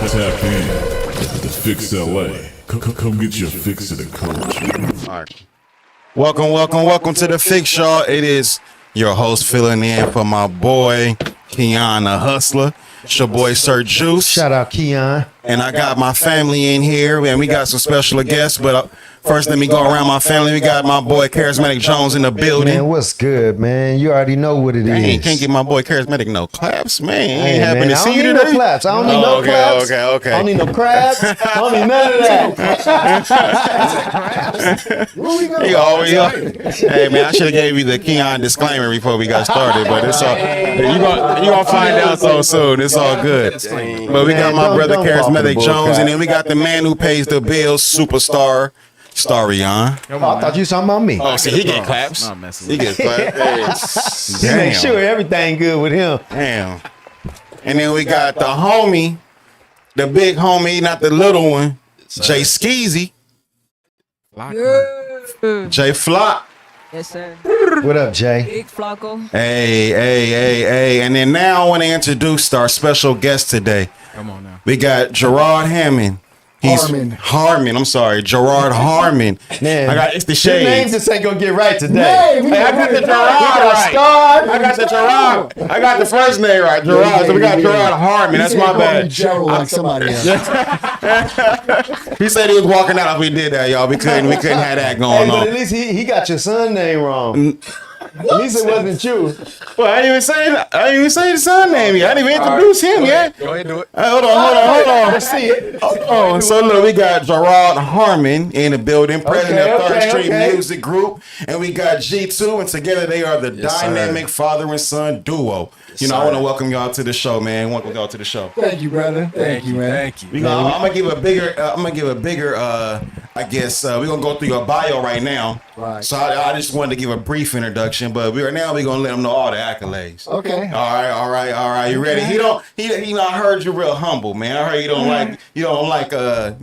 Tap in. The Fix LA. Come get your fix of the culture. All right. Welcome to the Fix, y'all. It is your host filling in for my boy Keon the Hustler. It's your boy Sir Juice. Shout out Keon. And I got my family in here, and we got some special guests. But first, let me go around my family. We got my boy Charismatic Jones in the building. Man, what's good, man? You already know what it is. Can't get my boy Charismatic no claps, man. Hey, Ain't happy man, to see you today. I don't need no claps. I don't need no claps. Okay. I don't need no crabs. I don't need none of that. Where we going? Hey man, I should have gave you the Keon disclaimer before we got started, but it's all you gonna find out so soon. It's all good. But we got my brother Charismatic Jones, and then we got the man who pays the bills, superstar Starr. I thought you was talking about me. Oh, see, he get claps. He get claps. He make sure everything good with him. Damn. And then we got the homie, the big homie, not the little one, Jay Skeezy. Jay Flock. Yes, sir. What up, Jay? Big Flocko. Hey. And then now I want to introduce our special guest today. Come on now. We got Gerard Harmon. Harmon. I'm sorry, Gerard Harmon. Man, it's the your shades. name just ain't gonna get right today. Hey, I got the Gerard right. Starr. I got the Gerard. I got the first name right, Gerard. So we got Gerard Harmon. That's my bad. Gerald like somebody else. He said he was walking out if we did that, y'all. We couldn't have that going But on. at least he got your son name wrong. At least it wasn't you. Well, I didn't even say the son name yet. I didn't even introduce him yet. Go ahead, do it. Hold on. Let's see it. Oh, so look, we got Gerard Harmon in the building, president of Third Street Music Group, and we got G2, and together they are the dynamic father and son duo. I want to welcome y'all to the show, man. Welcome y'all to the show. Thank you, brother. Thank you, man. Thank you. I'm gonna give a bigger. I guess we're gonna go through your bio right now. Right. So I just wanted to give a brief introduction, but we're gonna let them know all the accolades. Okay. All right. You ready? I heard you real humble, man. I heard you don't like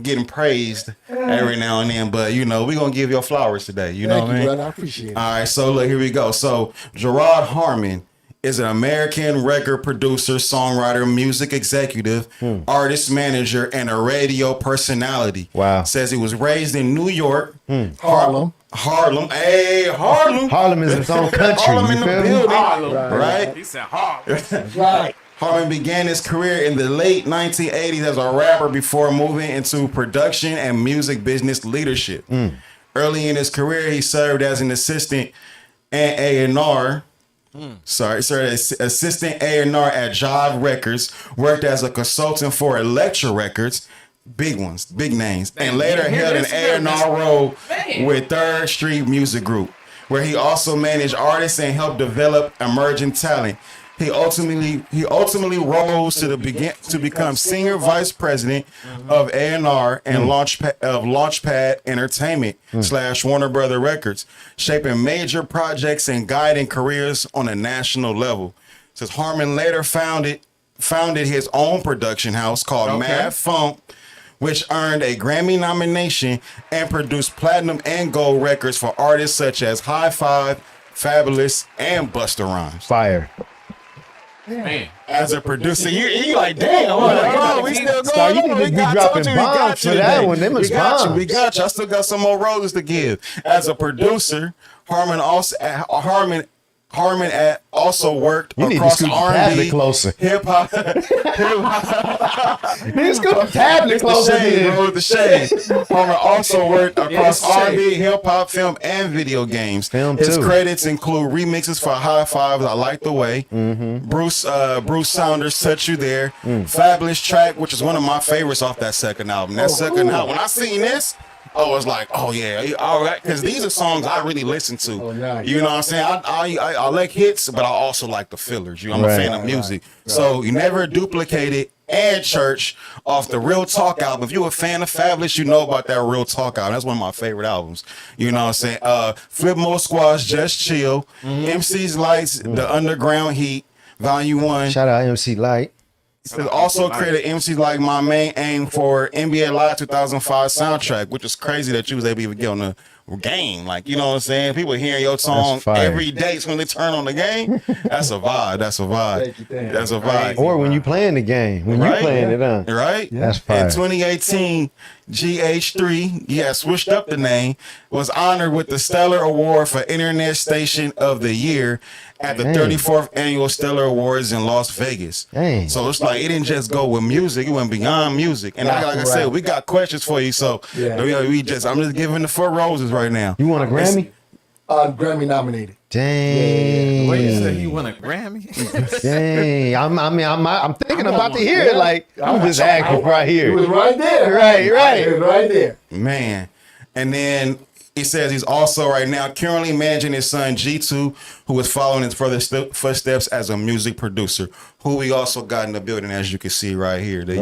getting praised every now and then, but we're gonna give your flowers today. You know Thank what I mean? brother. I appreciate it. All right, so look, here we go. So Gerard Harmon is an American record producer, songwriter, music executive, artist manager, and a radio personality. Wow. Says he was raised in New York. Harlem. Harlem. Hey, Harlem. Harlem is its own country. Harlem You in the feel me? building. Right. Right? He said Harlem. Right. Harmon began his career in the late 1980s as a rapper before moving into production and music business leadership. Early in his career, he served as an assistant and A&R. Assistant A&R at Jive Records, worked as a consultant for Elektra Records, big ones, big names, and later held an A&R role with Third Street Music Group, where he also managed artists and helped develop emerging talent. He ultimately rose to become senior vice president of A&R and Launchpad Entertainment / Warner Brother Records, shaping major projects and guiding careers on a national level. Says Harmon later founded his own production house called Mad Funk, which earned a Grammy nomination and produced platinum and gold records for artists such as High Five, Fabulous, and Busta Rhymes. Fire. Man. As a producer, you like, damn, we still Starr, going. you need to be dropping bombs for that one. Them is bombs. We got you. I still got some more roses to give. As a producer, Harmon also worked You need to across scoot the tablet R&B, closer. hip hop. Let's go tablet closer. The shade. Harmon also worked across R&B, hip hop, film, and video games. His too. credits include remixes for High Fives, I Like the Way, Bruce Saunders, Touch You There, Fabulous Track, which is one of my favorites off that second album. That second album, when I seen this, I was like, oh yeah, all right, because these are songs I really listen to. Oh, nice. You know what I'm saying? I like hits, but I also like the fillers. I'm a fan of music. So you never duplicated and Church off the Real Talk album. If you're a fan of Fabulous, you know about that Real Talk album. That's one of my favorite albums. You know what I'm saying? Flip Mode Squash, Just Chill, MC's Lights, The Underground Heat, Volume 1. Shout out MC Light. Also created MCs like My Main Aim for NBA Live 2005 soundtrack, which is crazy that you was able to even get game. Like, you know what I'm saying? People hearing your song fire. every day when they turn on the game. That's a vibe. That's a vibe. That's a vibe. Or when you playing the game, when you Right? playing it, huh? Right? That's fire. In 2018, GH3, switched up the name, was honored with the Stellar Award for Internet Station of the Year at the Dang. 34th Annual Stellar Awards in Las Vegas. Dang. So it's like, it didn't just go with music, it went beyond music. And like I said, we got questions for you. So I'm just giving the 4 roses right now. You want a Grammy? Grammy-nominated. Dang. Wait, you said he won a Grammy? Dang. I'm thinking about to hear it. Like, I'm just asking right It here. was right there. Right. It was right there. Man. And then he says he's also right now currently managing his son G2, who is following his further footsteps as a music producer, who we also got in the building, as you can see right here. The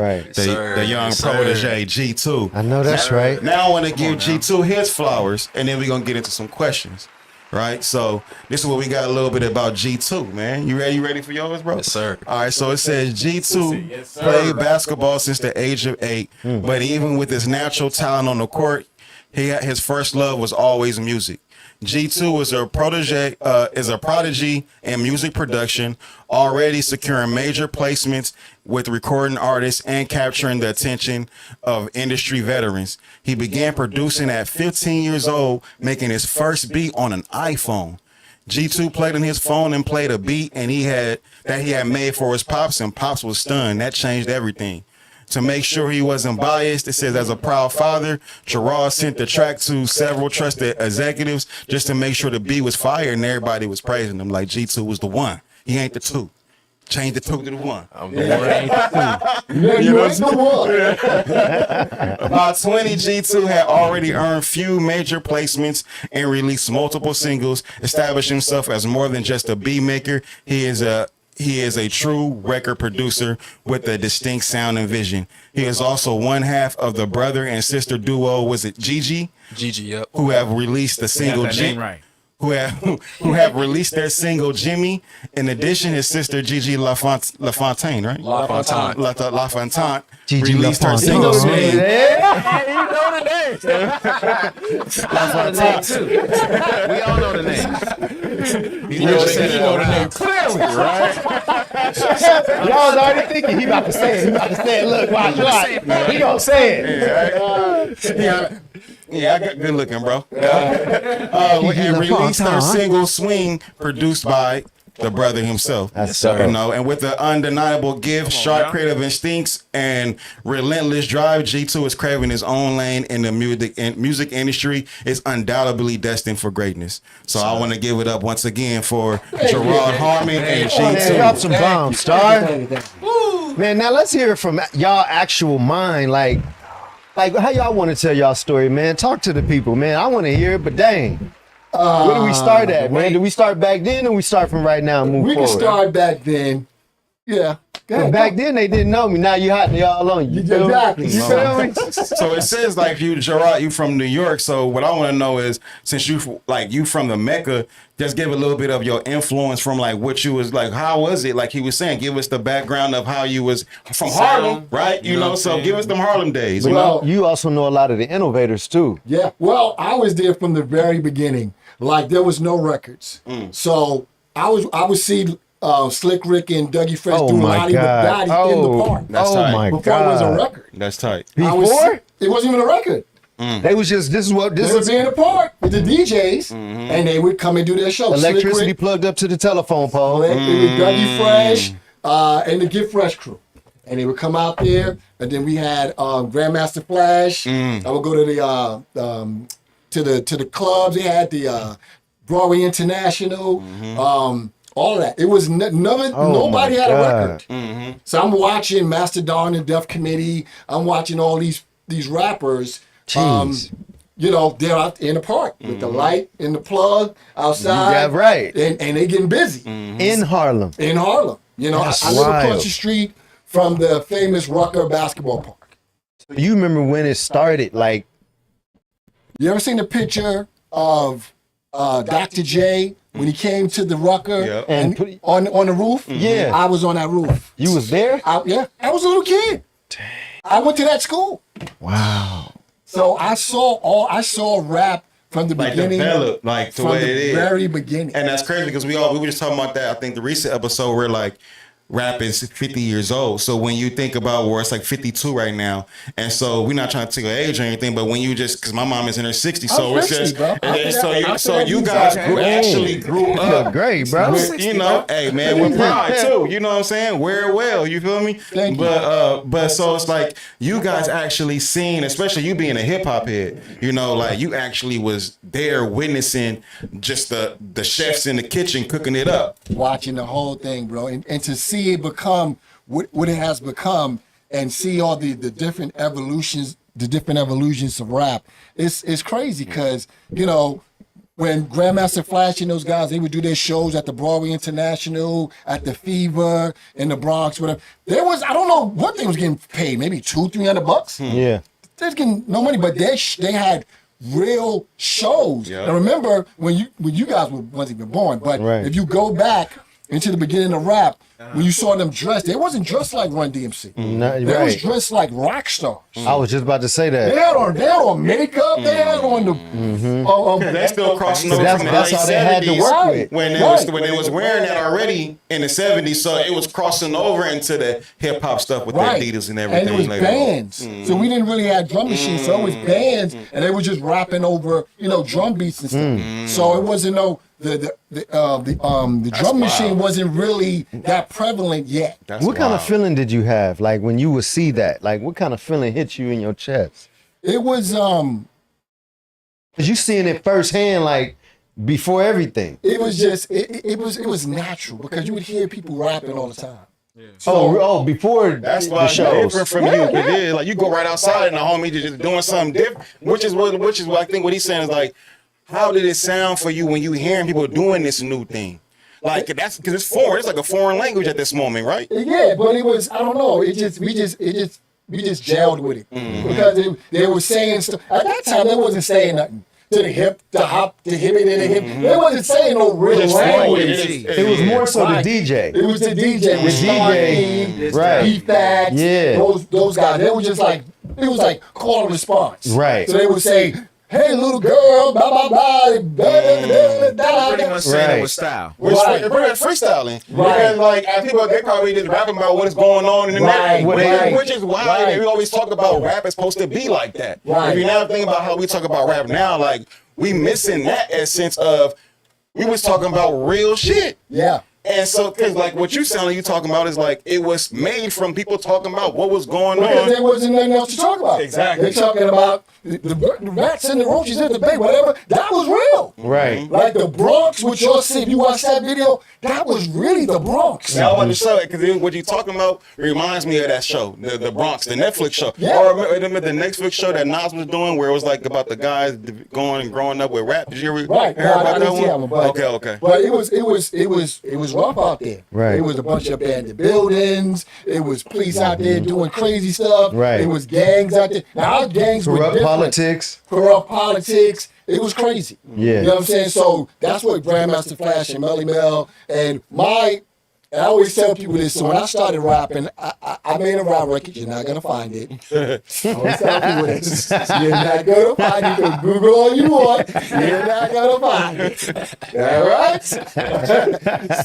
young protege G2. I know that's right. Now I want to give G2 his flowers, and then we're going to get into some questions. Right? So this is what we got a little bit about G2, man. You ready for yours, bro? Yes, sir. All right, so it says G2 played basketball since the age of 8, but even with his natural talent on the court, his first love was always music. G2 is a prodigy in music production, already securing major placements with recording artists and capturing the attention of industry veterans. He began producing at 15 years old, making his first beat on an iPhone. G2 played on his phone and played a beat he had made for his pops, and pops was stunned. That changed everything. To make sure he wasn't biased, it says, as a proud father, Gerard sent the track to several trusted executives just to make sure the beat was fire, and everybody was praising him like G2 was the one. He ain't the 2. Change the 2 to the 1. I'm the one. You ain't the one. About 20, G2 had already earned few major placements and released multiple singles, establishing himself as more than just a beat maker. He is a true record producer with a distinct sound and vision. He is also one half of the brother and sister duo, was it Gigi? Gigi, yep. Who have released the single Got that name right. who have released their single Jimmy. In addition, his sister Gigi LaFontaine, right? LaFontaine Gigi released her LaFontaine. single Oh, Swing. yeah. You know the name. LaFontaine. too. We all know the name. You know the name clearly. Y'all was already thinking he about to say it. Look, watch. He gonna say it. Yeah, I got good looking, bro. And released her single Swing, produced by the brother himself. That's You know, and with the undeniable gift, sharp creative instincts, and relentless drive, G2 is craving his own lane in the music industry. Is undoubtedly destined for greatness. So I want to give it up once again for Gerard Harmon and Man, drop G2. some bombs, Starr. Man, now let's hear it from y'all actual mind. Like how y'all want to tell y'all story, man? Talk to the people, man. I want to hear it, but dang. Where do we start at, man? Do we start back then or we start from right now and move We forward? can start back then. Yeah. Go ahead, Back then they didn't know me. Now you hot and they all on you. Exactly. You feel me? So it says like Gerard, you from New York. So what I want to know is, since you from the Mecca, just give a little bit of your influence from like what you was like. How was it? Like he was saying, give us the background of how you was from Harlem, right? You know, so give us them Harlem days. You know? Well, you also know a lot of the innovators too. Yeah. Well, I was there from the very beginning. Like there was no records. So I would see Slick Rick and Dougie Fresh Oh doing my Lottie God. McDottie in the park. That's Oh tight. my Before God. it was a record. That's tight. Before? It wasn't even a record. They was just, this They would is be in the park with the DJs, and they would come and do their show. electricity Slick Rick, plugged up to the telephone pole. it was Dougie Fresh, and the Get Fresh crew. And they would come out there, and then we had Grandmaster Flash. I would go to the clubs. They had the Broadway International, all of that. It was nobody had a record. So I'm watching Mastodon and Def Committee. I'm watching all these rappers. Jeez. You know, they're out in the park with the light and the plug outside. Yeah, right. And they getting busy In Harlem. in Harlem. You know, That's I live wild. across the street from the famous Rucker basketball park. You remember when it started? Like, You ever seen the picture of Dr. J when he came to the Rucker Yeah. and And on the roof? Yeah. I was on that roof. you was there? I was a little kid. I went to that school. Wow. So I saw rap from the like beginning, developed, like to from what the it is. very beginning. And that's crazy because we were just talking about that. I think the recent episode where like rap is 50 years old. So when you think about where it's like 52 right now, and so we're not trying to take an age or anything, but when you just because my mom is in her 60s, so I'm it's 60, just bro. so you guys actually grew up. Great, bro. You know, hey man, with pride too. You know what I'm saying? Wear it well. You feel me? Thank you. But so it's like you guys actually seen, especially you being a hip hop head. You know, like you actually was there witnessing just the chefs in the kitchen cooking it up. Watching the whole thing, bro, and to see it become what it has become, and see all the different evolutions, of rap, it's crazy. Because you know, when Grandmaster Flash and those guys, they would do their shows at the Broadway International, at the Fever in the Bronx, whatever. There was, I don't know what they was getting paid, maybe $200-$300. Yeah. They was getting no money, but they had real shows. Yeah. And remember when you guys wasn't even born, but Right. if you go back into the beginning of rap, when you saw them dressed, they wasn't dressed like Run DMC. No, They was right. dressed like rock stars. I was just about to say They that. had on makeup. They had on the. They still crossing over That's- from the that's late how they had to 70s work with. when they was wearing that already in the 70s, so it was crossing over into the hip hop stuff with the Adidas and everything. And it was later on. bands. So we didn't really have drum machines. So it was bands, and they were just rapping over, drum beats and stuff. So it wasn't the drum machine wasn't really that prevalent yet. That's What kind of wild. feeling did you have, like when you would see that? Like, what kind of feeling hit you in your chest? It was Cause you seeing it firsthand, like before everything. it was just it was natural because you would hear people rapping all the time. Before That's the why it's shows. different from you. It is like you go right outside and the homie just doing something different, which is what I think what he's saying is like, how did it sound for you when you hearing people doing this new thing? Like that's because it's foreign. It's like a foreign language at this moment, right? Yeah, but it was I don't know. We just gelled with it because they were saying stuff at that time. They wasn't saying nothing to the hip, the hop, the hippie, and the hip. They wasn't saying no real Just language. It was more so the DJ. It was the DJ with DJ, right. Beef Facts, Yeah. those guys. They were just like, it was like call and response. Right. So they would say, hey, little girl, blah, blah, blah, Pretty much saying Right. it with style. Which Right. pretty much freestyling. Right. Because like as people they probably just rapping about what is going on in the Right, night. right. Which is why Right. we always talk about rap is supposed to be like that. Right. If you now think about how we talk about rap now, like we missing that essence of we was talking about real shit. Yeah. And so, cause like what you sound like you talking about is like it was made from people talking about what was going Because on. there wasn't nothing else to talk about. Exactly. They're talking about the rats and the roaches in the bay, whatever. That was real. Right. Like the Bronx, which y'all see, if you watch that video, that was really the Bronx. Now I want to show it because what you talking about reminds me of that show, the Bronx, the Netflix show. Yeah. Or remember the Netflix show that Nas was doing, where it was like about the guys going and growing up with rap. Did you ever Right. hear about I that didn't see one? that one, but, Okay. But it was rough out there. Right. It was a bunch of abandoned buildings. It was police out there doing crazy stuff. Right. It was gangs out there. Now our gangs were Corrupt different. politics. Corrupt politics. It was crazy. Yeah. You know what I'm saying? So that's what Grandmaster Flash and Melly Mel and I always tell people this. So when I started rapping, I made a rap record. You're not gonna find it. I always tell people this. You're not gonna find it. You can Google all you want. You're not gonna find it. All right.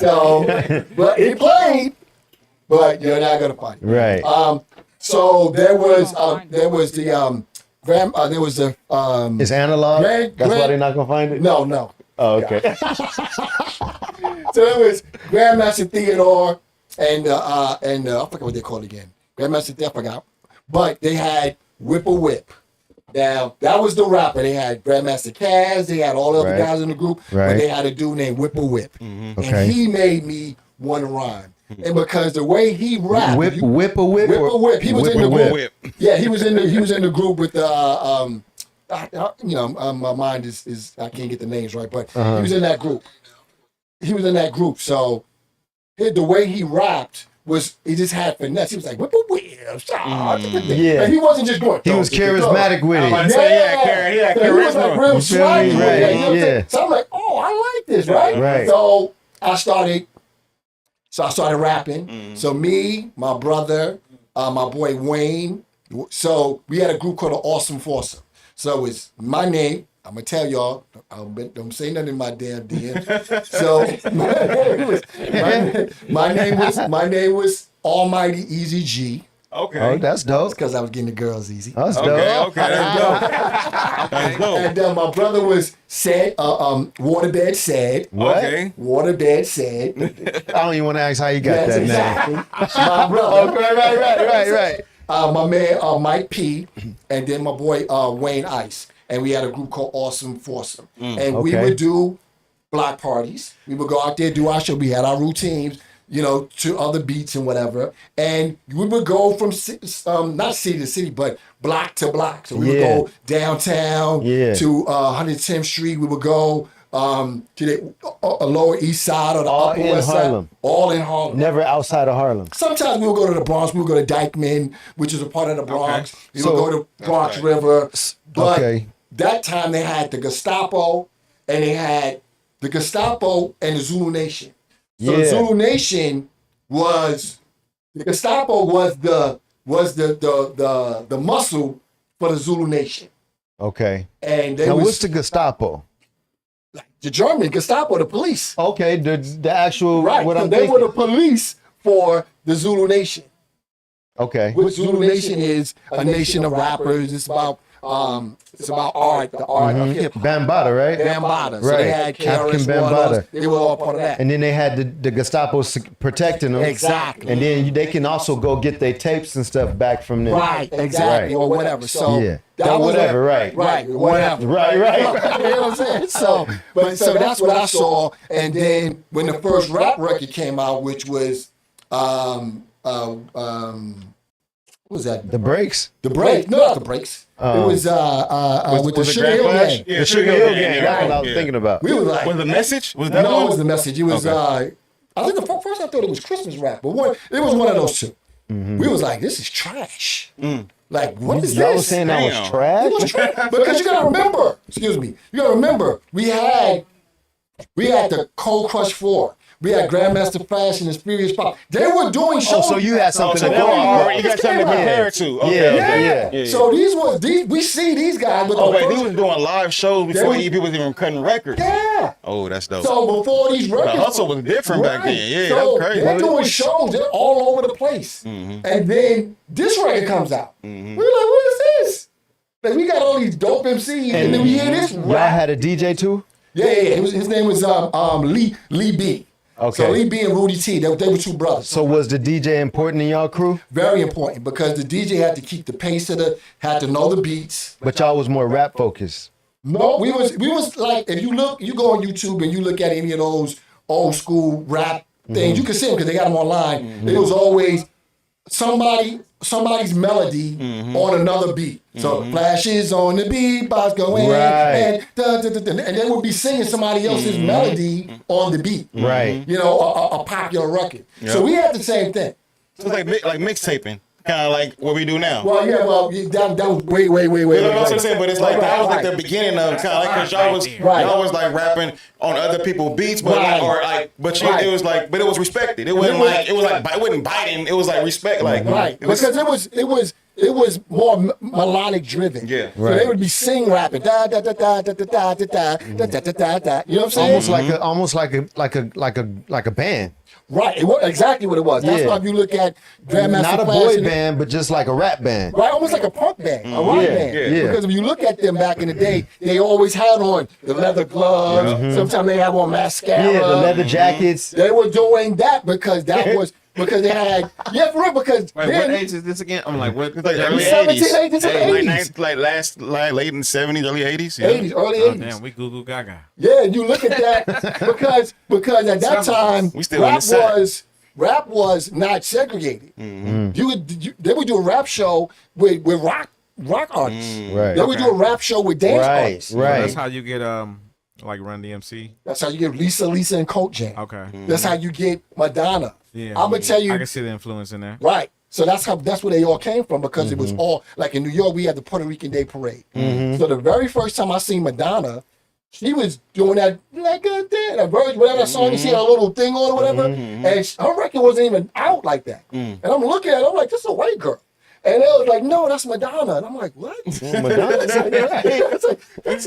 So, but it played. But you're not gonna find it. Right. So there was the It's analog. Greg- That's why Greg- they're not gonna find it. no. Oh, okay. So it was Grandmaster Theodore and I forget what they called again. Grandmaster Theodore, I forgot. But they had Whipple Whip. Now that was the rapper. They had Grandmaster Kaz. They had all the other Right. guys in the group. Right. But they had a dude named Whipple Whip, Okay. and he made me want to rhyme. And because the way he rapped, Whip a whip. Whipple Whip. He was in the Whip. group. Yeah, he was in the group with my mind is I can't get the names right, but he was in that group. So the way he rapped was he just had finesse. He was like whipple whip, Yeah. and he wasn't just going. He was charismatic with it. Yeah, he was like real swaggy. me? with Right, it, you know what I'm yeah. saying? So I'm like, oh, I like this, right? Right. So I started rapping. So me, my brother, my boy Wayne. So we had a group called the Awesome Foursome. So it's my name. I'm gonna tell y'all. Don't say nothing in my damn DM. So my name was Almighty Easy G. Okay. Oh, that's dope. Because I was getting the girls easy. That's dope. Okay. That's dope. That's dope. And my brother was said, Waterbed said. What? Okay. Waterbed said. I don't even want to ask how you got Yes, that exactly. name. My brother. Right. My man Mike P, and then my boy Wayne Ice, and we had a group called Awesome Foursome, and we Okay. would do block parties. We would go out there, do our show. We had our routines, to other beats and whatever, and we would go from not city to city, but block to block. So we would go downtown to 110th Street. We would go to the Lower East Side or the All Upper in West Harlem. Side. All in Harlem. Never outside of Harlem. Sometimes we would go to the Bronx. We would go to Dykeman, which is a part of the Bronx. Okay. We would go to Bronx River. But that time they had the Gestapo, and they had the Gestapo and the Zulu Nation. So the Zulu Nation was the Gestapo was the muscle for the Zulu Nation. Okay. And they Now, was what's the Gestapo? the German Gestapo, the police. Okay, the actual Right. what So I'm they thinking. were the police for the Zulu Nation. Okay. Which Zulu Nation is a nation of rappers. It's about art, the art of hip hop. Bambaataa, right? Bambaataa. So Right. they had African KRS-One, Bambaataa. they were all part of that. And then they had the Gestapo protecting them. Exactly. And then they can also go get their tapes and stuff back from them. Right, exactly, or whatever. So Yeah. that Or was whatever, right. whatever. Right. You know what I'm saying? So that's what I saw. And then when the first rap record came out, which was what was that? The breaks. The Break? No, not the Breaks. It was with the was it Sugar Hill Grand Flash? Gang. Yeah, Sugar Hill Gang. yeah, That's what I was yeah. thinking about. We were like, Was the message? Was that no, one? it was the message. It was Okay. I think the first I thought it was Christmas rap, but it was one of those two. We was like, this is trash. Like, what is Y'all this? was saying that was Damn. trash? It was trash. Because you gotta remember, we had the Cold Crush 4. We had Grandmaster Flash and the Furious Pop. They were doing shows. Oh, so you had something So to that go was on. you got something to compare it to. Okay. Yeah. So we see these guys with Oh the wait, first- he was doing live shows before They was- people was even cutting records. Yeah. Oh, that's dope. So before these records, The hustle was different back then. Yeah, so that's crazy. they're doing shows. They're all over the place. And then this record comes out. We're like, what is this? Like, we got all these dope MCs, and then we hear this Y'all rap. had a DJ too? Yeah. His name was Lee B. Okay. So Lee B and Rudy T, they were two brothers. So was the DJ important in y'all crew? Very important because the DJ had to keep the pace of had to know the beats. But y'all was more rap focused. No, we was like, if you go on YouTube and you look at any of those old school rap things, you can see them because they got them online. It was always somebody's melody on another beat. So Flashes on the beat, box going, Right. and they would be singing somebody else's melody on the beat. Right. A popular record. So we had the same thing. So it's like mixtaping, kind of like what we do now. Well, that was way. You know what I'm later. saying? But it's like that was like Right. the beginning of kind of like because y'all was like rapping on other people's beats, but it was like but it was respected. It wasn't like it wasn't biting. It was like respect, like Right, because it was more melodic driven. Yeah. So they would be sing rapping, da da da da da da da da da da da da da. You know what I'm saying? Almost like a band. Right. It was exactly what it was. That's Yeah. why if you look at Grandmaster Not a Flash boy and- band, but just like a rap band. Right, almost like a punk band, a rock band. yeah. Because if you look at them back in the day, they always had on the leather gloves. Sometimes they have on mascara. Yeah, the leather jackets. They were doing that because they had for real because Wait, then- what age is this again? I'm like, what? It's like early 17, 80s. 18, Like 80s. late in the 70s, early 80s. Yeah. 80s, early Oh, 80s. damn, we Goo Goo Gaga. Yeah, and you look at that because at that time We still in the set. rap was not segregated. They would do a rap show with rock artists. Right. They would do a rap show with dance artists. So Right. that's how you get like Run DMC. That's how you get Lisa, and Colt Jam. Okay. That's how you get Madonna. Yeah. I'm gonna tell you. I can see the influence in there. Right. So that's where they all came from because it was all like in New York we had the Puerto Rican Day Parade. So the very first time I seen Madonna, she was doing that like a version, whatever song you see a little thing on or whatever, and her record wasn't even out like that. And I'm looking at it, I'm like, this is a white girl. And they was like, no, that's Madonna. And I'm like, what? Madonna. It's like,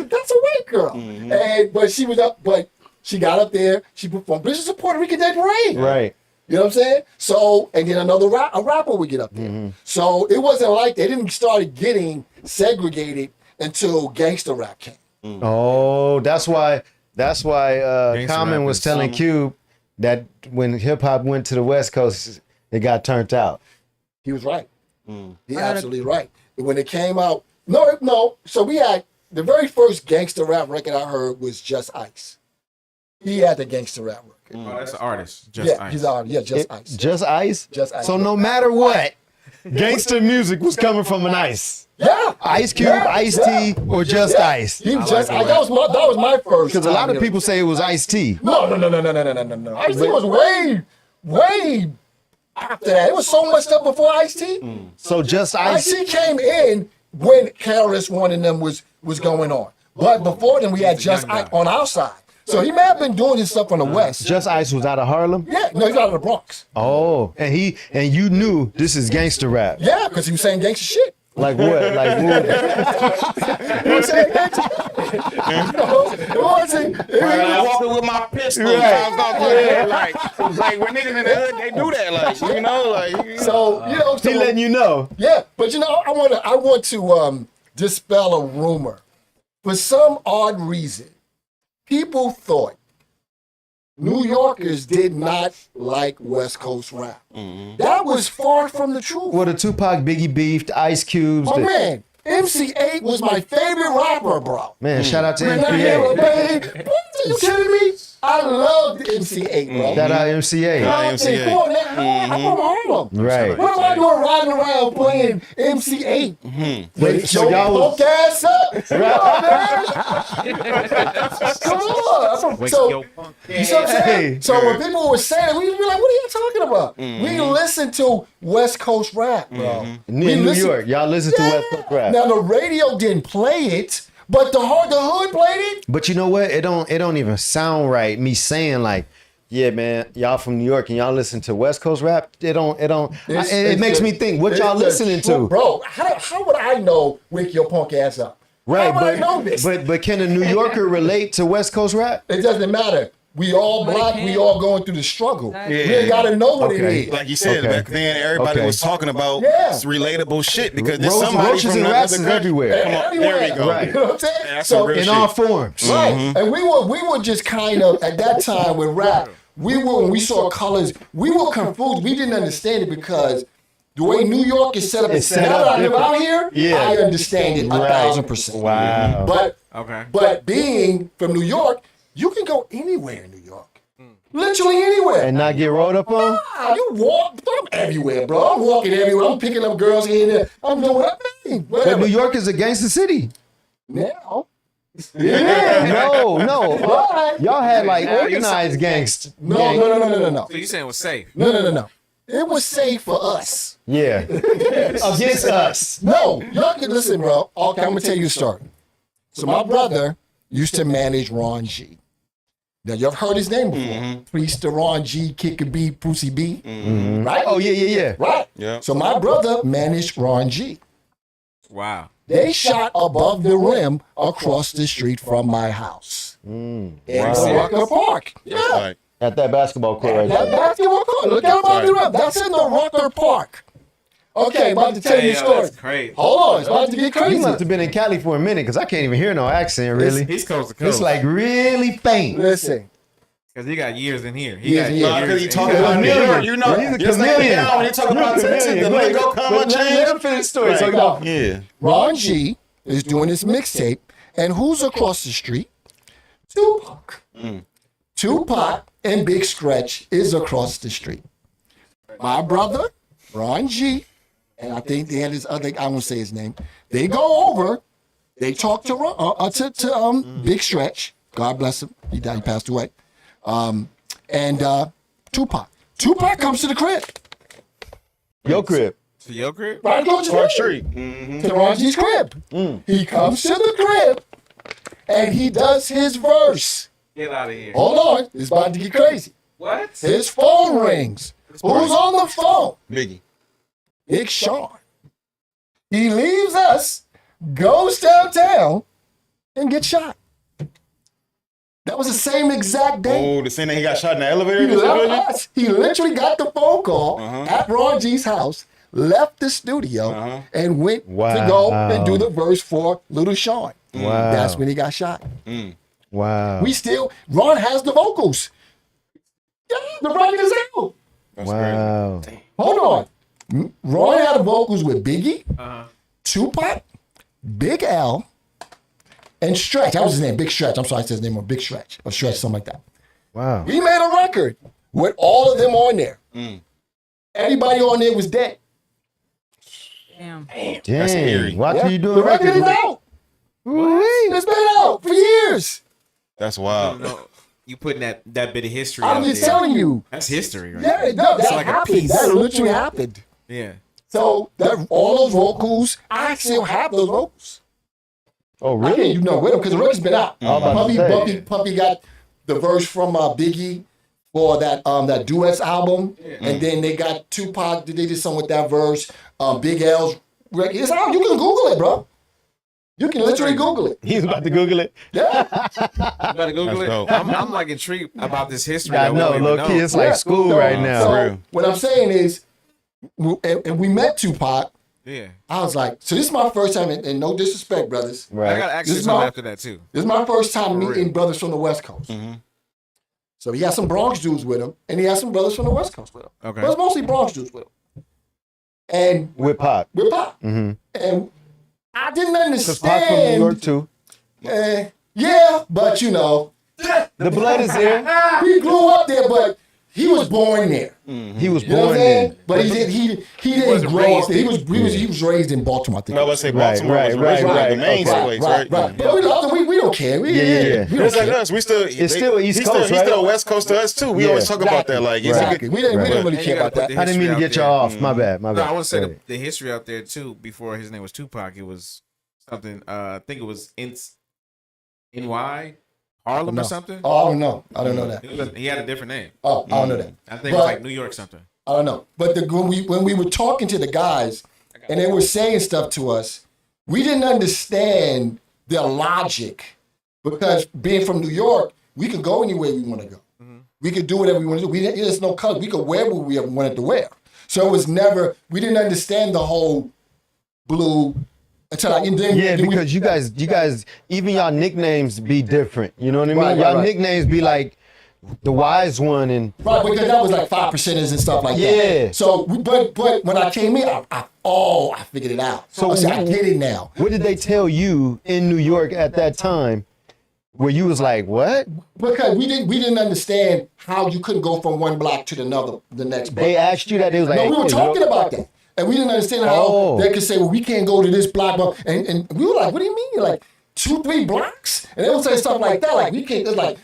that's a white girl. But she was up, but she got up there, she performed. This is a Puerto Rican Day Parade. Right. You know what I'm saying? So, and then a rapper would get up there. So it wasn't like they didn't start getting segregated until gangster rap came. Oh, that's why Common rap was is telling Cube that when hip hop went to the West Coast, it got turned out. He was right. He absolutely right. When it came out, no. So we had the very first gangster rap record I heard was Just Ice. He had the gangster rap record. Oh, that's an artist. Just Ice. He's an artist. Yeah, Just Ice. Just Ice? Just Ice. So no matter what, gangster music was coming from an Ice. Yeah. Ice Cube, Yeah. Ice-T, or Just Ice. He was Just Ice. That was my first. Because a lot time of people say it was Ice-T. No. Ice-T was way after that. It was so much stuff before Ice-T. So Just Ice. Ice-T came in when KRS-One and them was going on. But before then, we had Just Ice on our side. So he may have been doing his stuff on the West. Just Ice was out of Harlem? Yeah, no, he's out of the Bronx. Oh, and you knew this is gangster rap. Yeah, because he was saying gangster shit. Like what? Like what? He was saying gangster It wasn't. I'm walking with my pistol. Like when niggas in the hood, they do that. Like, you know, like. So, He letting you know. Yeah, but I want to dispel a rumor. For some odd reason, people thought New Yorkers did not like West Coast rap. That was far from the truth. Well, the Tupac, Biggie beef, the Ice Cubes. Oh man, MC8 was my favorite rapper, bro. Man, shout out to When I hear a MCA. bang, what are you kidding me? I loved MC8, bro. Shout out MCA. MCA. Come on, I'm from Harlem. Right. What am I doing riding around playing MC8? But, so Yo, y'all was, punk ass up. Come on, man. Come on. Wake So, your punk you see what I'm saying? Hey. So when people were saying it, we would be like, what are you talking about? We listen to West Coast rap, bro. in New York, y'all listen to West Coast rap. Now the radio didn't play it, but the hood played it. But you know what? It don't even sound right. Me saying like, yeah, man, y'all from New York and y'all listen to West Coast rap. It makes me think, what y'all listening to? Bro, how would I know wake your punk ass up? Right, How would I know this? but can a New Yorker relate to West Coast rap? It doesn't matter. We all black, we all going through the struggle. We ain't gotta know what it Okay. is. Like you said, Okay. back then everybody Okay. was talking about Yeah. relatable shit because there's somebody Roaches from and another rats is country. everywhere. Come on, there we go. Right. You know what I'm saying? That's So some real In shit. all forms. right, and we were just kind of at that time with rap. When we saw colors, we were confused. We didn't understand it because the way New York is set up. It's set Now up that I live different. out here, Yeah. I understand it 1,000%. Wow. But being from New York, you can go anywhere in New York. Literally anywhere. And not get rolled up on? You walk, I'm everywhere, bro. I'm walking everywhere. I'm picking up girls here and there. I'm doing what I mean. But Whatever. New York is a gangster city. Now. No. But, Y'all had like organized gangster. no. So you saying it was safe? No. It was safe for us. Yeah. Against us. No, y'all can listen, bro. Okay, I'm gonna tell you a story. So my brother used to manage Ron G. Now you've heard his name before. Priest to Ron G, Kicker B, Pussy B. Right? Oh, yeah. Right. Yeah. So my brother managed Ron G. Wow. They shot above the rim across the street from my house. In Rucker Park. Yeah. Like, At that basketball court right That there. basketball court. Look out above the rim. That's in the Rucker Park. Okay, about to tell you a story. That's crazy. Hold on, it's about to get You crazy. must have been in Cali for a minute because I can't even hear no accent really. He's coast to coast. It's like really faint. Listen. Because he got years in here. Years in here. nah, because he in talking here. about New chameleon. York, you know. He's a Just like chameleon. now when he talking about Texas, the lingo come and Let him change. finish the story. So, Right. no. Yeah. Ron G is doing his mixtape, and who's across the street? Tupac. Tupac and Big Stretch is across the street. My brother, Ron G, and I think they had his other, I won't say his name. They go over, they talk to Big Stretch. God bless him. He died, he passed away. And Tupac. Tupac comes to the crib. Your crib. To your crib? Right across the Park street. Street. To Ron G's crib. He comes to the crib and he does his verse. Get out of here. Hold on, it's about to get crazy. What? His phone rings. Who's on the phone? Biggie. Big Sean. He leaves us, goes downtown, and gets shot. That was the same exact day. Oh, the scene that he got shot in the elevator. He left us. He literally got the phone call at Ron G's house, left the studio, and went to go and do the verse for Little Sean. Wow. That's when he got shot. Wow. Ron has the vocals. Yeah, the record is out. Wow. Hold on. Ron had the vocals with Biggie, Tupac, Big L, and Stretch. That was his name, Big Stretch. I'm sorry, I said his name was Big Stretch or Stretch, something like that. Wow. He made a record with all of them on there. Everybody on there was dead. Damn. That's eerie. Dang. Why Yeah. you doing The record is out. What? It's been out for years. That's wild. No, you putting that bit of history I'm out just there. telling you. That's history, right? Yeah, no, that like a happened. piece. That literally happened. Yeah. So all those vocals, I still have those vocals. Oh, I can't, really? with them because the record's been out. was about to say. Puppy got the verse from Biggie for that duets album, and then they got Tupac. They did something with that verse. Big L's record. It's out. You can Google it, bro. You can literally Google it. He's about to Google it. Yeah. You better Google That's it. dope. I'm like intrigued about this history. I that we know, don't even low key. It's like Yeah. school So- right now. So what I'm saying is, and we met Tupac. Yeah. I was like, so this is my first time, and no disrespect, brothers. I Right. gotta ask This you is something my- after that too. This is my first time For meeting real. brothers from the West Coast. So he had some Bronx dudes with him, and he had some brothers from the West Coast with him. Okay. But it's mostly Bronx dudes with him. And With Pop. with Pop. Mm-hmm. And I didn't Because Pop from New York, understand. too. Yeah, but you know, The blood is there. he grew up there, but he was born there. He was You know what I'm born saying? there. But he didn't wasn't grow up raised there. He was raised in Baltimore, I think. No, let's say Right, Baltimore was right, originally right, the main okay. place, right? Right. But we love them. We don't care. Yeah, yeah. We don't It's like care. us. We still. It's still East he's Coast, He's right? still West Coast to us too. We Yeah. always talk about that. Like, it's Exactly. We didn't really And you care gotta about put that. the I didn't mean to history get out y'all there. off. My bad. My No, bad. I want to say Go the, ahead. the history out there too. Before his name was Tupac, it was something. I think it was NY Harlem No. or something. Oh, I don't know. I don't know that. He had a different name. Oh, I don't know that. I think it was But- like New York something. I don't know. But when we were talking to the guys and they were saying stuff to us, we didn't understand their logic because being from New York, we could go anywhere we want to go. We could do whatever we want to do. There's no color. We could wear what we wanted to wear. So it was never, we didn't understand the whole blue until and then Yeah, then we- because you guys, even y'all nicknames be different. You know what I mean? Right, Y'all right. nicknames be like the wise one and Right, because that was like 5%ers and stuff like Yeah. that. So, but when I came in, I figured it out. So So I get it now. what did they tell you in New York at that time where you was like, what? Because we didn't understand how you couldn't go from one block to the next block. They asked you that? They was like, No, we were "Is talking it- about that. And we didn't understand how Oh. they could say, well, we can't go to this block. And we were like, what do you mean? Like 2-3 blocks? And they would say stuff like that. Like, we can't, it's like,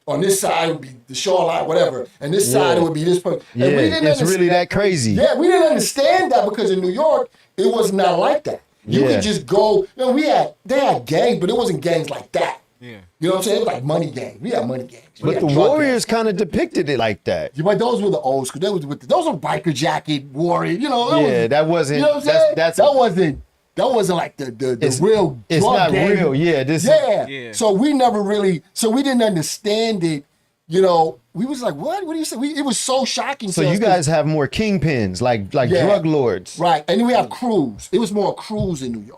on this side would be the shoreline, whatever. And this side it would be this person. Yeah, And we didn't it's understand- really that crazy. Yeah, we didn't understand that because in New York, it was not like that. You Yeah. could just go, they had gangs, but it wasn't gangs like that. Yeah. You know what I'm saying? It was like money gangs. We had money gangs. We But had the drug Warriors kind of depicted it like that. gangs. But those were the old school. Those were biker jacket warrior. You know, Yeah, that wasn't. you know what I'm saying? That's That wasn't like the It's- real. it's drug not gang. real. Yeah, this. Yeah. So we never really. So we didn't understand it. You know, we was like, what? What do you say? It was so shocking. So to us you 'cause- guys have more kingpins, like Yeah. drug lords. right? And then we have crews. It was more crews in New York.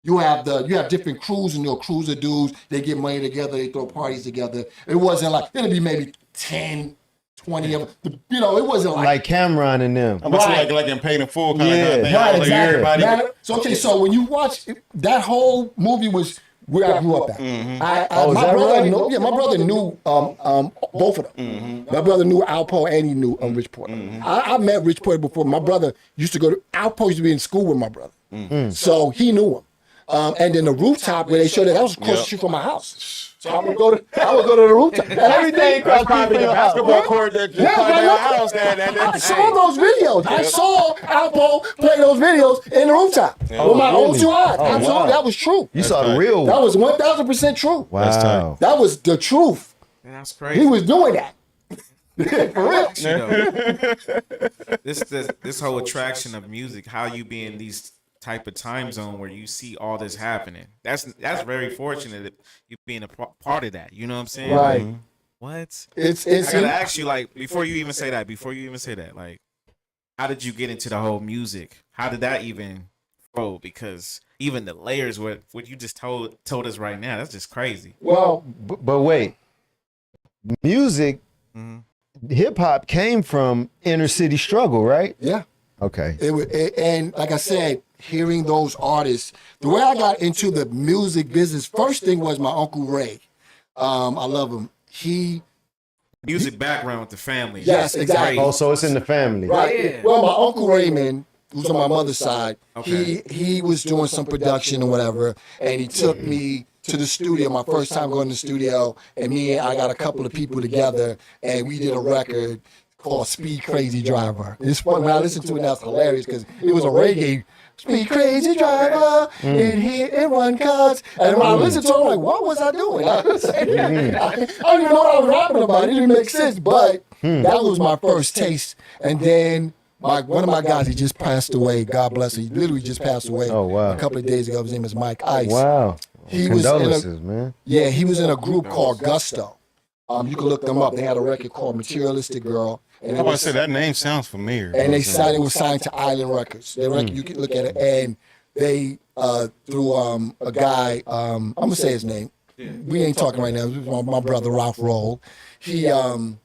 You have different crews and your crews of dudes. They get money together. They throw parties together. It wasn't like it'd be maybe 10, 20 of them. You know, it wasn't Like Cameron and them. I'm about to say Right. like in paid in full kind Yeah. of thing. right, Like exactly. everybody. So when you watch that whole movie was where I grew up at. Oh, is My that brother right? knew, my brother knew both of them. My brother knew Alpo and he knew Rich Porter. I met Rich Porter before. My brother used to go to Alpo used to be in school with my brother, so he knew him. And then the rooftop where they showed that was across the street from my house. So I would go to the rooftop. And Everything across the street from your house. Basketball court that Yeah, by right, their look. house. I saw those videos. I saw Alpo play those videos in the rooftop with my own really? two eyes. Oh, Absolutely, wow. that was true. You saw the tight. real. That was 1,000% true. That's tight. Wow. That was the truth. Man, that's crazy. He was doing that. For real. You know, this whole attraction of music, how you be in these type of time zone where you see all this happening. That's very fortunate that you being a part of that. You know what I'm saying? Right. Like, what? It's I gotta ask you, like, before you even say that, like, how did you get into the whole music? How did that even flow? Because even the layers, what you just told us right now, that's just crazy. well, But wait, music, hip hop came from inner city struggle, right? yeah. Okay. And like I said, hearing those artists, the way I got into the music business, first thing was my Uncle Ray. I love him. Music background with the family. Yes, It's exactly. crazy. Oh, so it's in the family. Right. Yeah. Well, my Uncle Raymond, who's on my mother's side, Okay. he was doing some production or whatever, and he took me to the studio, my first time going to the studio, and I got a couple of people together, and we did a record called Speed Crazy Driver. It's fun when I listen to it now, it's hilarious because it was a reggae. Speed Crazy Driver, in here in one cars. And when I listened to it, I'm like, what was I doing? I don't even know what I was rapping about. It didn't make sense, but that was my first taste. And then one of my guys, he just passed away. God bless him. He literally just passed away Oh, wow. a couple of days ago. His name is Mike Ice. Wow. He was in Condolences, man. Yeah, he was in a group called Gusto. You can look them up. They had a record called Materialistic Girl. And I was say that name sounds familiar. and they signed. It was signed to Island Records. Their record, you can look at it, and they through a guy. I'm gonna say his name. We ain't talking right now. This is my brother Ralph Roll. Him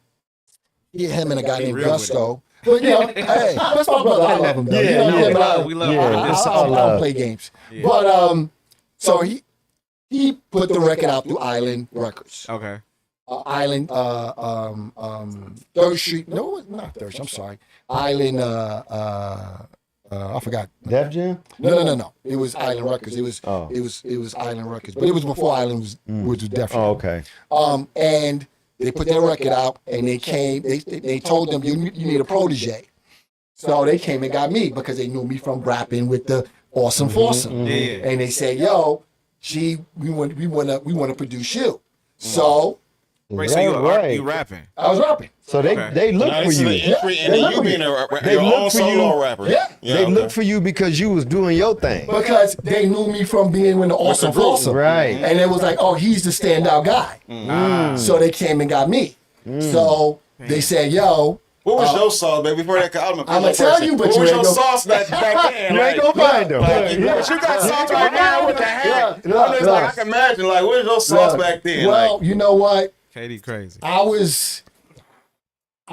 and a guy named real with Gusto. But hey, that's my brother. I love him. Though. Yeah, we love yeah, him. it's I all don't love. play games. But so he put the record out through Island Records. Okay. Island, 3rd Street. No, it's not 3rd Street. I'm sorry. Island, I forgot. Def Jam? No. It was Island Records. It was Island Records, but it was before Island was definitely. Oh, okay. And they put their record out, and they came. They told them you need a protege, so they came and got me because they knew me from rapping with the Awesome Foursome, Yeah. and they said, "Yo, we want to produce you." So Wait, so you rapping? I was rapping. So they look Now, for this is you. the entry They into look you for being They your look own for solo you. rapper. Yeah. They look for you because you was doing your thing. Because they knew me from being in the Awesome group. Foursome. Right. And it was like, oh, he's the standout guy. So they came and got me. So they said, yo, What was your sauce, baby? Before that, I'm I'ma tell you, but what you was ain't your gonna- sauce back then? You ain't gonna find them. But you got sauce right now with the hat. I'm just like, I can imagine, like, what was your sauce back then? well, Like, you know what? Katie crazy. I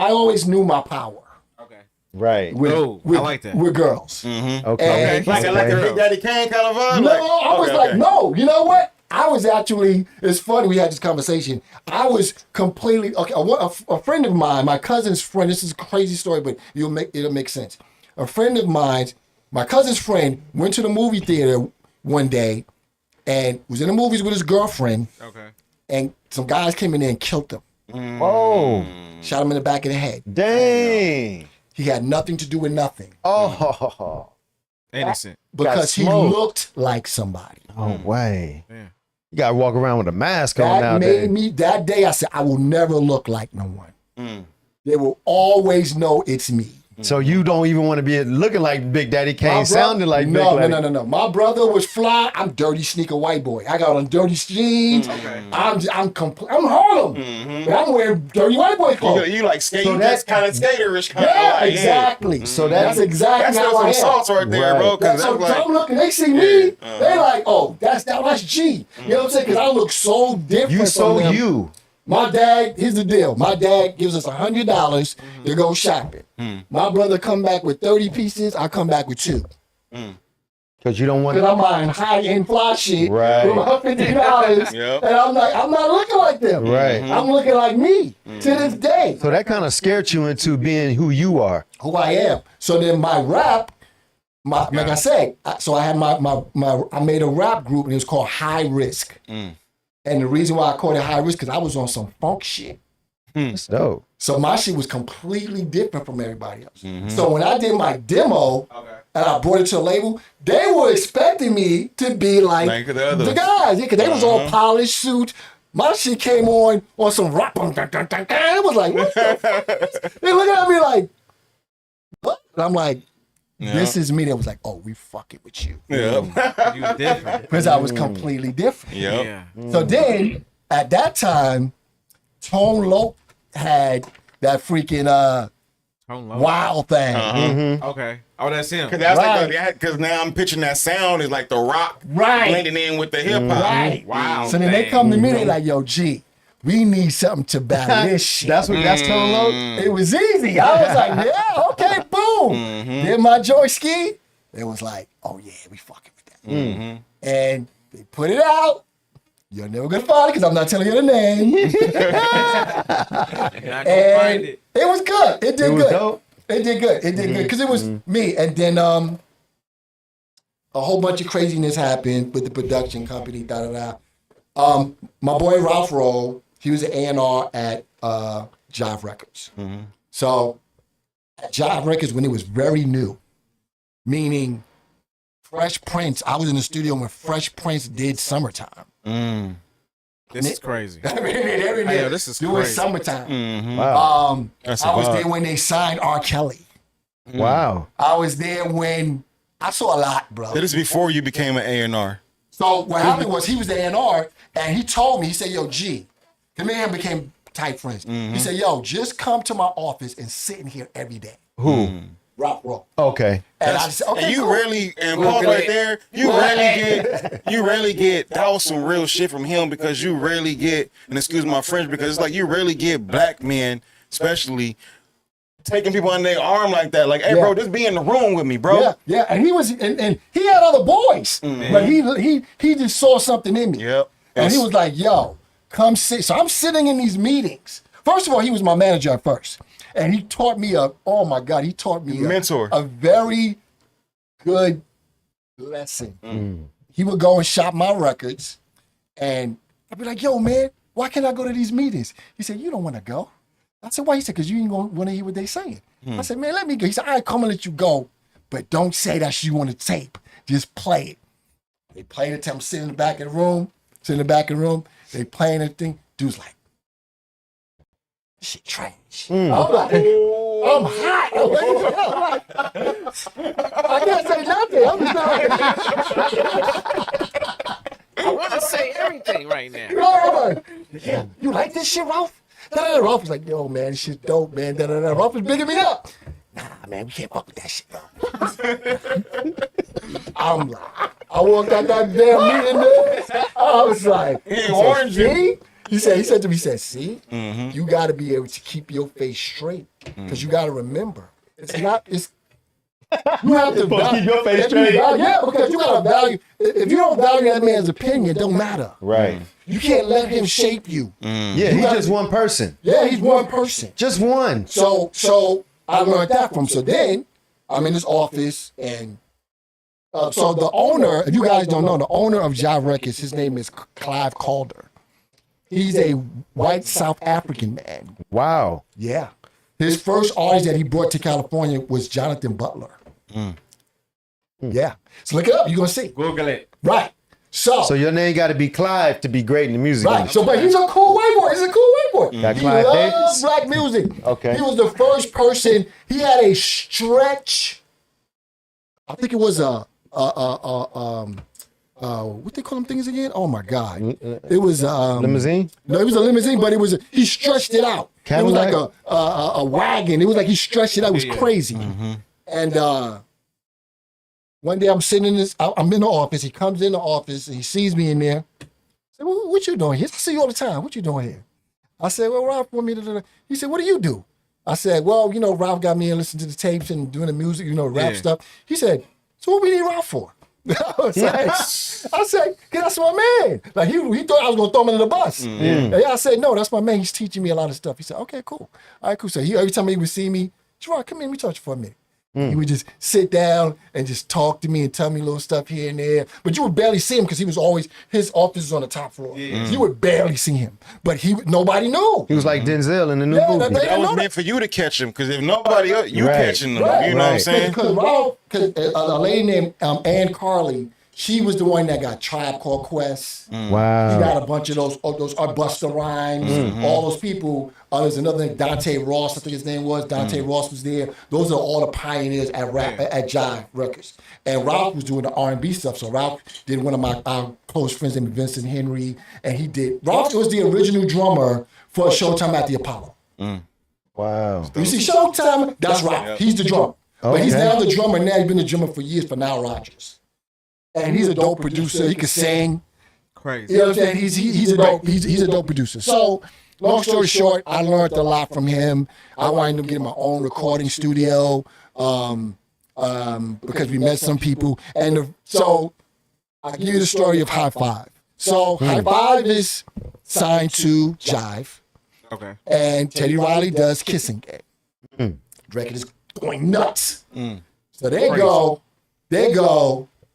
always knew my power Okay. Right. with, Oh, I like that. with girls. Okay. And- like a Big Daddy Kane kind of vibe? No, Like, I was okay, like, okay. no, you know what? I was actually, it's funny, we had this conversation. I was completely, okay, a friend of mine, my cousin's friend, this is a crazy story, but it'll make sense. A friend of mine, my cousin's friend, went to the movie theater one day and was in the movies with his girlfriend, Okay. and some guys came in there and killed him. Oh, Shot him in the back of the head. dang. He had nothing to do with nothing Oh, Innocent. because he smoked. looked like somebody. oh, way. Yeah. You gotta walk around with a mask on That nowadays. made me, that day I said, I will never look like no one. They will always know it's me. So you don't even want to be looking like Big Daddy My Kane, bro- sounding like Big no, Daddy. no. My brother was fly. I'm dirty sneaker white boy. I got on dirty jeans. Okay. I'm Harlem. But I'm wearing dirty white boy clothes. You like skate, So you that's just kind of skaterish kind Yeah, of like, exactly. So That's that's exactly That's how still I some am. sauce right there, Right. bro. Because So that's like, I'm looking, they see me, they like, oh, that's G. You know what I'm saying? Because I look so different you from so them. you. My dad, here's the deal. My dad gives us $100 to go shopping. My brother come back with 30 pieces. I come back with 2. Because you don't want Because I'm buying high-end fly shit Right. for my $50. Yep. And I'm like, I'm not looking like them. Right. I'm looking like me to this day, So that kind of scared you into being who you are. who I am. So then my rap, like I said, so I had I made a rap group and it was called High Risk. And the reason why I called it High Risk, because I was on some funk shit. That's dope. So my shit was completely different from everybody else. So when I did my demo and I brought it to the label, they were expecting me to be like the others. the guys, because they was all polished suits. My shit came on some rap. It was like, what the fuck? They looking at me like, what? And I'm like, This is me that was like, oh, we fucking with you. Yeah. You different. Because I was completely different. Yep. Yeah. So then, at that time, Tone Loc had that freaking Tone Loc. wow thing. Okay. Oh, that's him. Cause that's Right. like because now I'm picturing that sound is like the rock Right. blending in with the hip hop. Right. Wow. So then they come to me, they like, yo, G, we need something to battle this shit. That's Tone Loc. It was easy. I was like, yeah, okay, boom. Then my Joy Ski, it was like, oh yeah, we fucking with that. And they put it out. You're never gonna find it because I'm not telling you the name. You're not gonna And find it. it was good. It did It was good. dope. It did good. It did good because it was me. And then a whole bunch of craziness happened with the production company. My boy Ralph Roll, he was an A&R at Jive Records. So at Jive Records, when it was very new, meaning Fresh Prince, I was in the studio when Fresh Prince did Summertime. This is crazy. I mean, every Hey, day yo, this is doing crazy. Summertime. Wow. That's I was a vibe. there when they signed R. Kelly. Wow. I was there when I saw a lot, bro. That is before you became an A&R. So what happened was he was the A&R, and he told me, he said, yo, G, the man became tight friends. He said, yo, just come to my office and sit in here every day. Who? Rock roll. Okay. And I said, okay, And you cool. rarely, and Paul right there, you rarely get, that was some real shit from him because you rarely get, and excuse my French, because it's like you rarely get black men, especially, taking people under their arm like that. Like, hey, bro, just be in the room with me, bro. Yeah, yeah, and he was, and he had other boys, but he just saw something in me. Yep. And he was like, yo, come sit. So I'm sitting in these meetings. First of all, he was my manager at first. And he taught me he taught me Mentor. a very good lesson. He would go and shop my records, and I'd be like, yo, man, why can't I go to these meetings? He said, you don't want to go. I said, why? He said, because you ain't going to want to hear what they saying. I said, man, let me go. He said, all right, come and let you go, but don't say that you want to tape. Just play it. They played it till I'm sitting in the back of the room. They playing the thing. Dude's like, this shit trash. I'm like, I'm hot. I can't say nothing. I'm just like, I want to say everything right now. yeah, you like this shit, Ralph? Da-da-da. Ralph was like, yo, man, this shit dope, man. Da-da-da. Ralph was bigging me up. Nah, man, we can't fuck with that shit, bro. I'm like, I walked out that damn meeting there. I was like, see? He said to me, see, you got to be able to keep your face straight because you got to remember, you have to keep your face straight. Yeah, because you got to value. If you don't value that man's opinion, it don't matter. Right. You can't let him shape you. Yeah, he's just one person. Yeah, he's one person. Just one. So I learned that from. So then I'm in his office, and so the owner, if you guys don't know, the owner of Jive Records, his name is Clive Calder. He's a white South African man. Wow. Yeah. His first artist that he brought to California was Jonathan Butler. Yeah. So look it up. You're going to see. Google it. Right. So your name got to be Clive to be great in the music Right. industry. So, but he's a cool white boy. He's a cool white boy. Got He Clive loves Davis? black music. Okay. He was the first person. He had a stretch. I think it was what they call them things again? Oh my God! It was Limousine? No, it was a limousine, but he stretched it out. Cadillac? It was like a wagon. It was like he stretched it out. It was crazy. And one day I'm sitting I'm in the office. He comes in the office and he sees me in there. I said, what you doing here? I see you all the time. What you doing here? I said, well, Ralph want me to. He said, what do you do? I said, well, Ralph got me in listening to the tapes and doing the music, rap stuff. He said, so what we need Ralph for? I said, cause that's my man. Like he thought I was gonna throw him under the bus. And I said, no, that's my man. He's teaching me a lot of stuff. He said, okay, cool. All right, cool. So every time he would see me, Gerard, come in, let me talk to you for a minute. He would just sit down and just talk to me and tell me little stuff here and there. But you would barely see him because he was always, his office was on the top floor. You would barely see him. But nobody knew. He was like Denzel in the new movie. That was meant for you to catch him, because if nobody else, you catching them. You know what I'm saying? Because a lady named Ann Carley, He was the one that got Tribe Called Quest. Wow. He got a bunch of those Busta Rhymes, all those people. There's another name, Dante Ross, I think his name was. Dante Ross was there. Those are all the pioneers at Jive Records. And Ralph was doing the R&B stuff. So Ralph did one of our close friends named Vincent Henry, and Ralph was the original drummer for Showtime at the Apollo. Wow. You see, Showtime, that's Ralph. He's the drummer. But he's now the drummer now. He's been the drummer for years for Nile Rodgers. And he's a dope producer. He can sing. Crazy. You know what I'm saying? He's a dope producer. So, long story short, I learned a lot from him. I wound up getting my own recording studio because we met some people. And so, I'll give you the story of High Five. So, High Five is signed to Jive. Okay. And Teddy Riley does Kissing Game. Record is going nuts. So they go,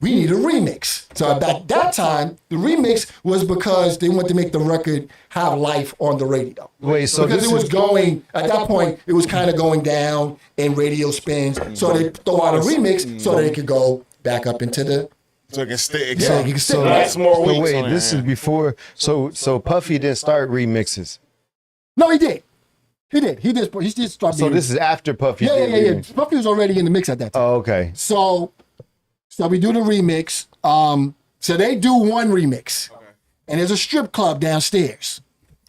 we need a remix. So at that time, the remix was because they wanted to make the record have life on the radio. Wait, so because this it was going, at that point, it was kind of going down in radio spins. So they throw out a remix so they could go back up into the... So it can stay. Yeah, you can stick. That's more So weeks wait, on this it. is before. So Puffy didn't start remixes. No, he did. He did start So being... this is after Puffy. Yeah. did remix. Puffy was already in the mix at that time. Oh, okay. So we do the remix. So they do one remix. And there's a strip club downstairs.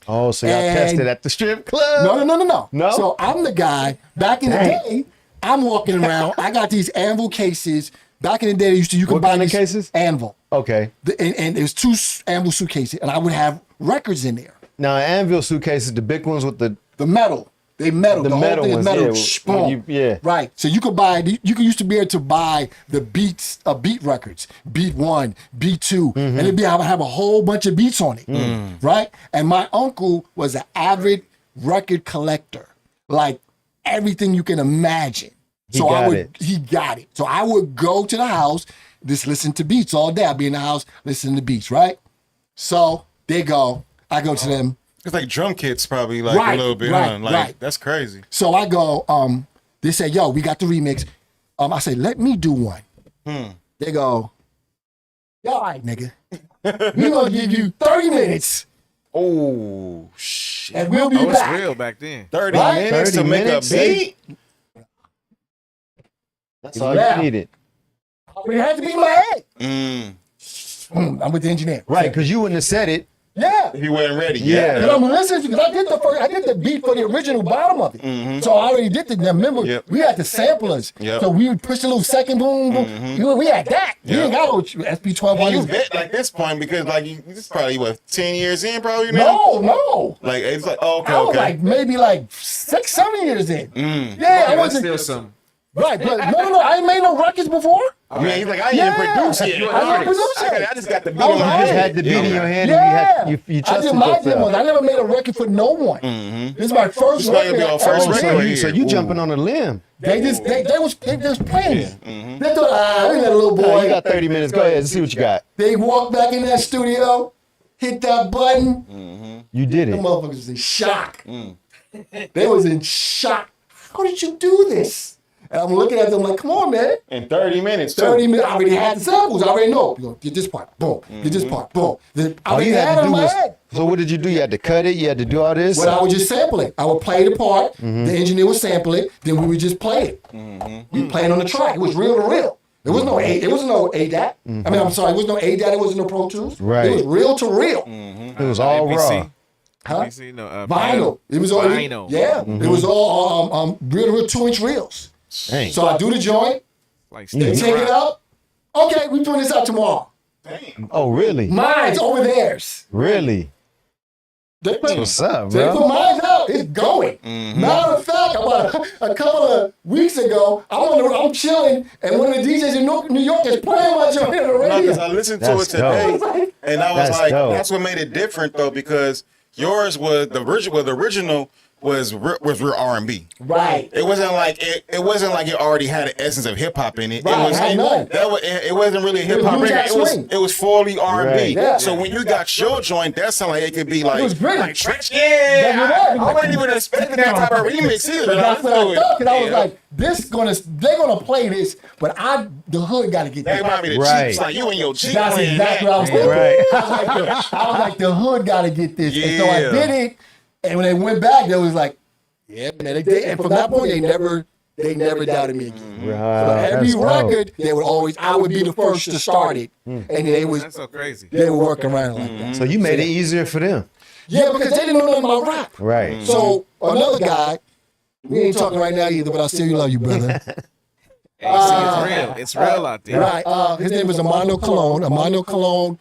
Oh, so y'all And- tested at the strip club? No. No? So I'm the guy, back in the day, I'm walking around, I got these Anvil cases. Back in the day, you could What buy kind of these cases? Anvil. Okay. And there's 2 Anvil suitcases, and I would have records in there. Now, Anvil suitcases, the big ones with the The metal. They metal. The The, metal whole thing ones, is metal. yeah, Shh, when boom. you- yeah. Right. So you could buy, you used to be able to buy the beats, beat records, beat 1, beat 2, and it'd be, I would have a whole bunch of beats on it. Right. And my uncle was an avid record collector, like everything you can imagine. He got it. He got it. So I would go to the house, just listen to beats all day. I'd be in the house listening to beats, right? So they go, I go to them. It's like drum kits, probably like Right, a little bit. right, Huh? Like right. that's crazy. So I go, they say, yo, we got the remix. I say, let me do one. They go, yo, all right, nigga. We're going to give you 30 minutes Oh shit! and we'll be Oh, it's back. real back then. 30 Right? minutes 30 to make minutes? a beat. That's all Yeah. you needed. It had to be in my head. I'm with the engineer. Right, because you wouldn't have said it. Yeah. He wasn't ready. Yeah. And I'm listening to, because I did the beat for the original bottom of it. So I already did the, remember, Yep. we had the samplers. Yep. So we would push a little second boom, boom. We had that. We didn't got no SP12 And you on bet like this point because like this is probably what 10 years in probably now. No. Like it's like oh, okay, I was okay. like maybe like 6, 7 years in. Yeah, I That's wasn't. still some. Right, but no, I ain't made no records before. I mean, he's like I Yeah. didn't produce it. I didn't produce it. I just got the beat I on was my like, You just head. had the beat in your hand Yeah. and you I trusted did my yourself. demos. I never made a record for no one. This is my first This might record. be our Oh, first so record you, here. so you Ooh. jumping on a limb. They just playing it. They thought, we got a little Oh, boy. you got 30 minutes. Go ahead and see what you got. They walked back in that studio, hit that button. You did The it. motherfuckers was in shock. They was in shock. How did you do this? And I'm looking at them like, come on, man. In 30 minutes. Too. 30 minutes. I already had the samples. I already know. You know, get this part, boom. Get this part, boom. I All already you had had it to in do my was. head. So what did you do? You had to cut it. You had to do all this. But I would just sample it. I would play the part. The engineer would sample it. Then we would just play it. We played on the track. It was real to real. There was no A. There was no ADAT. I mean, I'm sorry. There was no ADAT. There was no Pro Tools. Right. It was real to real. It was all raw. ABC. Huh? ABC, no, Vinyl. It was all Vinyl. Yeah. It was all real to real 2-inch reels. Dang. So I do the joint. Like They take it out. Okay, we putting this out tomorrow. Oh, really? Mine's over theirs. Really? They put, What's up, they put bro? mine out. It's going. Matter of fact, about a couple of weeks ago, I'm chilling, and one of the DJs in New York is playing my joint on the Because radio. I listened to That's it today, and I was That's like, dope. that's what made it different though, because yours was the original was real R&B. Right. It wasn't like it wasn't like it already had an essence of hip hop in it. Right, It was had none. it wasn't really a hip hop Blue Jack record. Swing. It was fully R&B. Right. Yeah. So when you got your joint, that sounded like it could be like It was great. like Trench. Yeah, I wasn't even expecting that type of remix either. But that's what I thought, because I was Yeah. like, they're gonna play this, but the hood gotta get That this. remind me of the Right. Chiefs, like you and your Jeep That's playing exactly that. what I was thinking. Right. I was like, the hood gotta get this. And so I Yeah. did it, and when they went back, they was like, yeah, man. And from that point, they never doubted me again. Wow, So every that's dope. record, I would be the first to start it, and That's so crazy. they were working around like that. So you made it easier for them. Yeah, because they didn't know nothing about rap. Right. So another guy, we ain't talking right now either, but I still love you, brother. Hey, see, it's real. It's real out there. Right. His name was Armando Cologne. Armando Cologne,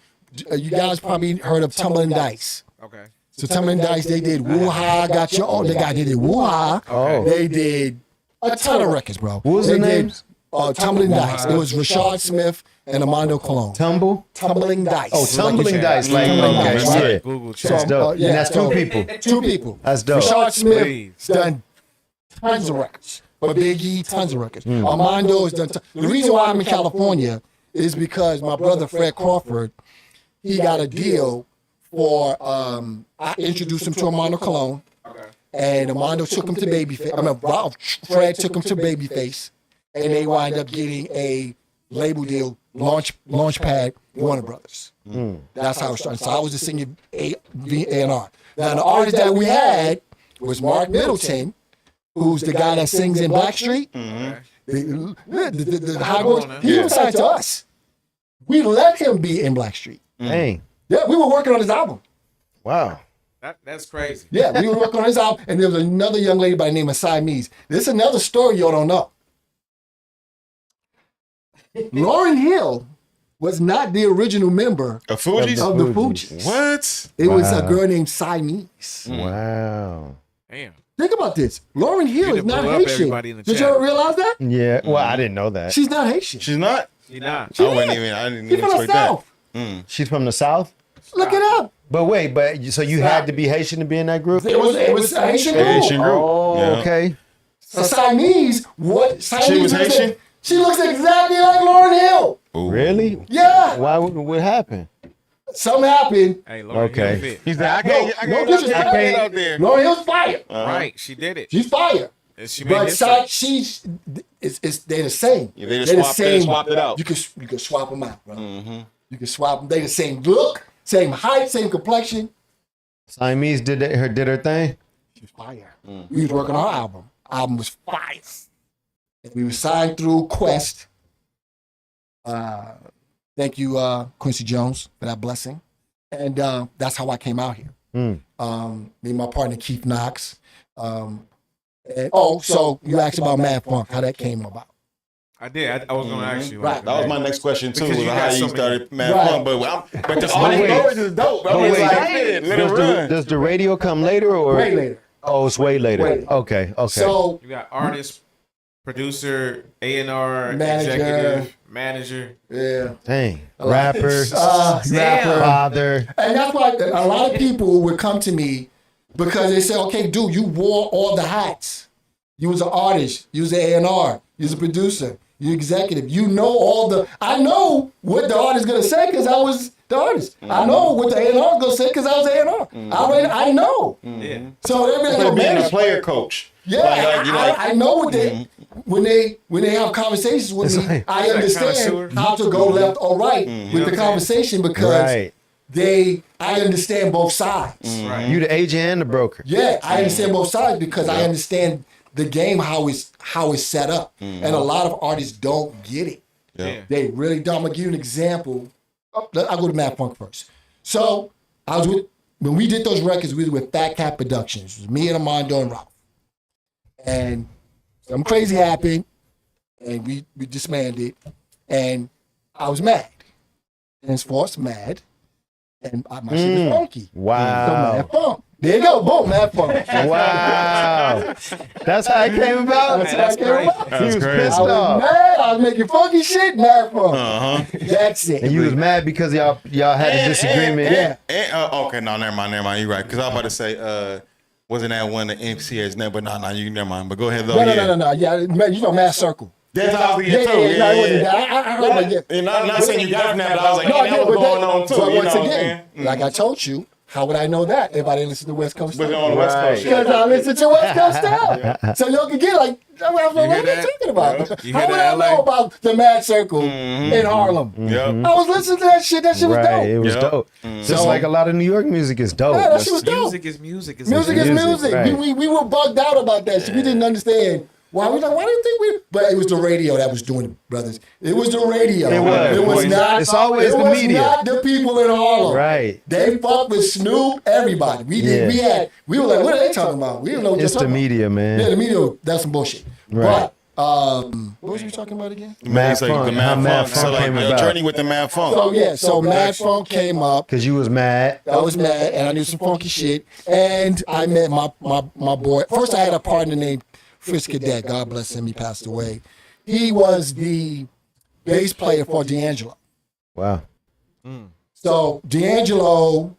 you guys probably heard of Tumbling Dice. Okay. So Tumbling Dice, they did Woo Ha, Got Your Own. They did Woo Ha. Oh. They did a ton of records, bro. What was they the did, names? Tumbling Dice. It was Rashad Smith and Armando Cologne. Tumbling Dice. Oh, tumbling dice. Like, Tumbling okay, Dice, right. yeah. Google So, chat. That's dope. yeah, And that's two so- people. Two people. That's dope. Rashad Smith Please. done tons of records. For Biggie, tons of records. Armando has done. The reason why I'm in California is because my brother Fred Crawford, he got a deal for. I introduced him to Armando Cologne, and Armando took him to Babyface. Fred took him to Babyface, and they wind up getting a label deal, Launchpad, Warner Brothers. That's how it started. So I was the senior A&R. Now the artist that we had was Mark Middleton, who's the guy that sings in Blackstreet. The high voice. He was signed to us. We let him be in Blackstreet. Dang. Yeah, we were working on his album. Wow. That's crazy. Yeah, we were working on his album, and there was another young lady by the name of Siamese. This is another story y'all don't know. Lauryn Hill was not the original member A Fugees? of the Fugees. What? It was a Wow. girl named Siamese. Wow. Damn. Think about this. Lauryn Hill You is done not blew up Haitian. everybody in the Did chat. y'all realize that? Yeah. Well, I didn't know that. She's not Haitian. She's not? You not. She I not. didn't She's even from the expect that. South. She's from the South? Look it up. But wait, so you had to be Haitian to be in that group? It was a Haitian group. Haitian group. Oh, Yeah. okay. So Siamese, what? Siamese She was looks Haitian? like- She looks exactly like Lauryn Hill. Ooh. Really? Yeah. Why? What happened? Something happened. Hey, Lord, Okay. fit. He's like, I No can't disrespect. get out there. Lauryn Hill's fire. Right. She did it. She's fire. And she made But history. they're the same. Yeah, they just They're the swapped- they same. swapped it out. You can swap them out, bro. You can swap them. They the same look, same height, same complexion. Siamese did her thing? She was fire. We was working on our album. Album was fire. And we were signed through Quest. Thank you, Quincy Jones, for that blessing. And that's how I came out here. Me and my partner Keith Knox. So you asked about Mad Funk, how that came about. I did. I was going to ask you. Right. That was my next question too. Because Was you how got you so many- started Mad Right. Fun, but the all wait. stories is dope. I But was wait. like, man, let it run. Does the radio come later or? Way later. Oh, it's way later. Way later. Okay. So You got artist, producer, A&R, Manager. executive, manager. yeah. Dang. Rapper, Rapper. father. And that's why a lot of people would come to me because they say, okay, dude, you wore all the hats. You was an artist. You was an A&R. You was a producer. You executive. You know all the. I know what the artist gonna say because I was the artist. I know what the A&R gonna say because I was A&R. I know. Yeah. So they're Like like, being a man, player coach. yeah, Like, you like- I know what they when they have conversations with It's me. like- I connoisseur. understand how to go left or right with the conversation because Right. I understand both sides. Right. You the agent and the broker. Yeah, I understand both sides because I understand the game how it's set up, and a lot of artists don't get it. Yeah. They really don't. I'm gonna give you an example. I'll go to Mad Funk first. So I was with when we did those records. We were with Fat Cat Productions. It was me and Armando and Ralph, and something crazy happened, and we disbanded, and I was mad. Henceforth, mad, and my shit was funky. So Wow. Mad Funk. There you go. Boom, Mad Funk. Wow. That's how it came about? That's how it came about. He was crazy. pissed I was off. mad. I was making funky shit, Mad Funk. That's it. And you was mad because y'all had a disagreement. Yeah. Okay, no, never mind. You're right. Because I was about to say, Wasn't that one of MCA's name? But no, you never mind. But go ahead though. No. Yeah, you know, Mad Circle. That's how I was too. No, it wasn't that. I heard that. And I'm not saying you got from that, but I was like, No, hey, that was going on too. But You know once what I'm again, saying? like I told you, how would I know that if I didn't listen to West Coast But stuff? on the West Coast. Because I listen to West Coast stuff. So y'all can get like, what are you talking about? You How hear would that, I know LA? about the Mad Circle in Harlem? Yep. I was listening to that shit. That shit was Right, it dope. was Yep. dope. Just like a lot of New York music is dope. Yeah, that shit was dope. Music is music. Music is music. right. We were bugged out about that shit. We didn't understand. Why we like? Why do you think we? But it was the radio that was doing it, brothers. It was the radio. It was. It was not. It's always it the was media. not the people in Harlem. Right. They fucked with Snoop. Everybody. We did. Yeah. We were like, what are they talking about? We didn't know what It's they're the talking media, about. man. Yeah, the media. That's some bullshit. Right. But what was we talking about again? Mad It's like Funk. the How Mad Funk. So like came your about. journey with the Mad Funk. So yeah, so Mad Funk came up. Because you was mad. I was mad, and I knew some funky shit. And I met my boy. First, I had a partner named Fritz Cadet. God bless him. He passed away. He was the bass player for D'Angelo. Wow. So D'Angelo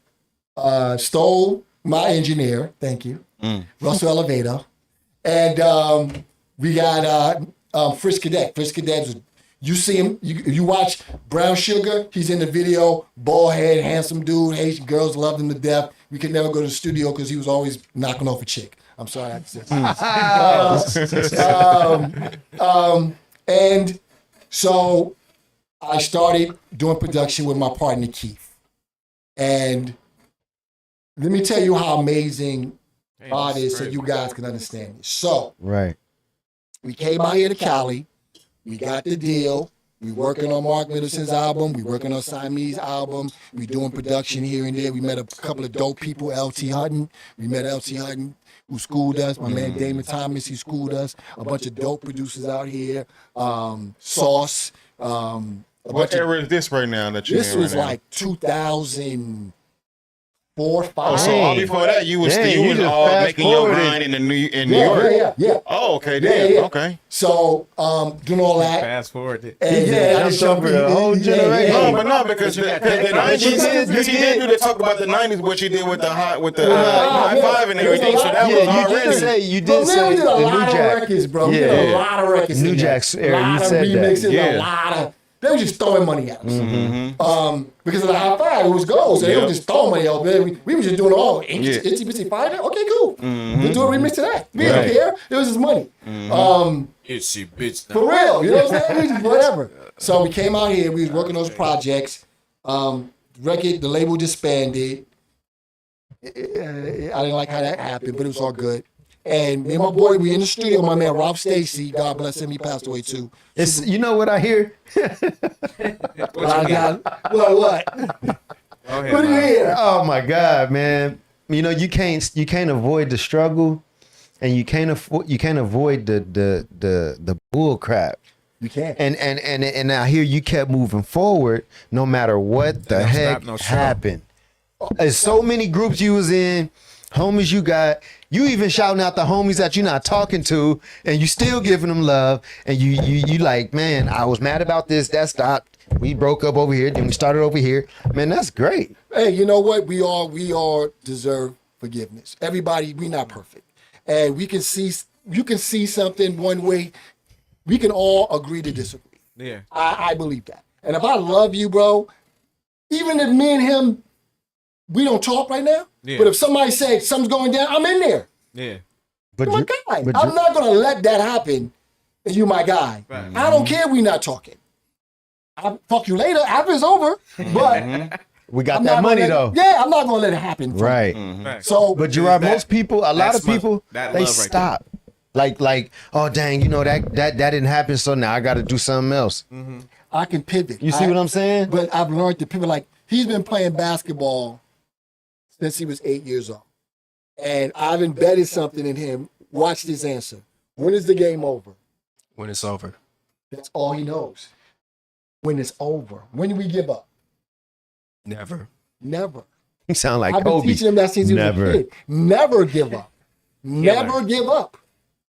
stole my engineer. Thank you, Russell Elevator, and we got Fritz Cadet. Fritz Cadet was. You see him, you watch Brown Sugar, he's in the video, bald head, handsome dude, Haitian girls loved him to death. We could never go to the studio because he was always knocking off a chick. I'm sorry, I had to say and so I started doing production with my partner Keith. And let me tell you how amazing God is so you guys can understand this. So Right. we came out here to Cali. We got the deal. We working on Mark Middleton's album. We working on Siamese album. We doing production here and there. We met a couple of dope people, LT Hutton. We met LT Hutton, who schooled us. My man Damon Thomas, he schooled us. A bunch of dope producers out here. Sauce. What era is this right now that you're This in was right now? like 2004, 5. Oh, so all before that, you was Dang, you you was just all fast making your forwarded. grind in New York. Yeah. Oh, okay, Yeah, damn. yeah. Okay. So doing all that. Fast forward. And Yeah, I jumped just over the whole generation. No, but no, because the 90s, you did do the talk about the 90s, what you did with the high five and everything. So that was Yeah, you already. did say you Bro, did man, say we did a the lot New of Jack. records, bro. We Yeah. did a lot of records. New in there. Jack's era, you Lot of said that. remixes, Yeah. a lot of. They were just throwing money at us. Because of the high five, it was gold. So they were just throwing money out there. We were just doing it all. Yeah. Itsy Bitsy Fighter? Okay, cool. We'll do a remix to that. We didn't Right. care. It was just money. Itsy bitch. For real. You know what I'm saying? We just whatever. So we came out here. We was working on those projects. Record, the label disbanded. I didn't like how that happened, but it was all good. And me and my boy, we in the studio. My man Ralph Stacy, God bless him, he passed away too. It's, you know what I hear? I got what? What do you hear? Oh my God, man! You know you can't avoid the struggle, and you can't avoid the bull crap. You can't. And I hear you kept moving forward no matter what the Don't heck stop no show. happened. There's so many groups you was in, homies you got. You even shouting out the homies that you're not talking to, and you still giving them love. And you like, man, I was mad about this. That stopped. We broke up over here, then we started over here. Man, that's great. Hey, you know what? We all deserve forgiveness. Everybody, we not perfect. And we can see, you can see something one way. We can all agree to disagree. Yeah. I believe that. And if I love you, bro, even if me and him, we don't talk right now, Yeah. but if somebody says something's going down, I'm in there. Yeah. But You're my guy. I'm not going to let that happen, and you my guy. Right. I don't care we not talking. I'll fuck you later after it's over, but we got I'm that not money gonna though. let, yeah, I'm not going to let it happen. Right. Facts. So, But Gerard, That- most people, a lot that's of people, that they love right stop. Like, oh dang, you know that didn't happen, so now I got to do something else. I can pivot. You see what I'm saying? But I've learned to pivot. Like, he's been playing basketball since he was 8 years old. And I've embedded something in him. Watch this answer. When is the game over? When it's over. That's all he knows. When it's over. When do we give up? Never. Never. You sound like I've been Kobe. teaching him that since he was Never. a kid. Never give up. Never give up.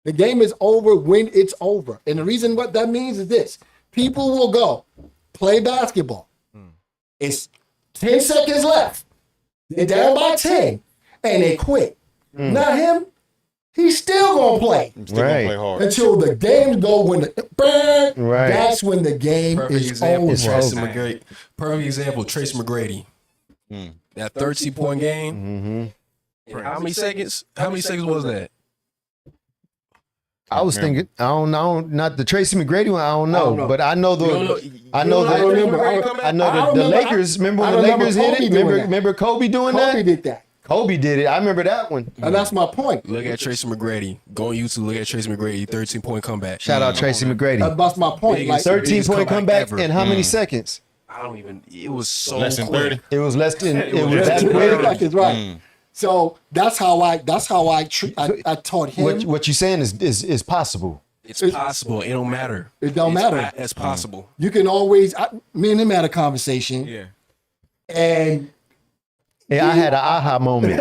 The game is over when it's over. And the reason what that means is this. People will go play basketball. It's 10 seconds left. They're down by 10 and they quit. not him, he's still gonna play Still gonna Right. play hard. until the games go. When the bang, Right. that's when the game Perfect is example. over. Tracy McGrady. Perfect example. Tracy McGrady. That 13-point game. In how many seconds? How many seconds was that? I was thinking, I don't know, not the Tracy McGrady one. I don't know, but I know the, I know I the, remember. I know the Lakers. Remember when the Lakers hit it? Remember Kobe doing Kobe that? did that, Kobe did it. I remember that one. and that's my point. Look at Tracy McGrady. Go on YouTube. Look at Tracy McGrady. 13-point comeback. Shout out Tracy McGrady. That's my point. Like, 13-point comeback ever. in how many seconds? I don't even. It was so Less than quick. 30. It was less than. It was that's that quick. like it's right. So that's how I taught him. What you saying is possible. It's possible. It don't matter. It don't matter. It's possible. You can always. Me and him had a conversation, Yeah. and Yeah, I had an aha moment,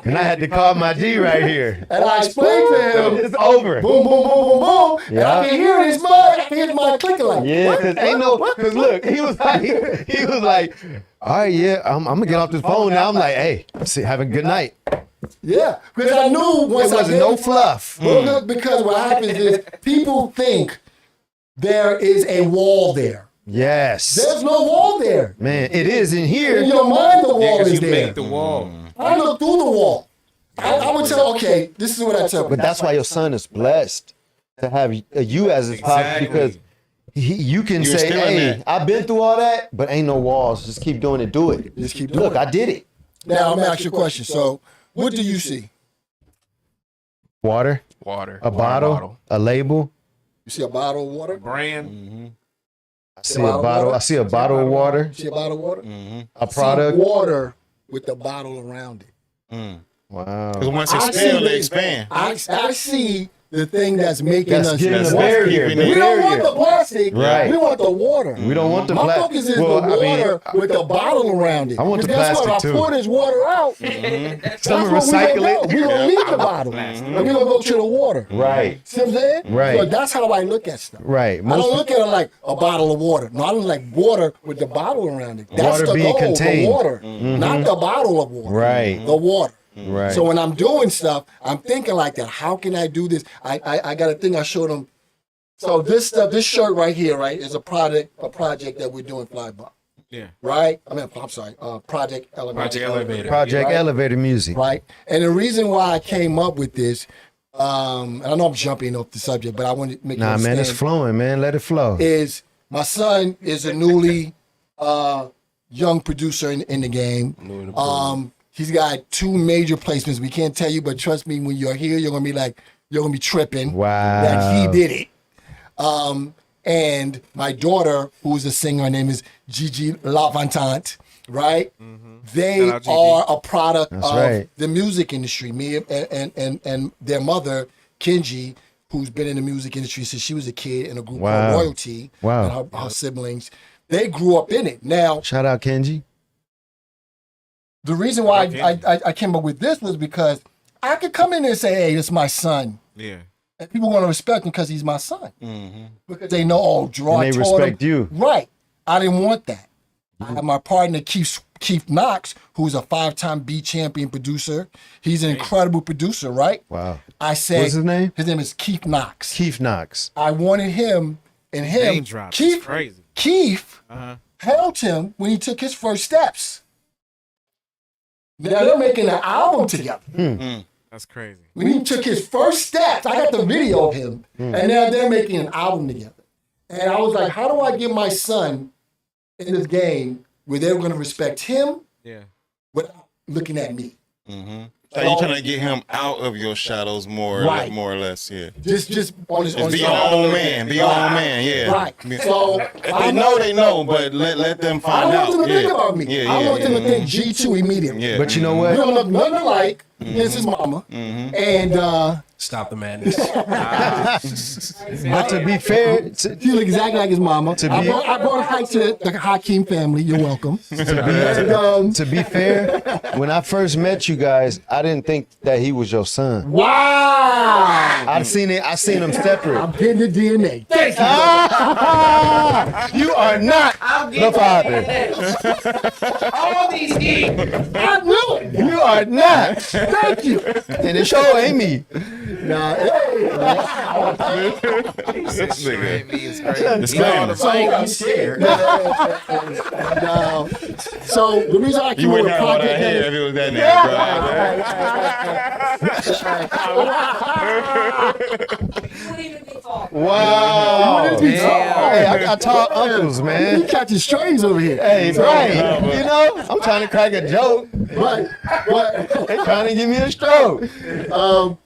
and I had to call my G right here. I explained to him, It's over. boom, boom, boom, boom, boom. And Yeah. I can hear his mind. I can hear his mind clicking like, Yeah, what? cause ain't no, cause look, he was like, all right, yeah, I'm gonna get off this phone now. I'm like, hey, have a good night. Yeah, because I knew once It wasn't no fluff. Well, look, because what happens is people think there is a wall there. Yes, There's no wall there. man, it is in In here. your mind, the wall Yeah, because is you there. make the wall. I look through the wall. I would tell, okay, this is what I tell. But that's why your son is blessed to have you as his pop, Exactly. because you can You're say, still in hey, that. I've been through all that, but ain't no walls. Just keep doing it. Do it. Just keep doing Look, it. I did it. Now, I'm going to ask you a question. So, what do you see? Water, Water. a bottle, a label. You see a bottle of water? Brand. I see a bottle. I see a bottle of water. You see a bottle of water? A product. See water with the bottle around it. Wow. Because once I it see expand, the- they expand. I see the thing that's making That's us. getting the that's barrier. keeping The it- We don't want barrier. the plastic. Right. We want the water. We don't want the My plastic. focus is Well, the I mean, water with the bottle around it. I want the Because guess what? plastic, I too. pour this water out. Some That's what recycle it. We don't need the bottle. And we're going to go to the water. Right. See what I'm saying? Right. So that's how I look at stuff. Right. I Most don't look at it like a bottle of water. No, I look like water with the bottle around it. That's Water the being goal, contained. the water, not the bottle of water. Right. The water. Right. So when I'm doing stuff, I'm thinking like that. How can I do this? I got a thing I showed them. So this stuff, this shirt right here, right, is a project that we're doing Flyby. Yeah. Right? I'm sorry, Project Elevator. Project Elevator. Project Right. Elevator Music. Right? And the reason why I came up with this, and I know I'm jumping off the subject, but I want to make you Nah, man, it's understand, flowing, man. Let it flow. is my son is a newly young producer in the game. He's got 2 major placements. We can't tell you, but trust me, when you're here, you're gonna be tripping. Wow. That he did it. And my daughter, who's a singer, her name is Gigi Lavantante, right? They Shout out, Gigi. are a product That's of right. the music industry. Me and their mother, Kenji, who's been in the music industry since she was a kid in a group Wow. called Royalty. Wow. And her siblings, they grew up in it. Now, Shout out Kenji. the reason why Okay. I came up with this was because I could come in there and say, hey, this is my son. Yeah. And people want to respect him because he's my son. Because they know, oh, Gerard And they told respect him. you. Right. I didn't want that. I have my partner, Keith Knox, who's a 5-time B champion producer. He's an incredible producer, right? Wow. I said, What's his name? His name is Keith Knox. Keith Knox. I wanted him and him. Name drops. It's crazy. Keith Uh-huh. helped him when he took his first steps. Now they're making an album together. That's crazy. When he took his first steps, I got the video of him, and now they're making an album together. And I was like, how do I get my son in this game where they're going to respect him Yeah. without looking at me? So you trying to get him out of your shadows more, Right. more or less, yeah. Just on his Just be your own man. Be your own man, yeah. Right. So If they know, they know, but let them I find don't out. want them to yeah. think about me. Yeah, I yeah, want them yeah. to think G2 immediately. Yeah. But you know We what? don't look nothing alike. This is mama. And Stop the madness. But to be fair, he look exactly like his mama. To I be- brought a hike to the Hakeem family. You're welcome. And, to be fair, when I first met you guys, I didn't think that he was your son. wow. I seen them separate. I'm getting the DNA. Thank you. You are not the father. All these years. I knew it. You are not. Thank you. And it sure ain't me. Nah, Disclaimer. So the reason I You came up wouldn't with have all that Project hair Elevate. if it was that name, bro. You wouldn't even be talking. Wow. Damn. Hey, I got tall uncles, You man. catching strays over here. Hey, right. You know, I'm trying to crack a joke. But They trying to give me a stroke.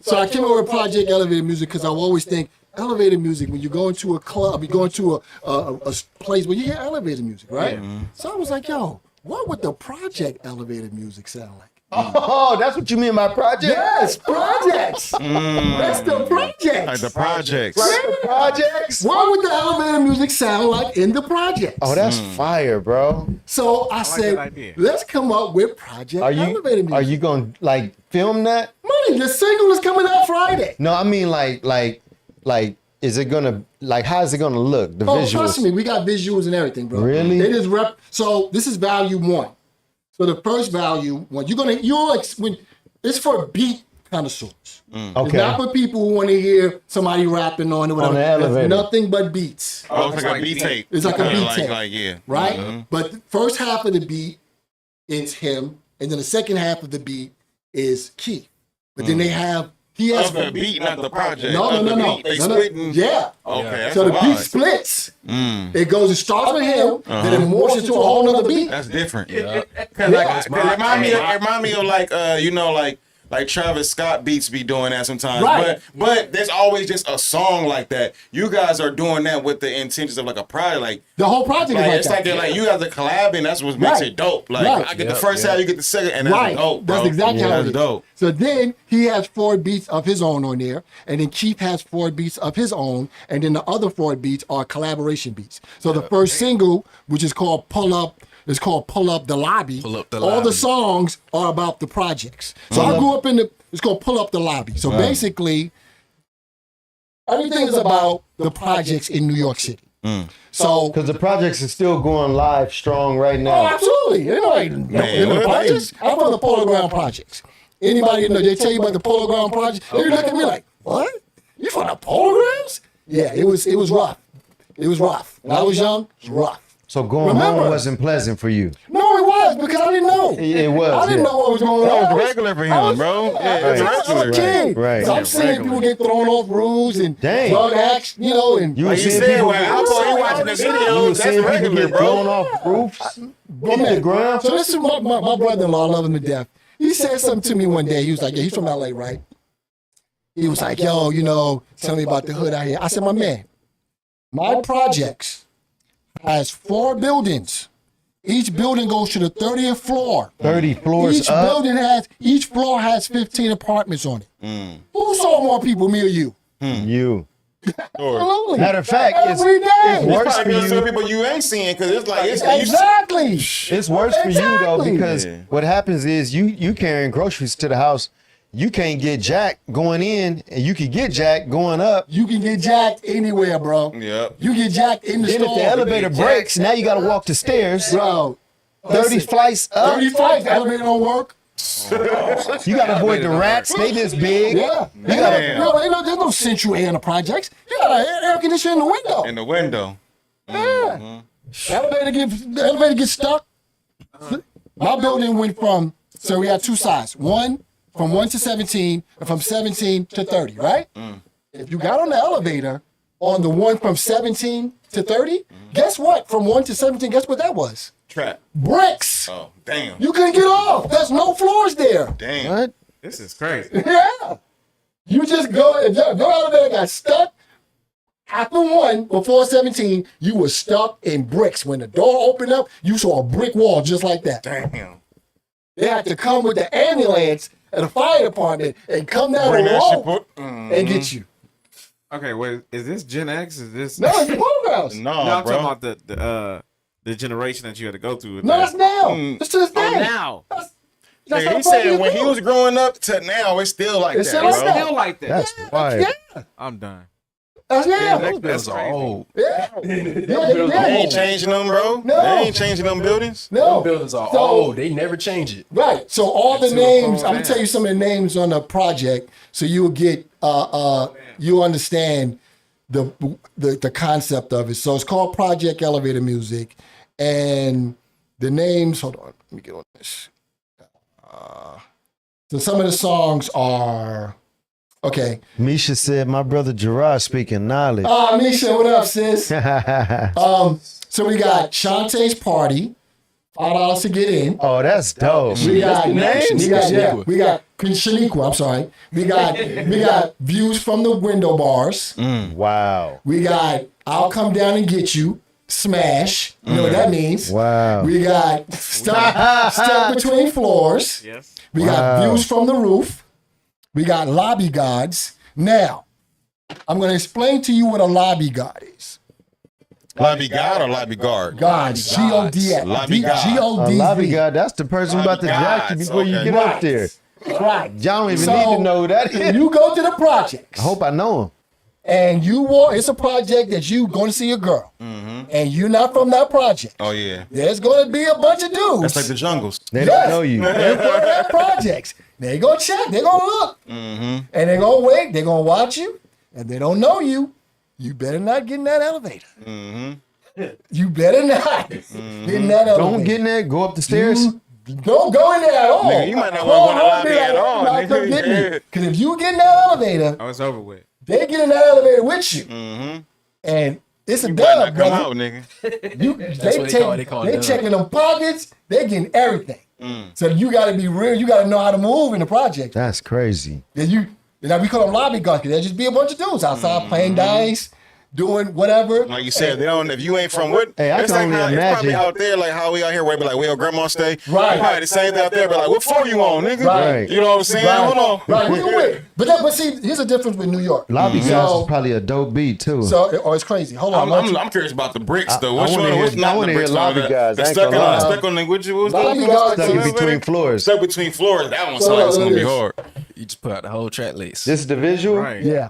so I came up with Project Elevated Music because I always think elevated music, when you go into a club, you go into a place where you hear elevated music, right? So I was like, yo, what would the Project Elevated Music sound like? Oh, that's what you mean by project? Yes, projects. That's the projects. Like the projects. Right? Projects? What would the elevated music sound like in the projects? Oh, that's fire, bro. So I that said, idea. let's come up with Project Are you Elevated Music. are you gonna like film that? Money, the single is coming out Friday. No, I mean like is it gonna like how's it gonna look? The Oh, visuals. trust me, we got visuals and everything, bro. Really? It is so this is value one. So the first value one, when it's for beat connoisseurs. It's Okay. not for people who want to hear somebody rapping on it, whatever. the elevator. It's nothing but beats. Oh, it's like a beat tape. It's like a beat like, tape. Like, yeah. Right? But the first half of the beat is him, and then the second half of the beat is Keith. But then he has Of the beat, not the project. no. Of the beat. They splitting. Yeah. Okay, that's So the a beat lot. splits. It starts with him, then it morphs into a whole nother beat. That's different. Yeah. Cause it remind me of like like Travis Scott beats be doing that sometimes. Right. But there's always just a song like that. You guys are doing that with the intentions of like a project. Like The whole project is like it's that. like they're like you guys are collabing. That's what makes Right. it dope. Like Right. I get the first half, you get the second, and that's Right. dope, bro. That's exactly how That's it is. dope. So then he has 4 beats of his own on there, and then Keith has 4 beats of his own, and then the other 4 beats are collaboration beats. So the first single, which is called Pull Up the Lobby. Pull Up the All Lobby. the songs are about the projects. So I grew up it's called Pull Up the Lobby. So basically, everything is about the projects in New York City. So Because the projects is still going live strong right Oh, now. absolutely. You know, the projects. I'm from the Polo Ground Projects. Anybody know? They tell you about the Polo Ground Projects. They look at me like, "What? You from the Polo Grounds?" Yeah, it was rough. It was rough. When I was young, it was rough. So going Remember- home wasn't pleasant for you. No, it was because I didn't know. It was, I didn't yeah. know what was going on. That I was regular for him, bro. Yeah, it's I was a regular. kid. Right. So I'm seeing people get thrown off roofs and Dang. drug acts, and You Like was you seeing said, people, when I thought you watching the you videos, was that's seeing people regular, get bro. thrown off roofs, hit the ground. So this is my brother-in-law, I love him to death. He said something to me one day. He was like, he's from LA, right? He was like, yo, tell me about the hood out here. I said, my man, my projects has 4 buildings. Each building goes to the 30th floor. 30 floors Each up. each floor has 15 apartments on it. Who saw more people, me or you? You. Absolutely. Matter of fact, Every day. it's worse for Probably some you. people you ain't seeing because it's like it's Exactly. It's worse for you though Exactly. because Yeah. what happens is you carrying groceries to the house. You can't get jack going in, and you can get jack going up. You can get jacked anywhere, bro. Yep. You get jacked in the Then if store. the elevator breaks, now you got to walk the stairs. Bro. 30 flights up. 30 flights, the elevator don't work. You got to avoid the rats. They this big. Yeah. There's no central air in the projects. You got an air conditioner in the window. in the window. The elevator gets stuck. My building went so we had 2 sides. From 1 to 17, and from 17 to 30, right? If you got on the elevator on the one from 17 to 30, guess what? From 1 to 17, guess what that was? Trap. Bricks. Oh, damn. You couldn't get off. There's no floors there. Damn. What? This is crazy. Yeah. You just go, if your elevator got stuck, after 1, before 17, you were stuck in bricks. When the door opened up, you saw a brick wall just like that. Damn. They had to come with the ambulance and the fire department and come down Bring the that shit road and get you. Okay, wait, is this Gen X? Is this No, it's photographs. No, No, I'm bro. talking about the generation that you had to go through. No, that's now. It's to this day. Oh, now. That's Nigga, how he the said project when he is. was growing up to now, it's still like It's that, still like bro. that. Still like that. That's fire. Yeah. I'm done. That's yeah. Those buildings are old. Yeah. They ain't changing them, bro. No. They ain't changing them buildings. No. Those buildings are So- old. They never change it. Right. So all the It's names, so I'm gonna tell you some of the names on the project, so you'll get you understand the concept of it. So it's called Project Elevator Music, and the names. Hold on, let me get on this. So some of the songs are okay. Misha said, "My brother Gerard speaking knowledge." Misha, what up, sis? So we got Shantae's Party, $5 to get in. Oh, that's dope. We got names? We got Shaniqua. we got Shaniqua, I'm sorry. We got Views from the Window Bars. Wow. We got I'll Come Down and Get You. Smash. You know what that means. Wow. We got Step Between Floors. Yes. We got Views from the Roof. We got Lobby Gods. Now, I'm going to explain to you what a lobby god is. Lobby God or lobby guard? Gods. G-O-D-S. Lobby God. A G-O-D-Z. lobby guy, that's the person about to jack you before you get up there. Right. Y'all don't even So, need to know who that is. You go to the projects. I hope I know him. And you walk, it's a project that you going to see a girl. And you're not from that project. Oh yeah. There's going to be a bunch of dudes. That's like the jungles. They Yes. don't know you. They're part of that projects. They gonna check. They gonna look. And they gonna wait. They gonna watch you. And they don't know you. You better not get in that elevator. You better not get in that elevator. Don't get in there. Go up the stairs. You don't go in there at all. Nigga, you might not wanna go in the lobby at all, Nah, come nigga. get me. Yeah. Because if you get in that elevator, Oh, it's over with. they get in that elevator with you. And it's a You might dub, not come brother. out, nigga. You, what they they call it dub. checking them pockets. They getting everything. So you got to be real. You got to know how to move in the project. That's crazy. Now we call them lobby guards. There just be a bunch of dudes outside playing dice, doing whatever. Like you said, they don't. If you ain't from what, Hey, I it's can like only how, it's probably imagine. out there, like how we out here, where we like where your grandma stay. Right. Probably the same thing out there, but like, what floor you on, nigga? Right. You know what I'm saying? Hold on. Right. Who you with? But see, here's the difference with New York. Lobby guys So- is probably a dope beat too. It's crazy. Hold on. I'm curious about the bricks though. I Which wanna one? hear- What's I not wanna the hear bricks? lobby guys. I ain't Stuck gonna lie. on the which was Lobby the guys Stuck in between floors. Stuck between floors. That one So, sounds like it's gonna be this- hard. You just put out the whole track list. This is the visual. Right. Yeah.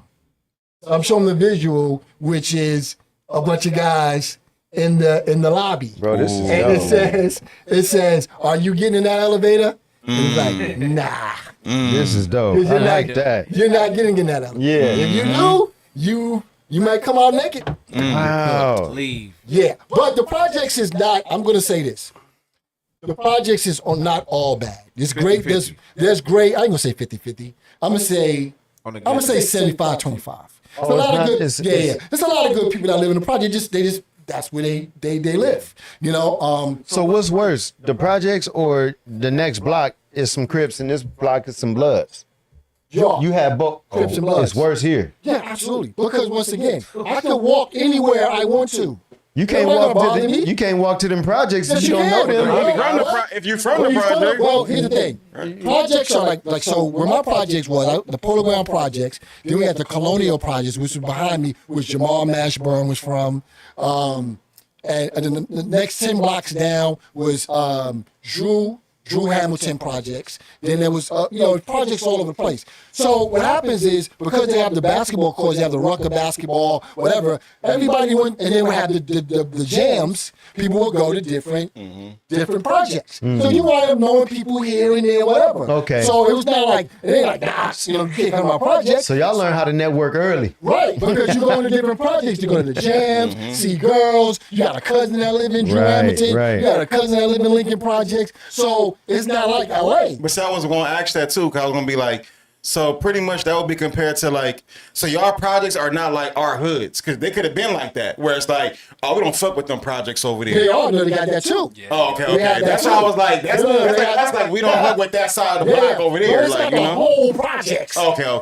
I'm showing the visual, which is a bunch of guys in the lobby. Bro, this is And dope. it says, "Are you getting in that elevator?" And he's like, "Nah, This is dope. I You're like not- that. you're not getting in that elevator. Yeah. If you do, you might come out naked." Wow. Leave. Yeah, but the projects is not. I'm gonna say this: the projects is not all bad. It's great. 50-50. There's great. I ain't gonna say 50-50. I'm gonna say On the I'm gonna good. say 75-25. It's Oh, a it's lot not- of good. it's- Yeah. There's a lot of good people that live in the project. They just that's where they live. You know. So what's worse, the projects or the next block is some Crips and this block is some Bloods? You have both. Crips and Bloods. It's worse here. Yeah, absolutely. Because once again, I can walk anywhere I want to. You can't Nobody walk gonna to bother them. me. You can't walk to them projects if Yes, you you don't know can. them. Well, If you're from the Well, you follow- project, well, here's the thing. Projects are like so. Where my projects was, the Polo Ground projects. Then we had the Colonial projects, which was behind me, which Jamal Mashburn was from. And then the next 10 blocks down was Drew Hamilton projects. Then there was projects all over the place. So what happens is because they have the basketball courts, they have the Rucker basketball, whatever. Everybody went, and then we have the jams. People will go to different projects. So you wind up knowing people here and there, whatever. Okay. So it was not like it ain't like you can't come to my project. So y'all learn how to network early. Right, because you go to different projects. You go to the jams, see girls. You got a cousin that live in Drew Right, Hamilton. right. You got a cousin that live in Lincoln Projects. So it's not like LA. But see, I was going to ask that too, because I was going to be like, so pretty much that would be compared to like, so y'all projects are not like our hoods, because they could have been like that, where it's like, oh, we don't fuck with them projects over there. They all know they got that too. Oh, okay, They had okay. that That's too. why I was like, that's like we don't Yeah. fuck with that side of the block over But there, it's like, not you the know. whole projects. Okay.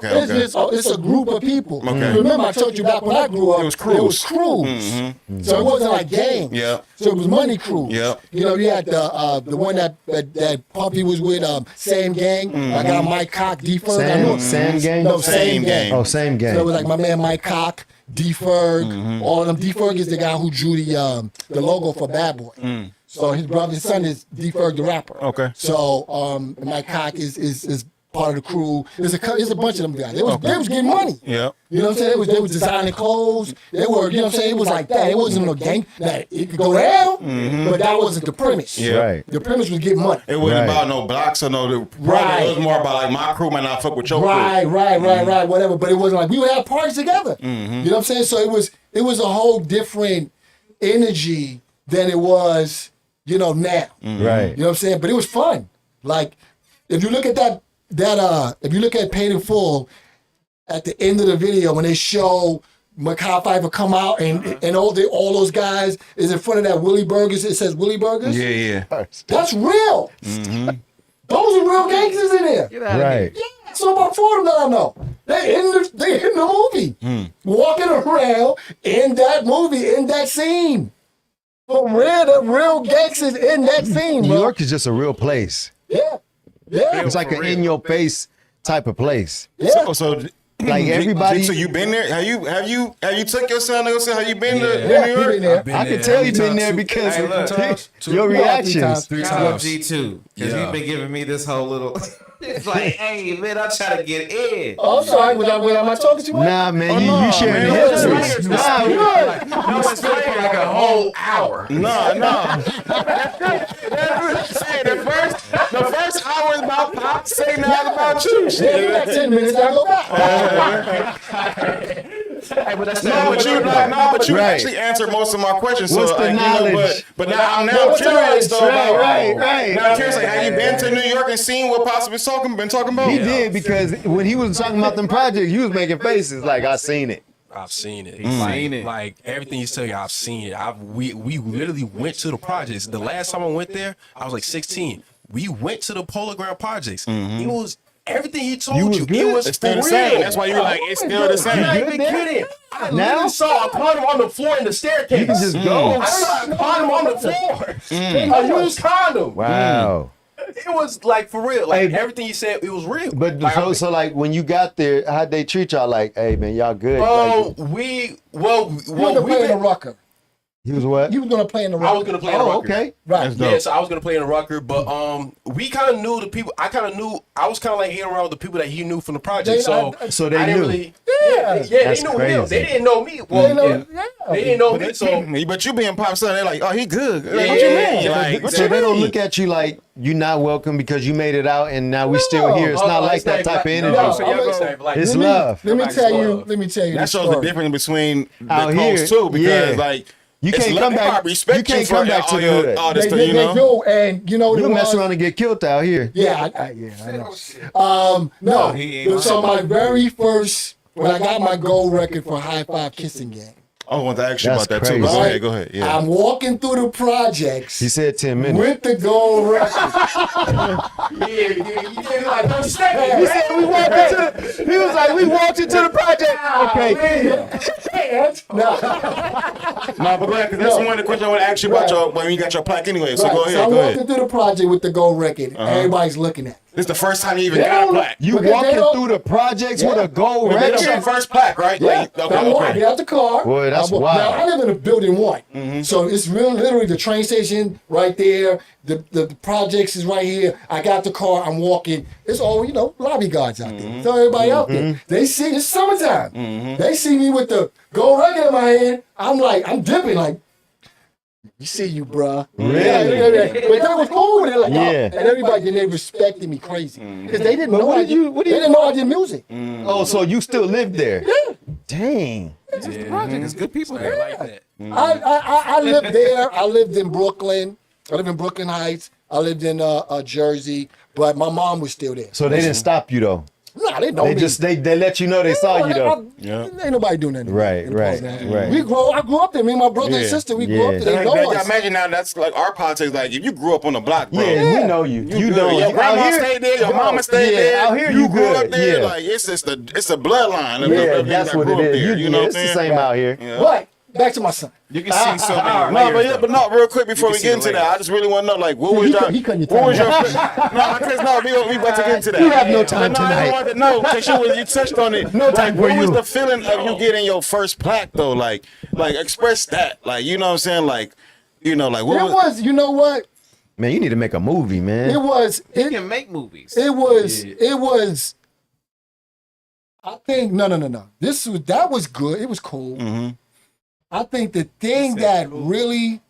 It's a group of people. Okay. Remember, I told you back when I grew up, It was crews. It was crews. So it wasn't like gangs. Yeah. So it was money crews. Yeah. You had the one that Pumpy was with, Same Gang. I got Mike Cock, D-Ferg. I knew him. Same gang? No, Same Gang. Oh, same gang. So it was like my man Mike Cock, D-Ferg, all of them. D-Ferg is the guy who drew the logo for Bad Boy. So his son is D-Ferg the rapper. Okay. So Mike Cock is part of the crew. There's a bunch of them guys. They was getting money. Yeah. You know what I'm saying? They was designing clothes. They were, you know what I'm saying? It was like that. It wasn't no gang. That it could go down, but that wasn't the premise. Yeah. Right. The premise was getting money. It wasn't Right. about no blocks or no. Right. It was more about like my crew might not fuck with your Right, crew. right, whatever. But it wasn't like we would have parties together. You know what I'm saying? So it was a whole different energy than it was, you know, now. Right. You know what I'm saying? But it was fun. Like, if you look at if you look at Paid in Full, at the end of the video when they show Makai Pfeiffer come out and all those guys is in front of that Willie Burgers. It says Willie Burgers. Yeah. That's real. Those are real gangsters in there. Right. Yeah, so about 4 of them that I know. They in the movie, walking around in that movie, in that scene. For real, the real gangsters in that scene, New bro. York is just a real place. Yeah, yeah, It's like an in your face type of place. yeah. So Like everybody. So you been there? Have you took your son to go see? Have you been to Yeah, New he York? been there. Been I there can tell how you many been there times? because Hey, look. your reactions. 3 I times. G2 because Yeah. you've been giving me this whole little. It's like, hey man, I'm trying to get in. Oh, I'm sorry. Am I talking too much? Nah, man, Oh, you sharing man, the that's history. right. Nah, No, it's like a whole hour. No. Say the first hour is about Pop. Say now about you. Yeah, you got 10 minutes. I go back. But you Right. actually answered most of my questions. What's so, the like, you know, knowledge? but now I'm what's the curious though. knowledge? about- Right. Now I'm curious, like, have you been to New York and seen what Possible's been talking about? he did because when he was talking about them projects, he was making faces like I seen it. I've seen it. seen it. Like everything he's telling you, I've seen it. We literally went to the projects. The last time I went there, I was like 16. We went to the Polagram projects. It was everything he told You was you. good? It was It's still for the same. real. That's why you were like, it's still the I'm same. not You even good there? kidding. I Now? literally saw a condom on the floor in the staircase. You can just go. I saw a condom on the floor. A used condom. Wow. It was like for real. Like Hey, everything he said, it was real. But like, so like when you got there, how'd they treat y'all? Like, hey man, y'all good? Like, You was gonna play in the Rucker. he was what? You was gonna play in the Rucker. I was gonna play in the Oh, Rucker. okay. Right. Yeah, so I was gonna play in the Rucker, but we kind of knew the people. I was kind of like hanging around with the people that he knew from the project. So they I didn't knew. Really, Yeah. they That's knew him. crazy. They didn't know me. Well, they didn't know me. So But you being Pop's son, they're like, oh, he good. Like, Yeah, what you yeah, mean? yeah. Like, what So you they don't mean? look at you like you not welcome because you made it out and now we still here. It's not like that type of energy. It's love. Let me tell you. That this shows the story. difference between the Out coast here, too, because yeah. like You it's can't love- come they back. probably respect You can't for come back to all the your- hood. all this They, stuff, they, you they know. do, and you know what You it mess was? around and get killed out here. Yeah, I know. No. he ain't So my very first, when I got my gold record for High Five Kissing Game, I want to ask you That's about that too. crazy. Go right? ahead, go ahead. Yeah. I'm walking through the projects He said 10 minutes. with the gold record. He said we walked into. He was like, we walked into the project. Okay. No, but go ahead, because that's one of the questions I want to ask you about your when you got your plaque anyway. So go Right, ahead, I'm go walking ahead. through the project with the gold record. Everybody's looking at me. This is the first time you even They got a don't- plaque. You Because they walking don't- through the projects with a gold That's record. your first plaque, right? Yeah, Like, so I'm walking out the car. Boy, that's Now, wild. I live in a building 1, so it's really literally the train station right there. The projects is right here. I got the car. I'm walking. It's all lobby guards out there. So everybody out there, they see it's summertime. They see me with the gold record in my hand. I'm dipping like. We see you, bruh. Really? Yeah. But that was cool. They're like, Yeah. and everybody, they respected me crazy because they didn't know. what I did you- what did They you- didn't know I did music. Oh, so you still live there? Yeah. Dang. Project is good people I there. like that. I lived there. I lived in Brooklyn. I lived in Brooklyn Heights. I lived in Jersey, but my mom was still there. So they didn't stop you though. Nah, they know They me. just they let you know they saw you though. Ain't nobody doing that. Right, in right, Brooklyn. right. I grew up there. Me and my brother and Yeah. sister, we grew up Yeah. there. They know Like, us. imagine now that's like our politics. Like if you grew up on the block, bro. Yeah, we know you. You good. know Your you. grandma Out here- stayed there. Your Bro, mama stayed yeah, there. Out here you you grew up good. there. Yeah. Like it's a bloodline. Of Yeah, people that's that what grew it up is. there, you know it's what I'm the saying? same out here. Yeah. But back to my son. You can see so many No, layers. but not real quick before You we can get see into the that. I just really want to know, like, what was your, he couldn't what was your, tell we about to get into that. You have no time But no, I tonight. wanted to know because you touched on it. No time for What was you. the feeling of you getting your first plaque though? Like express that. Like, you know what I'm saying? Like, like what It was? was, you know what? Man, you need to make a movie, man. It was. You can make movies. It was. I think no. That was good. It was cool. I think the thing that really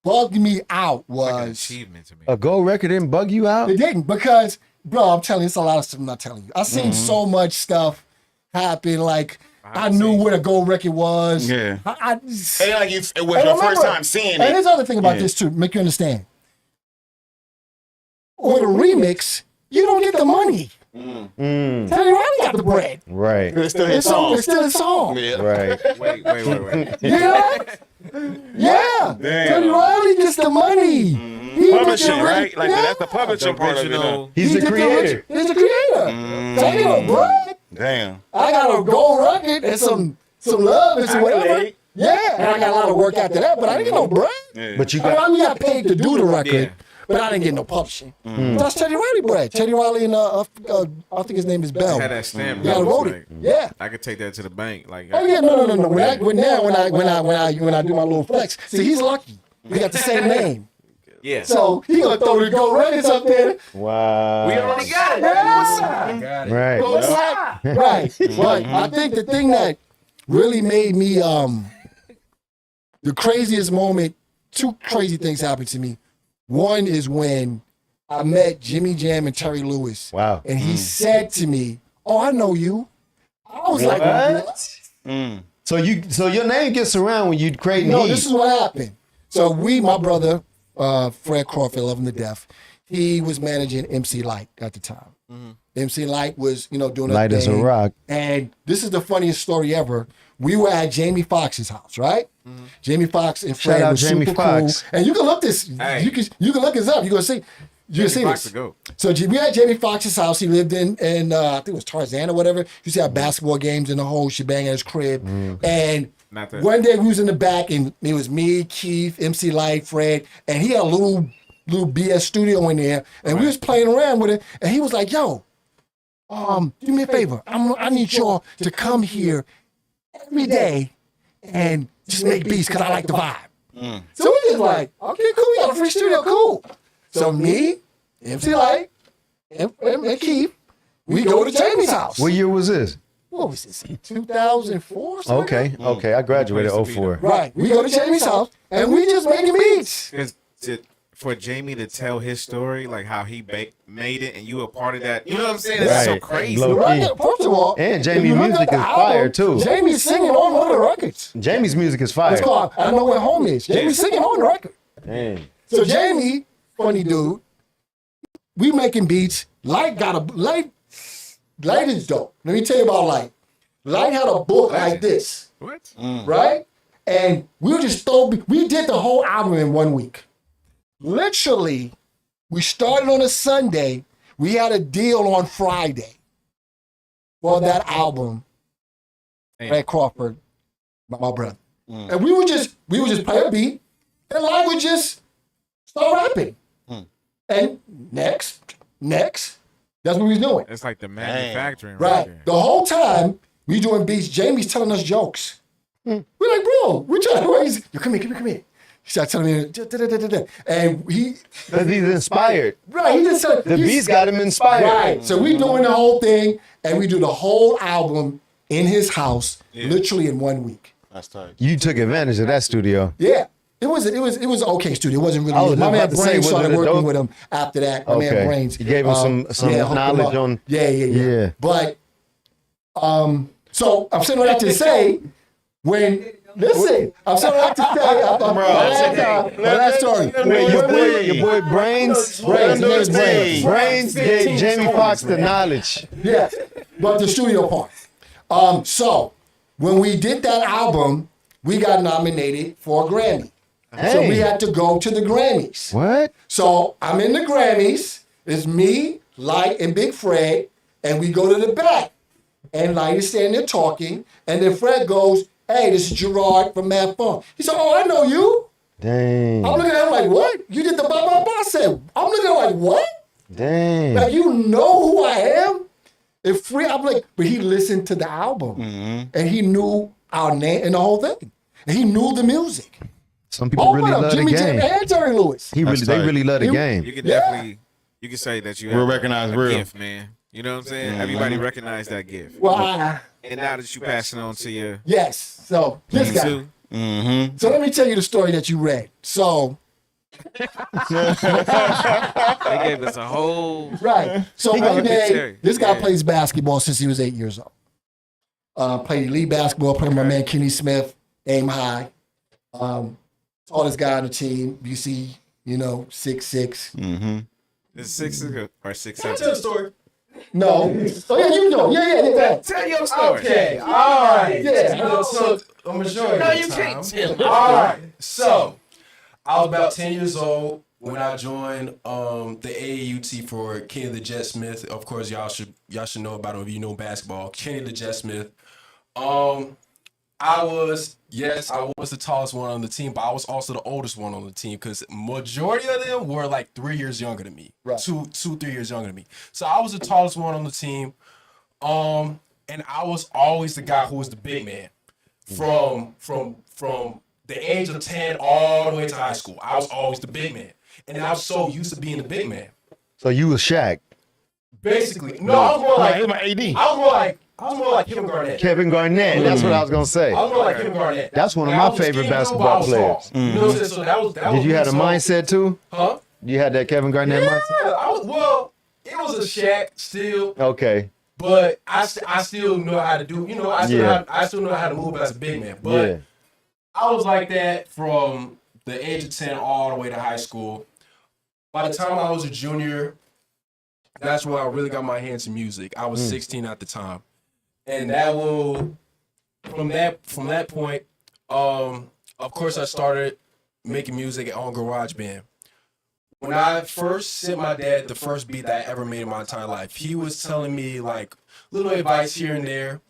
bugged me out Like an was achievement to me. A gold record didn't bug you out? it didn't because, bro, I'm telling you, it's a lot of stuff I'm not telling you. I've seen so much stuff happen. Like I knew what a gold record was. Yeah. I And like it was and your remember- first time seeing And it. there's other thing about Yeah. this too, make you understand. With a remix, you don't get the money. Teddy Riley got the bread. Right, It's still his It's song. still a song. Yeah. right. Wait. Yeah. Yeah. Teddy Riley gets the money. He Publishing, get the- right? Like yeah. that's the publishing part of it. huh? Original. He's He the did creator. He's the creator. Teddy no bread. Damn. I got a gold record and some love and some whatever. Accolade. Yeah, and I got a lot of work after that, but I didn't get no bread. Yeah. But you I got mean, I got paid to do the record, Yeah. but I didn't get no publishing. That's Teddy Riley bread. Teddy Riley and I think his name is Bell. Had that stamp. Yeah, I that was wrote it. like, Yeah. I could take that to the bank. Like, Oh yeah, no. When I do my little flex, see, he's lucky. We got the same name, yeah. so he gonna throw the gold records up there. wow. we already got it. Yeah. Right. What's up? Right. But I think the thing that really made me the craziest moment, two crazy things happened to me. One is when I met Jimmy Jam and Terry Lewis. Wow. And he said to me, "Oh, I know you." I was like, "What?" So your name gets around when you create No, heat. this is what happened. So my brother, Fred Crawford, love him to death. He was managing MC Light at the time. MC Light was, doing Light as a thing. rock. And this is the funniest story ever. We were at Jamie Foxx's house, right? Jamie Foxx and Fred Shout out was Jamie super Foxx. cool. And you can look this. Hey. You can look this up. You gonna see. You can see Fox this. to go. So we had Jamie Foxx's house. He lived in I think it was Tarzan or whatever. He used to have basketball games and the whole shebang at his crib. And Not that. one day we was in the back and it was me, Keith, MC Light, Fred, and he had a little BS studio in there, and we was playing around with it. And he was like, "Yo, do me a favor. I need y'all to come here every day and just make beats because I like the vibe." So we just like, "Okay, cool. We got a free studio, cool." So me, MC Light, and Keith, we go to Jamie's house. What year was this? What was this? 2004. Something like Okay. I graduated Place to be 04. that? Right. We go to Jamie's house and we just making beats. Because for Jamie to tell his story, like how he made it, and you were part of that. You know what I'm saying? It's so Right. crazy. Low The key. record, first of all, And if Jamie you look music at the is fire, album, too. Jamie's singing on one of the records. Jamie's music is fire. It's called I Know Where Home Is. Jamie's singing on the record. Dang. So Jamie, funny dude, we making beats. Light is dope. Let me tell you about Light. Light had a book like this, What? right? And we did the whole album in 1 week. Literally, we started on a Sunday. We had a deal on Friday for that album. Fred Crawford, my brother. And we would just play a beat, and Light would just start rapping. And next. That's what we was doing. It's like the manufacturing, Right. there. The whole time we doing beats, Jamie's telling us jokes. We're like, bro, we're trying to raise. Yo, come here. He started telling me, da-da-da-da-da. And Because he's inspired. right, he just said, The beats got him inspired. right. So we doing the whole thing, and we do the whole album in his house, literally in 1 week. That's tight. You took advantage of that studio. Yeah. It was an okay studio. It wasn't really. I was My man about to say, Brains was started it a working dope? with him after that. My Okay. man Brains. You gave him some hooked him knowledge up. on- Yeah. Yeah. But so I'm saying that to say when listen, I'm saying that to say my last story. Wait, your boy Brains Brains gave Jamie Foxx the knowledge. Yeah, but the studio part. So when we did that album, we got nominated for a Grammy. So we had to go to the Grammys. What? So I'm in the Grammys. It's me, Light, and Big Fred, and we go to the back. And Light is standing there talking, and then Fred goes, "Hey, this is Gerard from Mad Fun." He said, "Oh, I know you." Dang. I'm looking at him like, "What? You did the ba ba ba?" I said, I'm looking at him like, "What? Dang. Like, you know who I am?" And Fred, I'm like, but he listened to the album, and he knew our name and the whole thing, and he knew the music. Some people Both really of them, love the Jimmy Jam game. and Terry Lewis. They That's tight. really love the You- game. You can Yeah. definitely, you can say that you Real have recognize a real. gift, man. You know what I'm saying? Everybody recognize that gift. Well, And now that you passing on to your yes. So this guy. too, So let me tell you the story that you read. So they gave us a whole. right. So one Terry. day, this guy Yeah. plays basketball since he was 8 years old. Played elite basketball, played with my man Kenny Smith, aim high. Tallest guy on the team. BC, 6'6". Is 6 or 6 Can I tell the story? No. Oh yeah, you know. Yeah. Tell your story. Okay, all right. Yeah. You took a majority No, of you the can't time. tell. All right. So, I was about 10 years old when I joined the AAUT for Kenny the Jet Smith. Of course, y'all should know about him if you know basketball. Kenny the Jet Smith. I was the tallest one on the team, but I was also the oldest one on the team because majority of them were like 3 years younger than me. Right. 3 years younger than me. So I was the tallest one on the team. And I was always the guy who was the big man. From the age of 10 all the way to high school. I was always the big man. And I was so used to being the big man. So you was Shaq. Basically. No, I was more like He's my AD. I was more like Kevin Garnett. Kevin Garnett. That's what I was gonna say. I was more like Kevin Garnett. That's one of And my I was favorite skinny, but I basketball was players. tall. You know what I'm saying? So that was Did you me. have a So- mindset too? Huh? You had that Kevin Garnett mindset? Well, it was a Shaq still, Okay. but I still know how to do, Yeah. I still know how to move as a big man. But Yeah. I was like that from the age of 10 all the way to high school. By the time I was a junior, that's when I really got my hands in music. I was 16 at the time. And from that point, of course I started making music on GarageBand. When I first sent my dad the first beat that I ever made in my entire life, he was telling me like little advice here and there.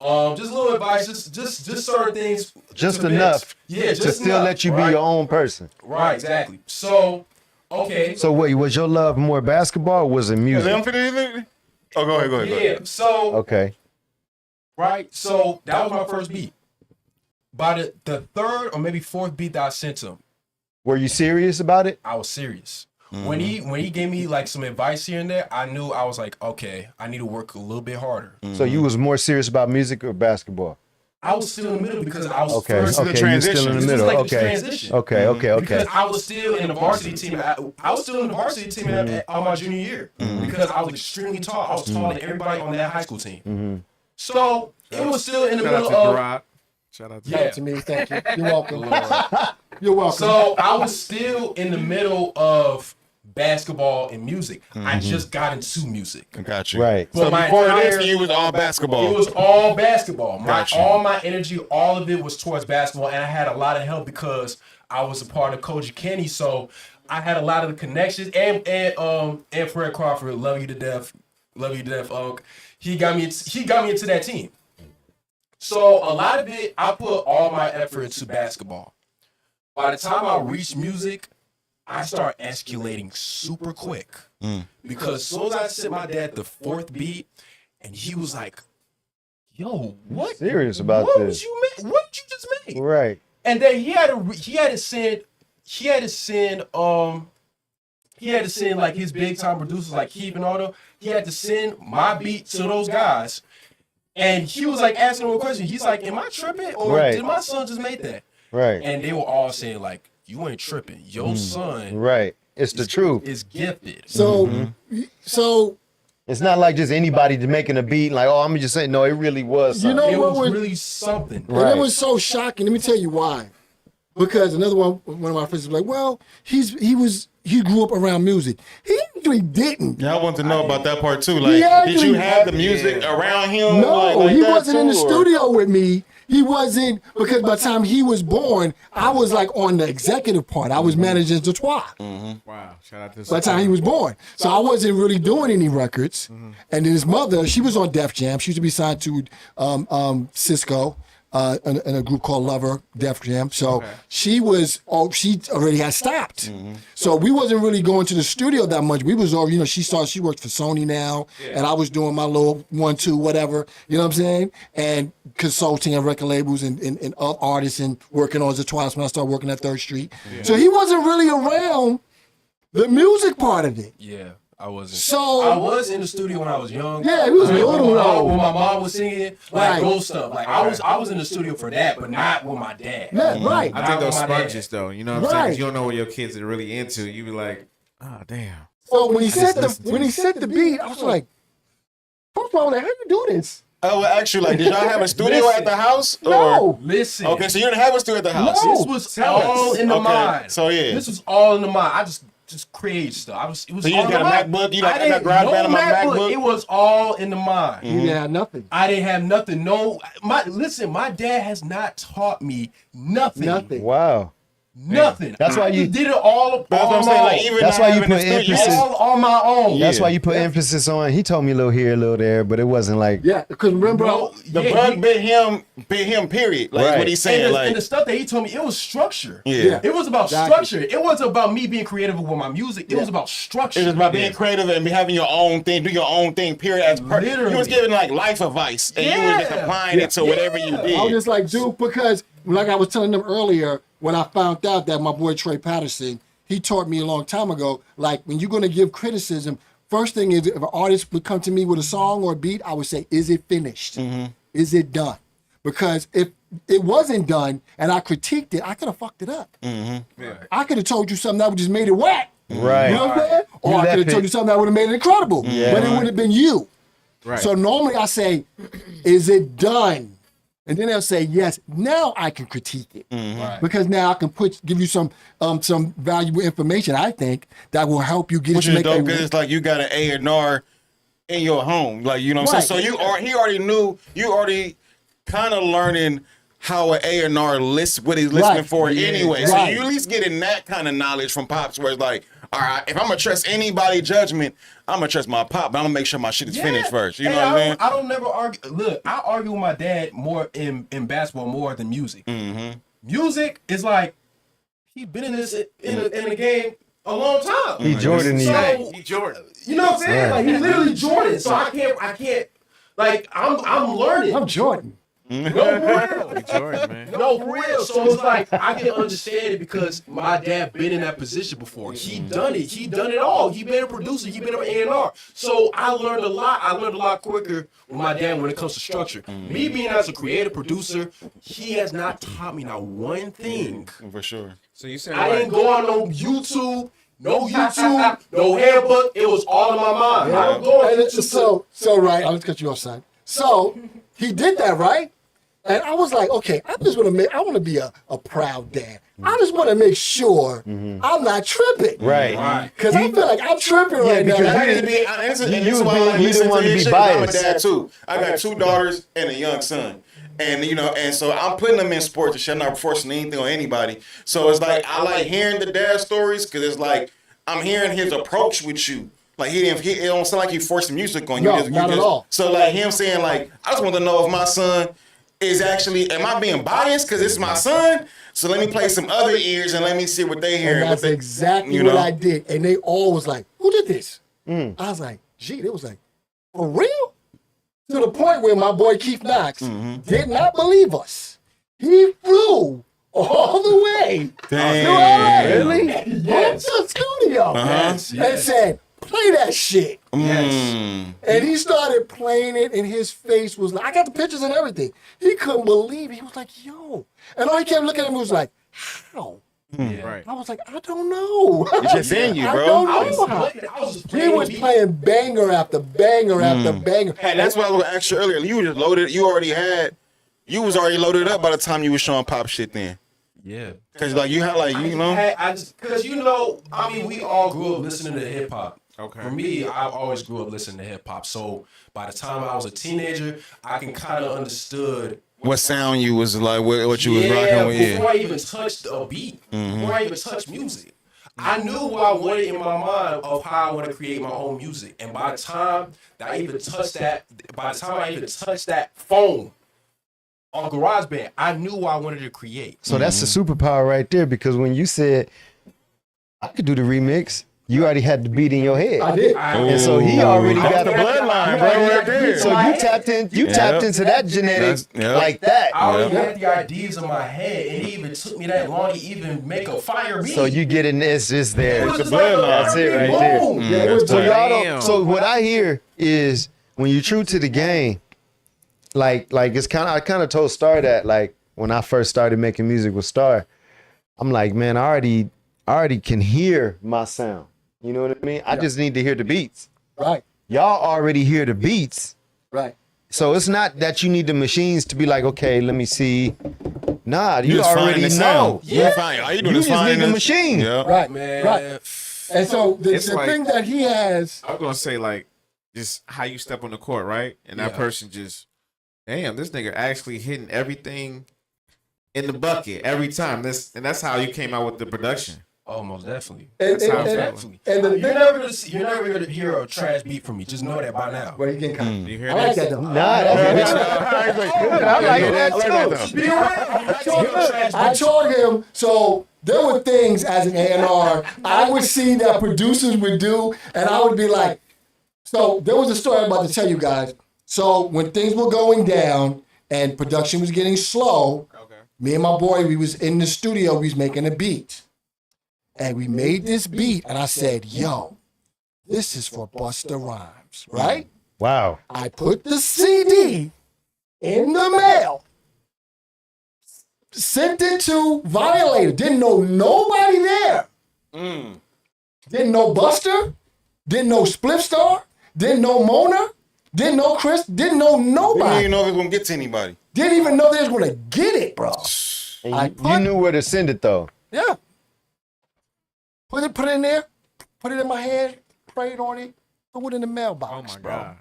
Just little advice, just certain things. Just to enough fix. Yeah, to just still enough, let you be right? your own person. Right, exactly. So, okay. So wait, was your love more basketball or was it Is music? them anything? Oh, go ahead. Yeah, so, Okay. right, so that was my first beat. By the third or maybe fourth beat that I sent him, Were you serious about it? I was serious. When he gave me like some advice here and there, I knew I was like, okay, I need to work a little bit harder. So you was more serious about music or basketball? I was still in the middle because I was Okay. first. the Okay. You're still in the transition. This was middle. like the Okay. transition. Okay. Because I was still in the varsity team. I was still in the varsity team on my junior year because I was extremely tall. I was taller than everybody on that high school team. So it was still in the Shout out middle to of. Gerard. Shout out to Yeah. To me, thank you. You're welcome. You're welcome. So I was still in the middle of basketball and music. I just got into music. I got you. Right. So my before entire- this, you was all basketball. It was all basketball. Gotcha. All my energy, all of it was towards basketball, and I had a lot of help because I was a part of Coach Kenny, so I had a lot of the connections. And Fred Crawford, love you to death, Unc. He got me into that team. So a lot of it, I put all my effort into basketball. By the time I reached music, I started escalating super quick. Because as soon as I sent my dad the fourth beat, and he was like, yo, what? Serious about what this. What did you just make? Right. And then he had to send like his big time producers like Keith and all them. He had to send my beat to those guys. And he was like asking them a question. He's like, am I tripping? Or Right. did my son just make that? Right. And they were all saying, like, you ain't tripping. Your son Right. It's the truth. is gifted. So, so It's not like just anybody just making a beat like, oh, I'm just saying, no, it really was You something. know It what was was really something. and Right. it was so shocking. Let me tell you why. Because another one of my friends was like, well, he grew up around music. He actually didn't. Yeah, I want to know about that part too. Like, Yeah, did you you- have the music around him? No, like he that wasn't in the too, or- studio with me. He wasn't, because by the time he was born, I was like on the executive part. I was managing the Trois Wow. Shout out to by the time he was born. So I wasn't really doing any records. And then his mother, she was on Def Jam. She used to be signed to Cisco. in a group called Lover, Def Jam. So she already had stopped. So we wasn't really going to the studio that much. We was all, she worked for Sony now, and I was doing my little 1-2 whatever, you know what I'm saying? And consulting at record labels and artists and working on the twice when I started working at 3rd Street. So he wasn't really around the music part of it. Yeah. I wasn't. So I was in the studio when I was young. Yeah, he was little though. When my mom was singing, like ghost stuff. Like I was in the studio for that, but not with my dad. Yeah, right. I think those Not with my sponges, though, you know what I'm saying? 'Cause you don't know what your kids are really into. You be like, oh, damn. So when he set the beat, I was like, first of all, like, how you do this? Oh, well, actually, like, did y'all have a studio at the house? No. Listen. Okay, so you didn't have a studio at the house. No. This was all in the mind. So yeah. This was all in the mind. I just create stuff. It was So you all got in a the mind. MacBook? You I got didn't- GarageBand no on my MacBook? It was all in the mind. He didn't have nothing. I didn't have nothing. No, my dad has not taught me nothing. Nothing. Wow. Nothing. That's why you- He did it all. That's what I'm saying. Like, even That's not why you having a put studio- emphasis- all on my own. That's why you put emphasis on. He told me a little here, a little there, but it wasn't like. Yeah, because remember, The bug bit him, period. Like, Right. what he's saying. And Like, the stuff that he told me, it was structure. yeah. It was about Exactly. structure. It wasn't about me being creative with my music. It was about structure. It's just about being creative and having your own thing, do your own thing, period. Literally. You was giving like life advice, and you was just Yeah. applying it to whatever you did. I was just like, dude, because like I was telling them earlier, when I found out that my boy Trey Patterson, he taught me a long time ago, like when you're going to give criticism, first thing is if an artist would come to me with a song or a beat, I would say, is it finished? Is it done? Because if it wasn't done and I critiqued it, I could have fucked it up. I could have told you something that would just made it whack. Right. You know what I'm saying? Or I that could have told you something that would have made it incredible. Yeah. But it would have been you. Right. So normally I say, is it done? And then they'll say, yes, now I can critique it. Because now I can give you some valuable information, I think, that will help you get Which to is make dope a because it's like you got an A&R in your home. Like, you know what I'm saying? Right. So he already knew, you already kind of learning how an A&R lists what he's listening Right. for anyway. So Right. you at least getting that kind of knowledge from Pops where it's like, all right, if I'm going to trust anybody's judgment, I'm going to trust my Pop, but I'm going to make sure my shit is finished first. You know what I'm saying? I don't never argue. Look, I argue with my dad more in basketball more than music. Music is like, he been in this in the game a long time. He Jordan. So, He Jordan. you know what I'm saying? Like he's literally Jordan. So I can't. Like I'm learning. I'm Jordan. No, for real. He Jordan, man. No, for real. So it's like I can understand it because my dad been in that position before. He done it. He done it all. He been a producer. He been an A&R. So I learned a lot. I learned a lot quicker with my dad when it comes to structure. Me being as a creative producer, he has not taught me not one thing. For sure. So you said I didn't go on no YouTube, no handbook. It was all in my mind. I don't go on And it's YouTube. so right, I'll just cut you off, son. So he did that, right? And I was like, okay, I want to be a proud dad. I just want to make sure I'm not tripping. Right. Because I feel like I'm tripping right now. because I you need to be, and this is you why I like didn't listening want to to his be shit. I'm a biased. dad too. I got 2 daughters and a young son. And you know, and so I'm putting them in sports and shit. I'm not forcing anything on anybody. So it's like I like hearing the dad stories because it's like I'm hearing his approach with you. Like it don't sound like he forcing music on you. No, not at all. So like him saying like, I just want to know if my son is actually, am I being biased because it's my son? So let me play some other ears and let me see what they hear. And that's exactly what I did. And they all was like, who did this? I was like, gee, they was like, for real? To the point where my boy Keith Knox did not believe us. He flew all the way to LA, Really? yes. To the studio and said, play that shit. And he started playing it, and his face was like, I got the pictures and everything. He couldn't believe it. He was like, yo. And all he kept looking at me was like, how? Right. I was like, I don't know. It's just in you, I bro. don't I know how. was just He playing was beats. playing banger after banger after banger. And that's what I was asking you earlier. You were just loaded. You was already loaded up by the time you was showing Pop shit then. Yeah. Cause like you had like you know. Because we all grew up listening to hip hop. Okay. For me, I always grew up listening to hip hop. So by the time I was a teenager, I can kind of understood. What sound you was like? What you was rocking with? Before I even touched a beat, before I even touched music, I knew what I wanted in my mind of how I want to create my own music. And by the time I even touched that phone, on GarageBand, I knew what I wanted to create. So that's the superpower right there, because when you said I could do the remix, you already had the beat in your head. I did. And so he already got the bloodline, bro, right there. So you tapped into that genetics like that. I already had the ideas in my head, and it even took me that long to even make a fire beat. So you get in this, it's there. It was the bloodline. That's it right there. Boom. Yeah, it was So y'all Damn. don't. So what I hear is when you're true to the game, like it's kind of, I kind of told Starr that, like when I first started making music with Starr, I'm like, man, I already can hear my sound. You know what I mean? I just need to hear the beats. Right. Y'all already hear the beats. Right. So it's not that you need the machines to be like, okay, let me see. Nah, you just already finding the know. sound. You find all you doing You is just need finding the the machine. Yeah. Right. Man. Right. And so the It's like- thing that he has, I was gonna say like just how you step on the court, right? And that Yeah. person just, damn, this nigga actually hitting everything in the bucket every time. That's how you came out with the production. Oh, most definitely. and, That's how and, I and, feel. and the You're thing, never gonna hear a trash beat from me. Just know that by now. well, he can come. You hear I like this? that though. Nah, that's I like that too. I told him, so there were things as an A&R I would see that producers would do, and I would be like, so there was a story I'm about to tell you guys. So when things were going down and production was getting slow, me and my boy, we was in the studio, we was making a beat. And we made this beat, and I said, yo, this is for Busta Rhymes, right? Wow. I put the CD in the mail, sent it to Violator. Didn't know nobody there. Didn't know Buster. Didn't know Spliff Star. Didn't know Mona. Didn't know Chris. Didn't know You didn't nobody. even know if it was gonna get to anybody. Didn't even know they was gonna get it, bro. And you knew where to send it though. Yeah. Put it in there. Put it in my hand. Prayed on it. Threw it in the mailbox, Oh my bro. god.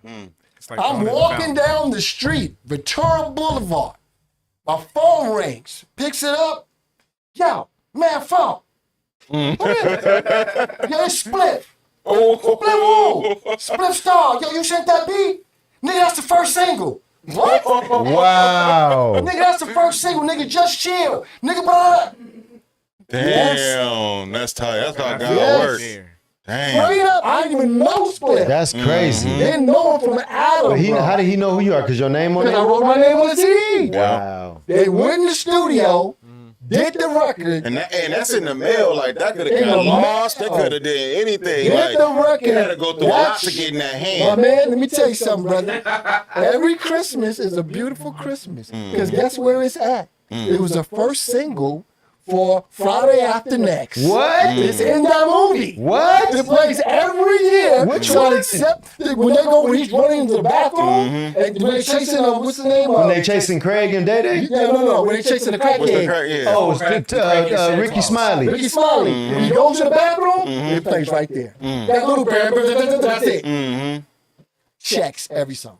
It's like I'm throwing it in the walking fountain. down the street, Ventura Boulevard. My phone rings. Picks it up. Yo, man, phone. Who is it? Yo, it's Split. Split who? Split Star. Yo, you sent that beat? Nigga, that's the first single. What? Wow. Nigga, that's the first single. Nigga, just chill. Nigga, blah. Damn, that's tight. That's how God Yes. works. Damn. Straight up, I didn't even know Split. That's crazy. Didn't know him from Adam, But bro. how did he know who you are? Because your name on Because I it? wrote my name on the CD. Wow. They went in the studio, did the record, And that's in the mail. Like that could have In got the lost. That mail. could have did anything. did Like the record. you had to go through a lot to get in that My hand. man, let me tell you something, brother. Every Christmas is a beautiful Christmas. Because guess where it's at? It was the first single for Friday After Next. What? It's in that movie. What? It plays every year. Which so one? except when he's running into the bathroom and when they're chasing what's the name When of they chasing Craig and Day Day? Yeah, no. When they're chasing the What's the crackhead. crack? Yeah. Oh, it's Ricky Smiley. Ricky Smiley. When he goes to the bathroom, it plays right there. That little band, that's it. Checks every song.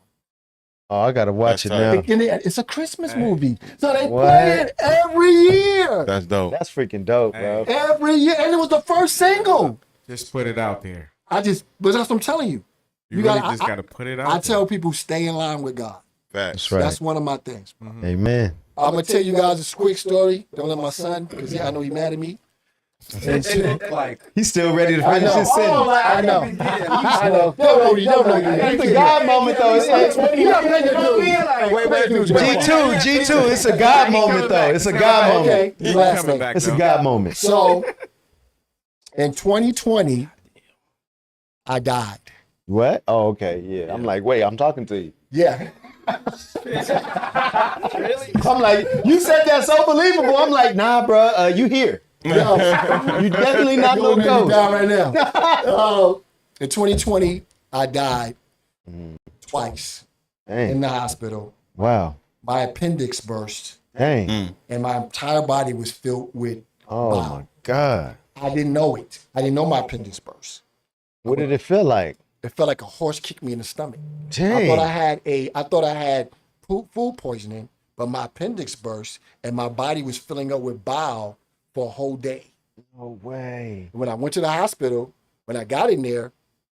Oh, I gotta watch it now. And it's a Christmas movie. So they What? play it every year. That's dope. That's freaking dope, bro. Every year. And it was the first single. Just put it out there. But that's what I'm telling you. You You really gotta- just gotta put it out. I there. tell people stay in line with God. Facts. That's right. That's one of my things. Amen. I'm gonna tell you guys a quick story. Don't let my son, because I know he's mad at me. And two, Like, He's still ready to I finish know. his sentence. I know. I know. No, It's a God moment though. It's like G2. It's a God moment though. It's a God moment. Okay, the last Coming thing. back, It's a though. God moment. So, in 2020, I died. What? Oh, okay. Yeah. I'm like, wait, I'm talking to you. Yeah. I'm like, you said that so believable. I'm like, nah, bro, you here. Yo, You definitely not you're gonna gonna go. die right now. In 2020, I died twice in Dang. the hospital. Wow. My appendix burst, Dang. and my entire body was filled with Oh bile. my God. I didn't know it. I didn't know my appendix burst. What did it feel like? It felt like a horse kicked me in the stomach. Dang. I thought I had food poisoning, but my appendix burst and my body was filling up with bile for a whole day. No way. When I went to the hospital, when I got in there,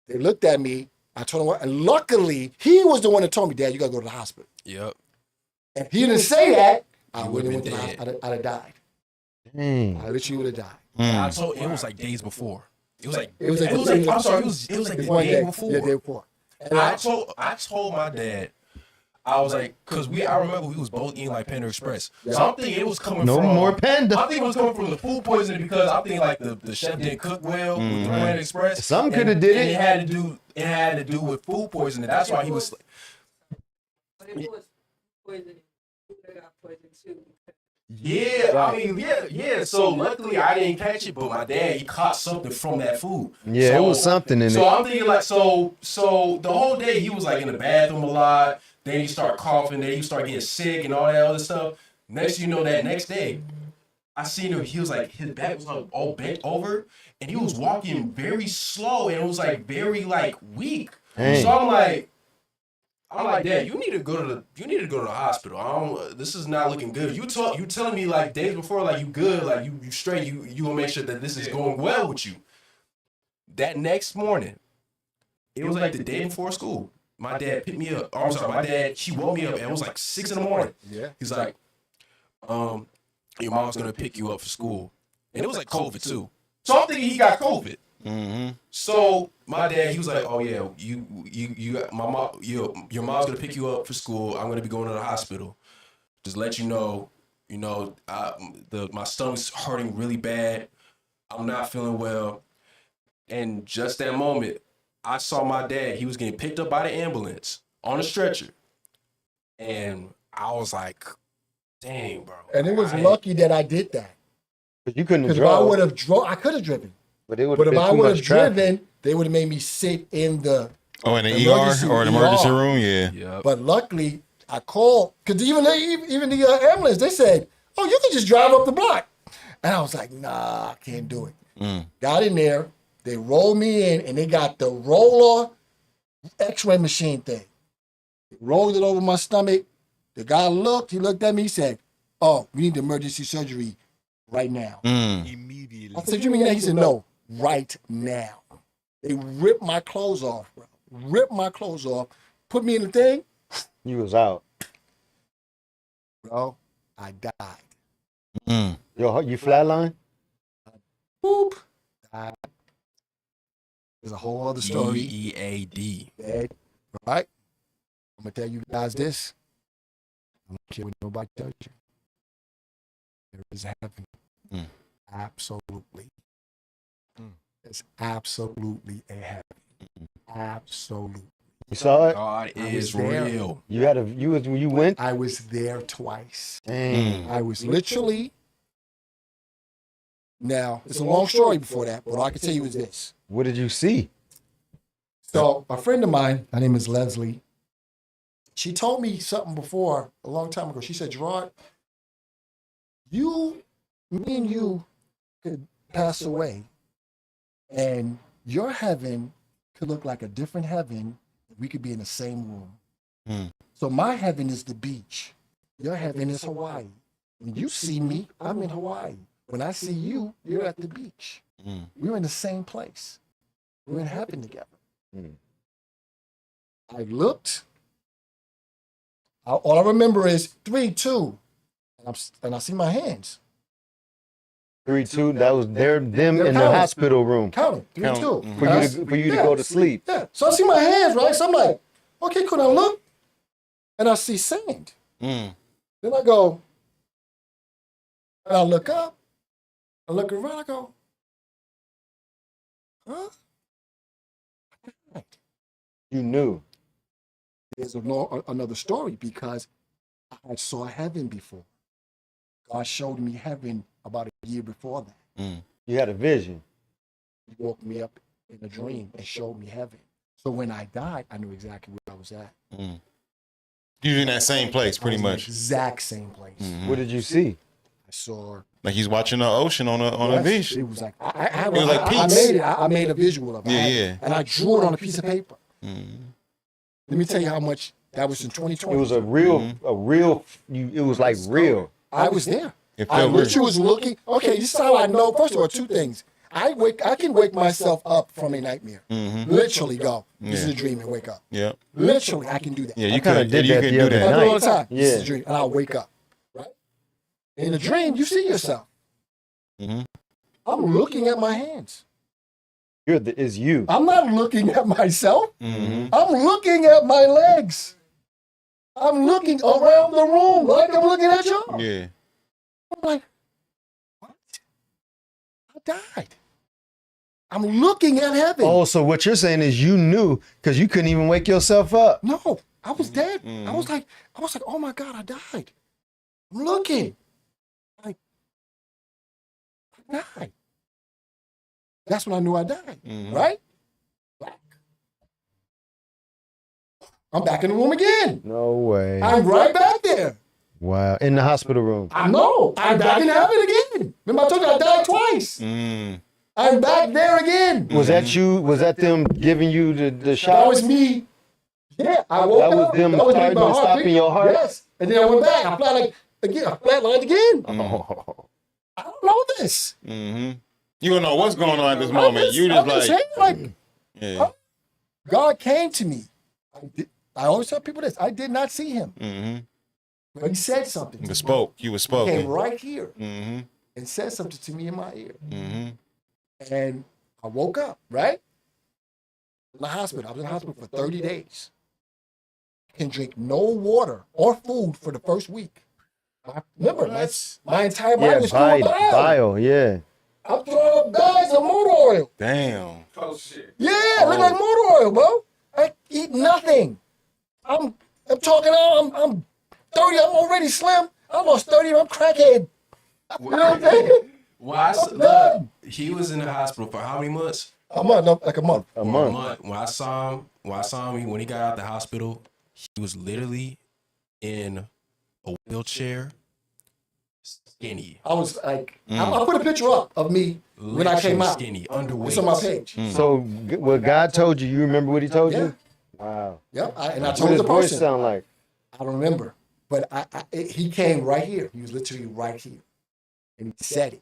they looked at me. I told them what, and luckily he was the one that told me, Dad, you gotta go to the hospital. yep. If he didn't say that, I You wouldn't would've have went to been the I'd have died. Dang. I literally would have died. I told it was like days before. It was like It was like I'm sorry. It was like the one day before. Yeah, day before. And I told my dad. I was like, cause I remember we was both eating like Panda Express. So I'm thinking it was coming No from more Panda. I think it was coming from the food poisoning because I'm thinking like the chef didn't cook well with the Panda Express. Some coulda did and it. It had to do with food poisoning. That's why he was. But it was poison. They got poison too. Yeah, I mean, yeah. So luckily I didn't catch it, but my dad he caught something from that food. Yeah, it was something in So it. I'm thinking like, so the whole day he was like in the bathroom a lot. Then he start coughing. Then he start getting sick and all that other stuff. Next, you know, that next day, I seen him. He was like his back was like all bent over, and he was walking very slow, and it was like very like weak. Dang. So I'm like, Dad, you need to go to the hospital. This is not looking good. You telling me like days before like you good, like you straight. You gonna make sure that this is going well with you. That next morning, it was like the day before school. My dad picked me up. I'm sorry, my dad, he woke me up and it was like 6 a.m. Yeah. He's like, your mom's gonna pick you up for school. And it was like COVID too. So I'm thinking he got COVID. So my dad, he was like, oh yeah, your mom's gonna pick you up for school. I'm gonna be going to the hospital. Just let you know, my stomach's hurting really bad. I'm not feeling well. And just that moment, I saw my dad. He was getting picked up by the ambulance on a stretcher. And I was like, dang, bro. And it was lucky that I did that. But you couldn't have Because if I drove. would have I could have driven. But it would But have if been I too would much have traffic. driven, they would have made me sit in the Oh, in the Emergency ER or an emergency ER. room? Yeah. Yep. But luckily, I called because even the ambulance, they said, "Oh, you can just drive up the block," and I was like, "Nah, I can't do it." Got in there, they rolled me in, and they got the roller X-ray machine thing. They rolled it over my stomach. The guy looked. He looked at me. He said, "Oh, we need emergency surgery right now." Immediately. I said, "You mean that?" He said, "No, right now." They ripped my clothes off, bro. Ripped my clothes off, put me in the thing. You was out. Bro, I died. Yo, you flatline? Boop. Died. There's a whole other story. EEAD. Dead. Right? I'm going to tell you guys this. I don't care what nobody tells you. There is heaven. Absolutely. It's absolutely a heaven. Absolutely. You saw it? God I is was there. real. You went? I was there twice. Dang. I was literally. Now, it's a long story before that, but all I can tell you is this. What did you see? So, a friend of mine, her name is Leslie, she told me something before, a long time ago. She said, Gerard, me and you could pass away, and your heaven could look like a different heaven. We could be in the same room. So my heaven is the beach. Your heaven is Hawaii. When you see me, I'm in Hawaii. When I see you, you're at the beach. We're in the same place. We're in heaven together. I looked. All I remember is 3, 2, and I see my hands. 3, 2. That was them They're in the counting. hospital room Counting 3, 2. for you to go to sleep. Yeah. So I see my hands, right? So I'm like, okay, cool. Now look, and I see sand. Then I go, and I look up, I look around, I go, huh? You knew. There's another story because I saw heaven before. God showed me heaven about a year before that. You had a vision. He woke me up in a dream and showed me heaven. So when I died, I knew exactly where I was at. You're in that same place, I pretty was in the much. exact same place. What did you see? I saw. Like he's watching the ocean on a beach. It was like It was like I peace. made it. I made a visual of it. Yeah. And I drew it on a piece of paper. Let me tell you how much that was in 2020. It was a real. It was like real. I was there. It I felt literally real. was looking. Okay, this is how I know. First of all, 2 things. I can wake myself up from a nightmare. Literally go. This is a dream and wake up. Yeah. Literally, I can do that. Yeah, you kinda could did you that could the do other I that. do it all night. the time. This is Yeah. a dream, and I'll wake up. Right? In a dream, you see yourself. Mhm. I'm looking at my hands. It's you. I'm not looking at myself. Mhm. I'm looking at my legs. I'm looking around the room like I'm looking at y'all. Yeah. I'm like, what? I died. I'm looking at heaven. Oh, so what you're saying is you knew because you couldn't even wake yourself up. No, I was dead. I was like, oh my God, I died. I'm looking. Like, I died. That's when I knew I died, right? Back. I'm back in the room again. No way. I'm right back there. Wow. In the hospital room. I know. I'm back in heaven again. Remember I told you I died twice. Mm. I'm back there again. Was that you? Was that them giving you the shot? That was me. Yeah, I woke That was up. them That was me, starting my to heart stop in beat. your heart? Yes. And then I went back. I flatlined again. Oh. I don't know this. Mhm. You don't know what's going on at this moment. You just I'm just like, saying, yeah. God came to me. I always tell people this. I did not see him. Mhm. But he said something. You spoke. You were He came spoken. right here Mhm. and said something to me in my ear. Mhm. And I woke up, right? In the hospital. I was in the hospital for 30 days. I can drink no water or food for the first week. Remember, my entire body Yeah, was full of bile. bile. Yeah. I'm throwing up bags of motor oil. Damn. Yeah, look like motor oil, bro. I eat nothing. I'm talking all, I'm 30, I'm already slim. I lost 30, I'm crackhead. You know what I'm saying? Well, I I'm done. he was in the hospital for how many months? A month, no, like a month. A A month. month. When I saw him, when he got out of the hospital, he was literally in a wheelchair, skinny. I was like, I put a picture up of me when I came out. Skinny, underweight. It's on my page. So what God told you, you remember what he told Yeah. you? Wow. Yep. And I What told does the his voice person. sound like? I don't remember, but he came right here. He was literally right here, and he said it.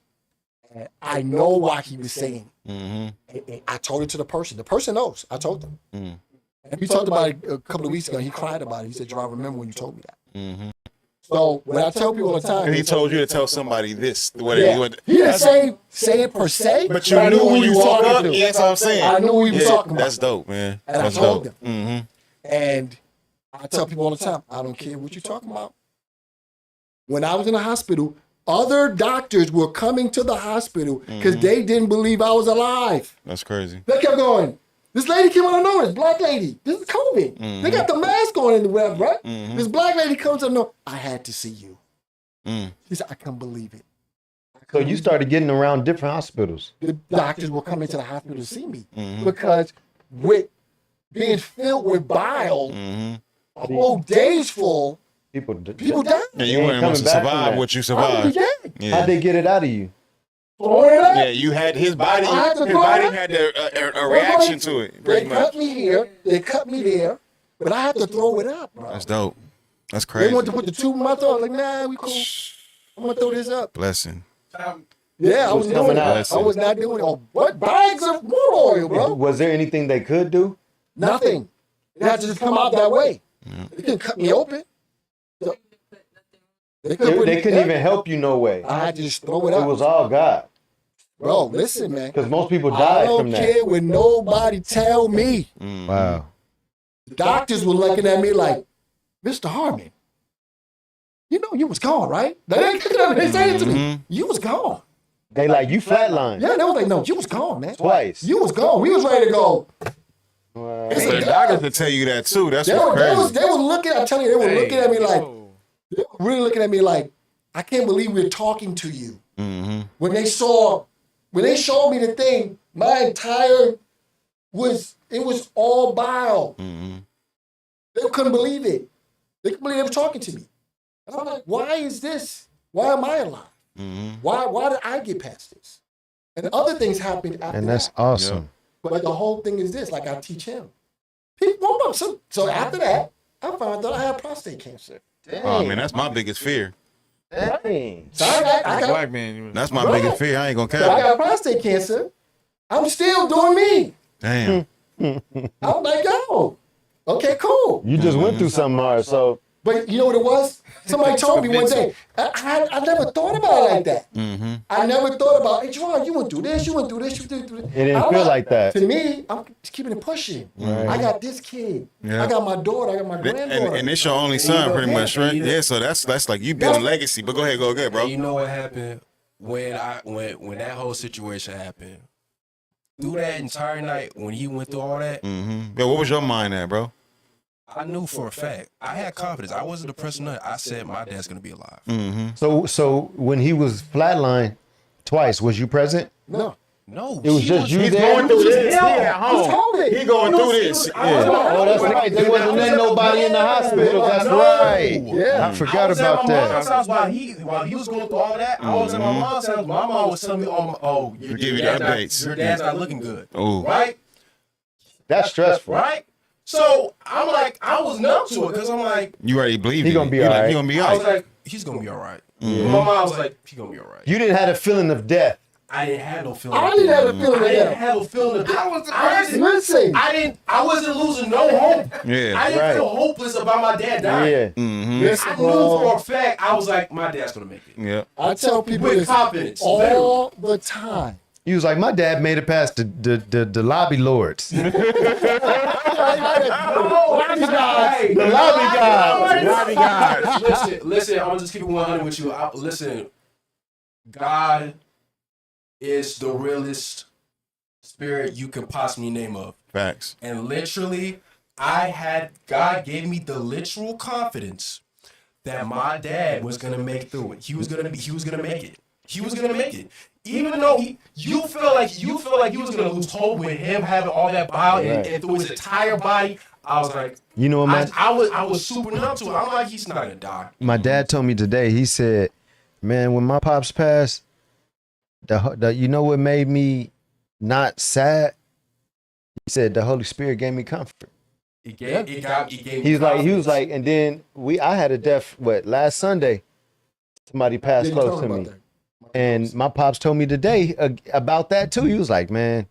And I know why he was saying it. Mhm. And I told it to the person. The person knows. I told them. Mm. And we talked about it a couple of weeks ago. He cried about it. He said, "Gerard, remember when you told me that?" Mhm. So when I tell people all the time, And he told you to tell somebody this. What yeah, you went. he didn't say it per se, But you I knew when who you he was woke talking up. to. Yeah, that's what I'm saying. I knew who he was Yeah, talking about. That's dope, man. And I That's told dope. them. Mm-hmm. And I tell people all the time, I don't care what you're talking about. When I was in the hospital, other doctors were coming to the hospital because they didn't believe I was alive. That's crazy. They kept going, this lady came out of nowhere, this black lady. This is COVID. They got the mask on and whatever, right? This black lady comes out of nowhere. I had to see you. Mm. She said, I couldn't believe it. So you started getting around different hospitals. The doctors were coming to the hospital to see me because with being filled with bile, a whole day's full, People died. And you weren't able to coming back from survive that. what you I was survived. dead. Yeah. How'd they get it out of you? Throwing it up. Yeah, you had his body. I had to His throw body it up. had a reaction to it. They Pretty cut much. me here, they cut me there, but I had to throw it up, bro. That's dope. That's They crazy. wanted to put the 2 month on. I was like, nah, we cool. I'm gonna throw this up. Blessing. Yeah, I was coming doing it. out. I was not doing it. Oh, what bags of motor oil, bro? Was there anything they could do? Nothing. It had to just come out that way. They couldn't cut me open. So- They couldn't put They me couldn't there. even help you no way. I had to just throw it It up. was all God. Bro, listen, man. Because most people I died don't from that. care what nobody tell me. Wow. The doctors were looking at me like, Mr. Harmon, you know you was gone, right? They said it to me. You was gone. They like, you flatlined. Yeah, they was like, no, you was gone, man. Twice. You was gone. We was ready to go. Wow. It's The a doctors would tell you that too. That's They what's were crazy. looking, I'm telling you, they were looking at me like, Yo. they were really looking at me like, I can't believe we're talking to you. Mm-hmm. When they showed me the thing, my entire it was all bile. Mm-hmm. They couldn't believe it. They couldn't believe they were talking to me. And I'm like, why is this? Why am I alive? Mm-hmm. Why did I get past this? And other things happened after And that's that. awesome. But the whole thing is this, like I teach him. People, so after that, I found out I had prostate cancer. Oh man, that's my biggest fear. Dang. So I got Black man. That's my Right. biggest fear. I ain't gonna so I cap. got prostate cancer. I'm still doing me. Damn. I'm like, yo, okay, cool. You just went through something hard, so But you know what it was? Somebody told me one day. I never thought about it like that. I never thought about, hey, Gerard, you went through this, you went through this, you went through this. it didn't I'm feel not- like that. To me, I'm just keeping it pushing. I got this kid. Yeah. I got my daughter. I got my granddaughter. And it's your only son, pretty much, right? Yeah. Yeah. So that's like you building legacy. But go ahead, bro. And you know what happened when that whole situation happened? Through that entire night, when he went through all that, Yo, what was your mind at, bro? I knew for a fact. I had confidence. I wasn't depressed enough. I said my dad's gonna be alive. So when he was flatlined twice, was you present? no. No, It was he just you He's there. going through this. He at I was home. COVID. He going through this. Yeah. Oh, that's right. They wasn't letting nobody in the hospital. That's right. Yeah. I forgot was about at my mom's that. house while he was going through all that. I was at my mom's house. My mom was telling me, "Oh, give you the updates. Your dad's not looking good." Ooh. Right, That's stressful. right. So I'm like, I was numb to it because I'm like, You already believe He it. gonna be You like, alright. He gonna be I was alright. like, he's gonna be all right. My mom was like, he's gonna be all right. You didn't have a feeling of death. I didn't have no feeling. I didn't have a feeling I of didn't that. have a feeling of I was the I person. Listen. I wasn't losing no hope. Yeah. I didn't Right. feel hopeless about my dad dying. Yeah. Listen, I knew for a fact, I was like, my dad's gonna make it. Yeah. I tell people With this confidence. all the time. He was like, my dad made it past the lobby lords. The lobby guys. Listen, I'm gonna just keep it 100 with you. Listen, God is the realest spirit you can possibly name of. Facts. And literally, God gave me the literal confidence that my dad was gonna make through it. He was gonna make it. He was gonna make it. Even though you feel like you was gonna lose hope with him having all that bile and through his entire body. I was like, You know what, man? I was super numb to it. I'm like, he's not gonna die. My dad told me today, he said, man, when my pops passed, you know what made me not sad? He said the Holy Spirit gave me comfort. It gave me He was confidence. like, and then I had a death, last Sunday, somebody passed Didn't close talk to about me. that. And my pops told me today about that too. He was like, man,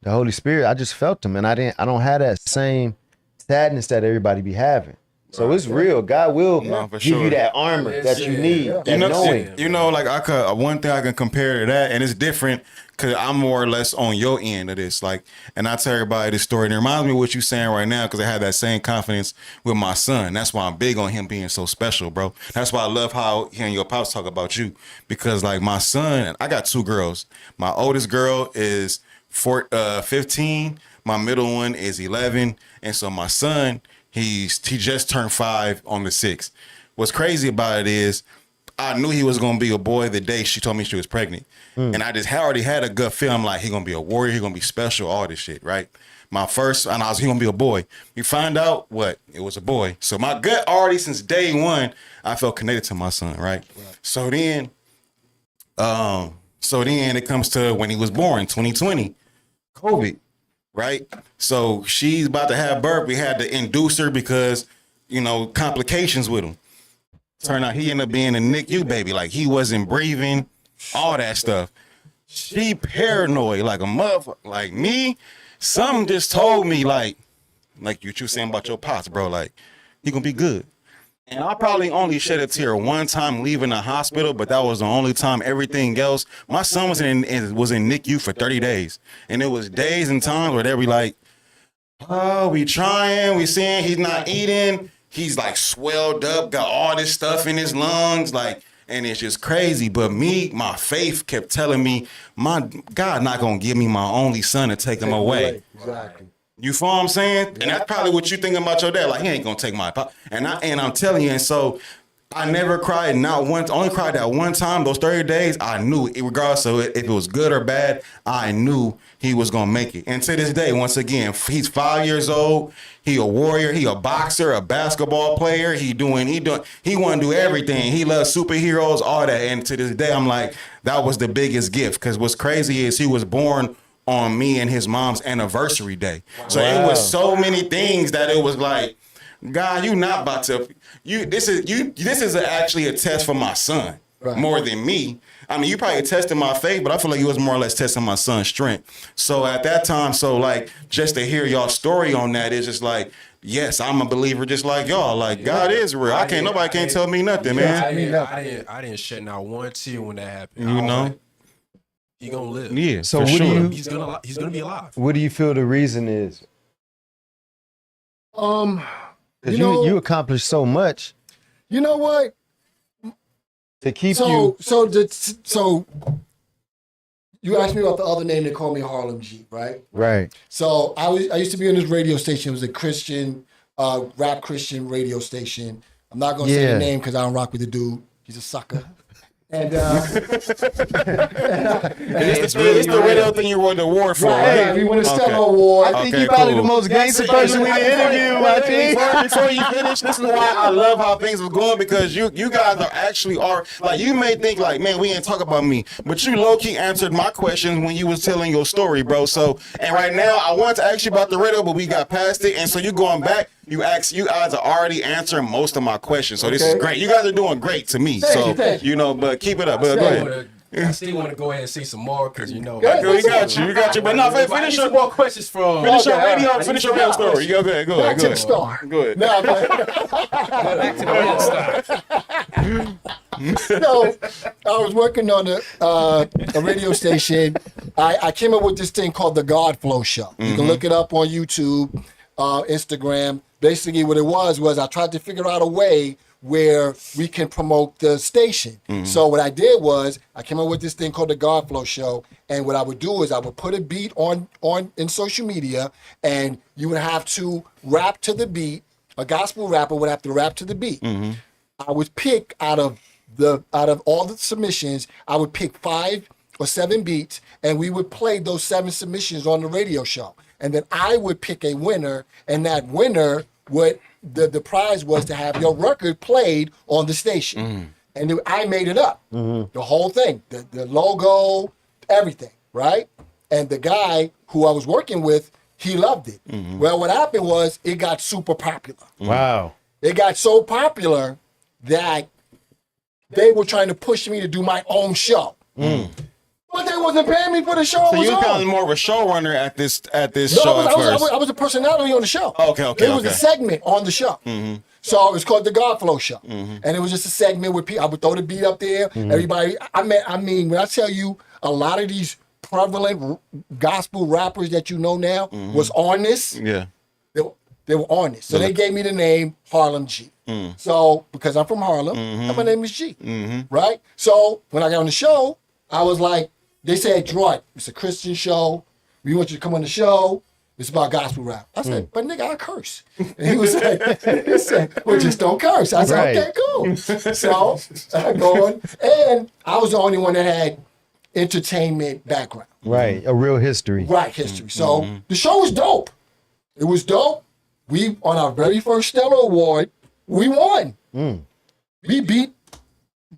the Holy Spirit, I just felt him. And I don't have that same sadness that everybody be having. So it's real. God will No, for give sure. you that armor that you need, that knowing. Like one thing I can compare to that, and it's different because I'm more or less on your end of this. Like, and I tell everybody this story, and it reminds me of what you're saying right now because I have that same confidence with my son. That's why I'm big on him being so special, bro. That's why I love how hearing your pops talk about you because, like, my son, I got two girls. My oldest girl is 15. My middle one is 11, and so my son. He just turned 5 on the 6th. What's crazy about it is I knew he was gonna be a boy the day she told me she was pregnant. And I just already had a gut feeling like he gonna be a warrior, he gonna be special, all this shit, right? My first, and he gonna be a boy. We find out it was a boy. So my gut already since day one, I felt connected to my son, right? So then it comes to when he was born, 2020, COVID. Right? So she's about to have birth. We had to induce her because, complications with him. Turned out he ended up being a NICU baby. Like he wasn't breathing, all that stuff. She paranoid like a motherfucker. Like me, something just told me like you saying about your pops, bro. Like, he gonna be good. And I probably only shed a tear one time leaving the hospital, but that was the only time. Everything else, my son was in NICU for 30 days. And it was days and times where they be like, oh, we trying, we seeing he's not eating. He's like swelled up, got all this stuff in his lungs, like, and it's just crazy. But my faith kept telling me, my God not gonna give me my only son to take him away. Exactly. You feel what I'm saying? And that's probably what you thinking about your dad. Like, he ain't gonna take my pop. And I'm telling you, and so I never cried, not once, only cried that one time, those 30 days, I knew, regardless of if it was good or bad, I knew he was gonna make it. And to this day, once again, he's 5 years old, he a warrior, he a boxer, a basketball player, he wanna do everything. He loves superheroes, all that. And to this day, I'm like, that was the biggest gift. Cause what's crazy is he was born on me and his mom's anniversary day. So it was so many things that it was like, God, you not about to. This is actually a test for my son more than me. I mean, you probably tested my faith, but I feel like it was more or less testing my son's strength. So at that time, just to hear y'all story on that is just like, yes, I'm a believer just like y'all. Like God is real. Nobody can't tell me nothing, man. I didn't shed not one tear when that happened. You know, he gonna live. Yeah. So He's gonna be alive. what do you feel the reason is? Because you accomplished so much You know what? to keep you. So you asked me about the other name. They call me Harlem G, right? Right. So I used to be on this radio station. It was a Christian, rap Christian radio station. I'm not gonna say the name because I don't rock with the dude. He's a sucker. And it's the radio thing you won the award for, right? We won a Stellar Award. I think you probably the most gangster person we interviewed, my G. Before you finish, this is why I love how things are going, because you guys are like, you may think like, man, we ain't talk about me, but you low key answered my questions when you was telling your story, bro. So, and right now I wanted to ask you about the radio, but we got past it, and so you going back. You guys are already answering most of my questions, so this is great. You guys are doing great to me. Thank you. But keep it up. But go ahead. I still want to go ahead and see some more because We got you. But no, finish your more questions from. Finish your radio story. Go ahead. Back to the Starr. Go ahead. Now, Back to the Red Star. so I was working on a radio station. I came up with this thing called the God Flow Show. You can look it up on YouTube, Instagram. Basically, what it was I tried to figure out a way where we can promote the station. So what I did was I came up with this thing called the God Flow Show, and what I would do is I would put a beat on in social media, and you would have to rap to the beat. A gospel rapper would have to rap to the beat. I would pick out of all the submissions, I would pick 5 or 7 beats, and we would play those 7 submissions on the radio show. And then I would pick a winner, and that winner would, the prize was to have your record played on the station. And I made it up, the whole thing, the logo, everything, right? And the guy who I was working with, he loved it. Well, what happened was it got super popular. Wow. It got so popular that they were trying to push me to do my own show. But they wasn't paying me for the show. So you were kind of more of a showrunner at this show at first. I was a personality on the show. Okay. It was a segment on the show. So it was called the God Flow Show. And it was just a segment where people, I would throw the beat up there. Everybody, I mean, when I tell you a lot of these prevalent gospel rappers that you know now was on this. Yeah. They were on this. So they gave me the name Harlem G. So, because I'm from Harlem, and my name is G. Right? So when I got on the show, I was like, they said, Gerard, it's a Christian show. We want you to come on the show. It's about gospel rap. I said, but nigga, I curse. And he said, well, just don't curse. I said, okay, cool. So I go on. And I was the only one that had entertainment background. Right. A real history. Right, history. So the show was dope. It was dope. We, on our very first Stellar Award, we won. We beat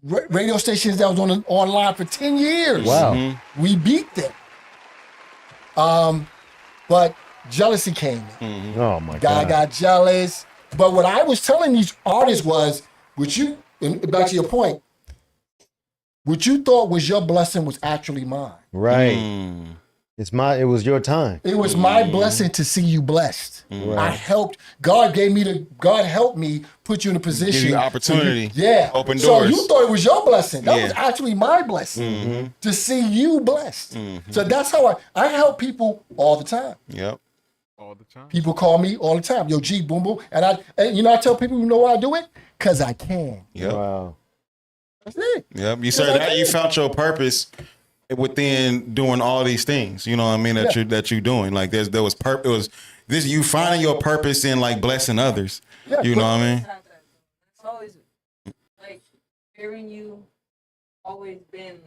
radio stations that was online for 10 years. Wow. We beat them. But jealousy came in. Oh my Guy God. got jealous. But what I was telling these artists was, and back to your point, what you thought was your blessing was actually mine. Right. It was your time. It was my blessing to see you blessed. I helped. God helped me put you in a position. Give you opportunity. Open doors. So you thought it was your blessing. That was actually my blessing to see you blessed. So that's how I help people all the time. Yep. All the time. People call me all the time. Yo, G, boom, boom. And I tell people, you know why I do it? Because I can. Yep. Wow. That's it. Yep. You said that you found your purpose within doing all these things, you know what I mean, that you're doing. Like it was this, you finding your purpose in like blessing others. You know what I mean? It's always like hearing you always been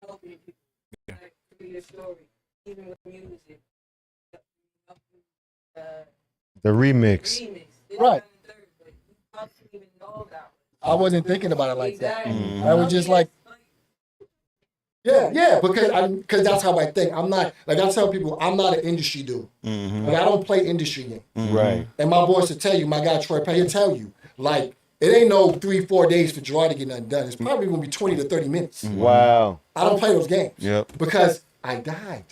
helping people like through your story, even with music. The remix. Right. But you don't even know that. I wasn't thinking about it like that. Exactly. I was just like, Yeah, because that's how I think. I'm not, like I tell people, I'm not an industry dude. Like I don't play industry games. Right. And my boys will tell you, my guy Troy Pay, he'll tell you, like, it ain't no 3-4 days for Gerard to get nothing done. It's probably gonna be 20 to 30 minutes. Wow. I don't play those games. Yep. Because I died.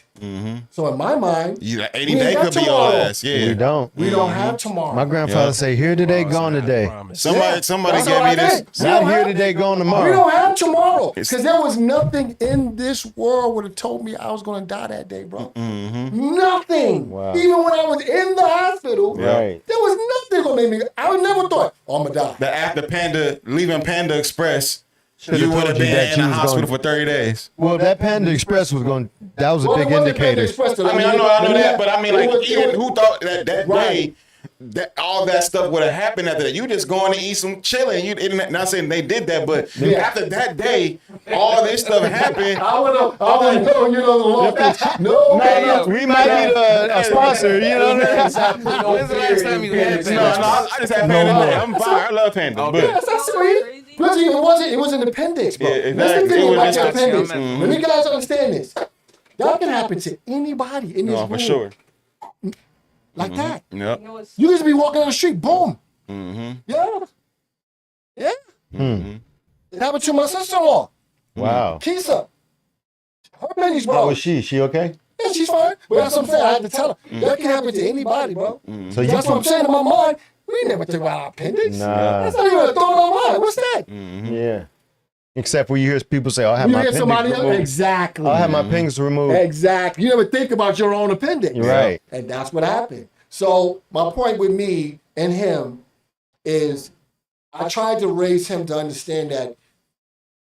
So in my mind, Any we day ain't got could be your tomorrow. last. Yeah. We don't. We don't have tomorrow. My grandfather say, here today, gone today. Promise. Somebody That's gave all I me this. think. We Not don't here have- today, gone We tomorrow. don't have tomorrow. Because there was nothing in this world would have told me I was going to die that day, bro. Nothing. Wow. Even when I was in the hospital, Right. there was nothing going to make me. I never thought, oh, I'm going to die. The after leaving Panda Express, Should've you told would have you been that in you the was hospital gonna- for 30 days. Well, that Panda Express was going. That was a Well, big it wasn't Panda indicator. Express, though. I mean, I know that, but I mean, like, It was- even who thought that Right. day, that all that stuff would have happened after that? You just going to eat some chilling. You didn't, not saying they did that, but after that day, all this stuff happened. I would have known, you know, the law. No, We might need a sponsor. You know what I mean? When's the last time you had No, I just had Panda more. today. I'm fine. I love Panda, but Yes, that's sweet. Plus, it was an appendix, bro. Yeah, Let's exactly. think It was about just- the appendix. Mhm. Let me guys understand this. That can happen to anybody in this no, room. for sure. Like that. Yep. You know what's You just be walking down the street, boom. Yeah. Yeah. It happened to my sister-in-law, Wow. Kisa. Her pennies, How bro. was she? She okay? Yeah, she's fine. But that's what I'm saying. I had to tell her. That can happen to anybody, bro. So you That's what I'm saying in my mind. We never think about our appendix. Nah. That's not even a thought in our mind. What's that? Yeah. Except when you hear people say, "I'll have You my hear appendix somebody else? removed." Exactly. I'll have my appendix removed. Exactly. You never think about your own appendix. You're right. And that's what happened. So my point with me and him is I tried to raise him to understand that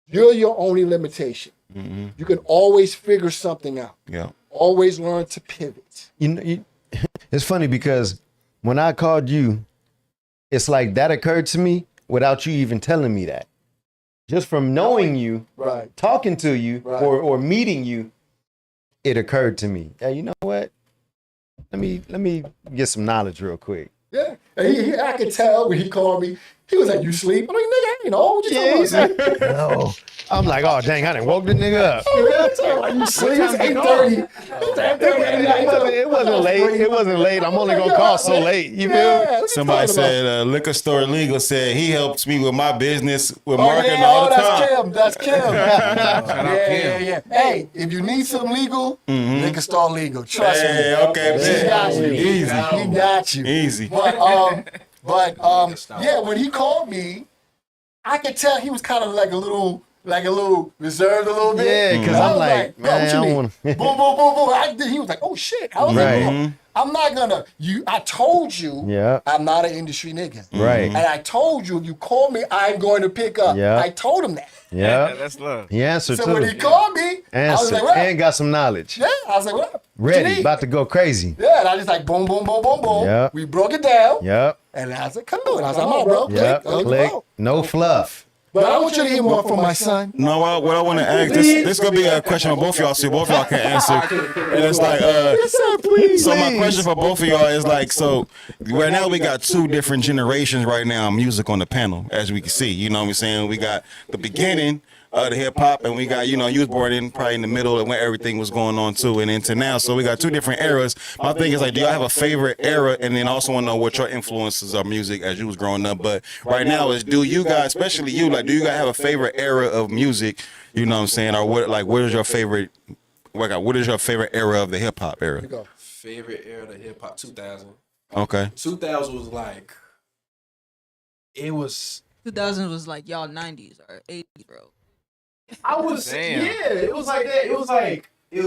you're your only limitation. You can always figure something out. Yeah. Always learn to pivot. It's funny because when I called you, it's like that occurred to me without you even telling me that. Just from knowing you, Right. talking to you, Right. or meeting you, it occurred to me. Hey, you know what? Let me get some knowledge real quick. Yeah. And I could tell when he called me, he was like, you sleep? I'm like, nigga, I ain't know. What you talking about? No. I'm like, oh dang, I done woke the nigga up. You sleep? It's 8:30. It wasn't late. It wasn't late. I'm only gonna call so late. You feel me? Somebody said liquor store legal said he helps me with my business with Oh, marketing yeah, all the that's time. Kim. That's Kim. Kim. Yeah. Hey, if you need some legal, liquor store legal. Trust Hey, me. okay, He got you. easy, He got you. easy. But yeah, when he called me, I could tell he was kind of like a little reserved a little bit. Yeah, 'cause I I'm was like, bro, what man, you I mean? wanna- boom, boom, boom, boom. He was like, oh shit. I was Right. like, bro, I'm not gonna. I told you, Yeah. I'm not an industry nigga. Right. And I told you, if you call me, I'm going to pick up. Yeah. I told him that. Yeah. That's love. He answered So when he too. called me, I was Answered like, what? and got some knowledge. Yeah, I was like, what? What you Ready, need? about to go crazy. Yeah, and I just like boom, boom, boom, boom, boom. Yep. We broke it down. Yep. And I said, come on. I was like, I'm out, bro. Yep. Click. Click. No fluff. But I want you to hear more from my son. No, what I want to ask, this gonna be a question for both of y'all, so both of y'all can answer. And it's like, so my question for both of y'all is like, so right now we got two different generations right now of music on the panel, as we can see. You know what I'm saying? We got the beginning of the hip hop, and we got, you was born in probably in the middle of when everything was going on too, and into now. So we got two different eras. My thing is like, do y'all have a favorite era? And then also want to know what your influences of music as you was growing up. But right now is, do you guys, especially you, like, do you guys have a favorite era of music? You know what I'm saying? Or what is your favorite? What is your favorite era of the hip hop era? Favorite era of hip hop, 2000. Okay. 2000 was like, it was. 2000 was like y'all 90s or 80s, bro. I was Damn. it was like that. It was like it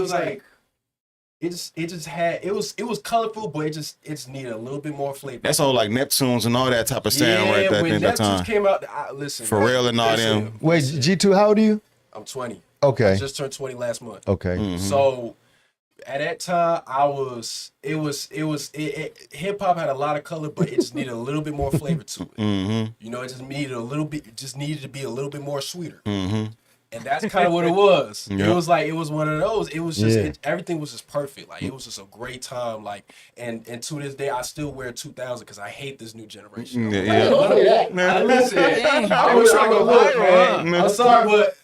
was colorful, but it just needed a little bit more flavor. That's all like Neptunes and all that type of sound right there when at that Neptunes time. came out, listen. Pharrell and all listen, them. Wait, G2, how old are you? I'm 20. Okay. I just turned 20 last month. Okay. Mm-hmm. So at that time, hip hop had a lot of color, but it just needed a little bit more flavor to it. Mm-hmm. You know, it just needed to be a little bit more sweeter. Mm-hmm. And that's kind of what it was. Yep. It was one of those. It was just Yeah. everything was just perfect. Like, it was just a great time. Like, and to this day, I still wear 2000 because I hate this new generation. Yeah. Don't say that. Listen, I wish I could look, man. I'm sorry, but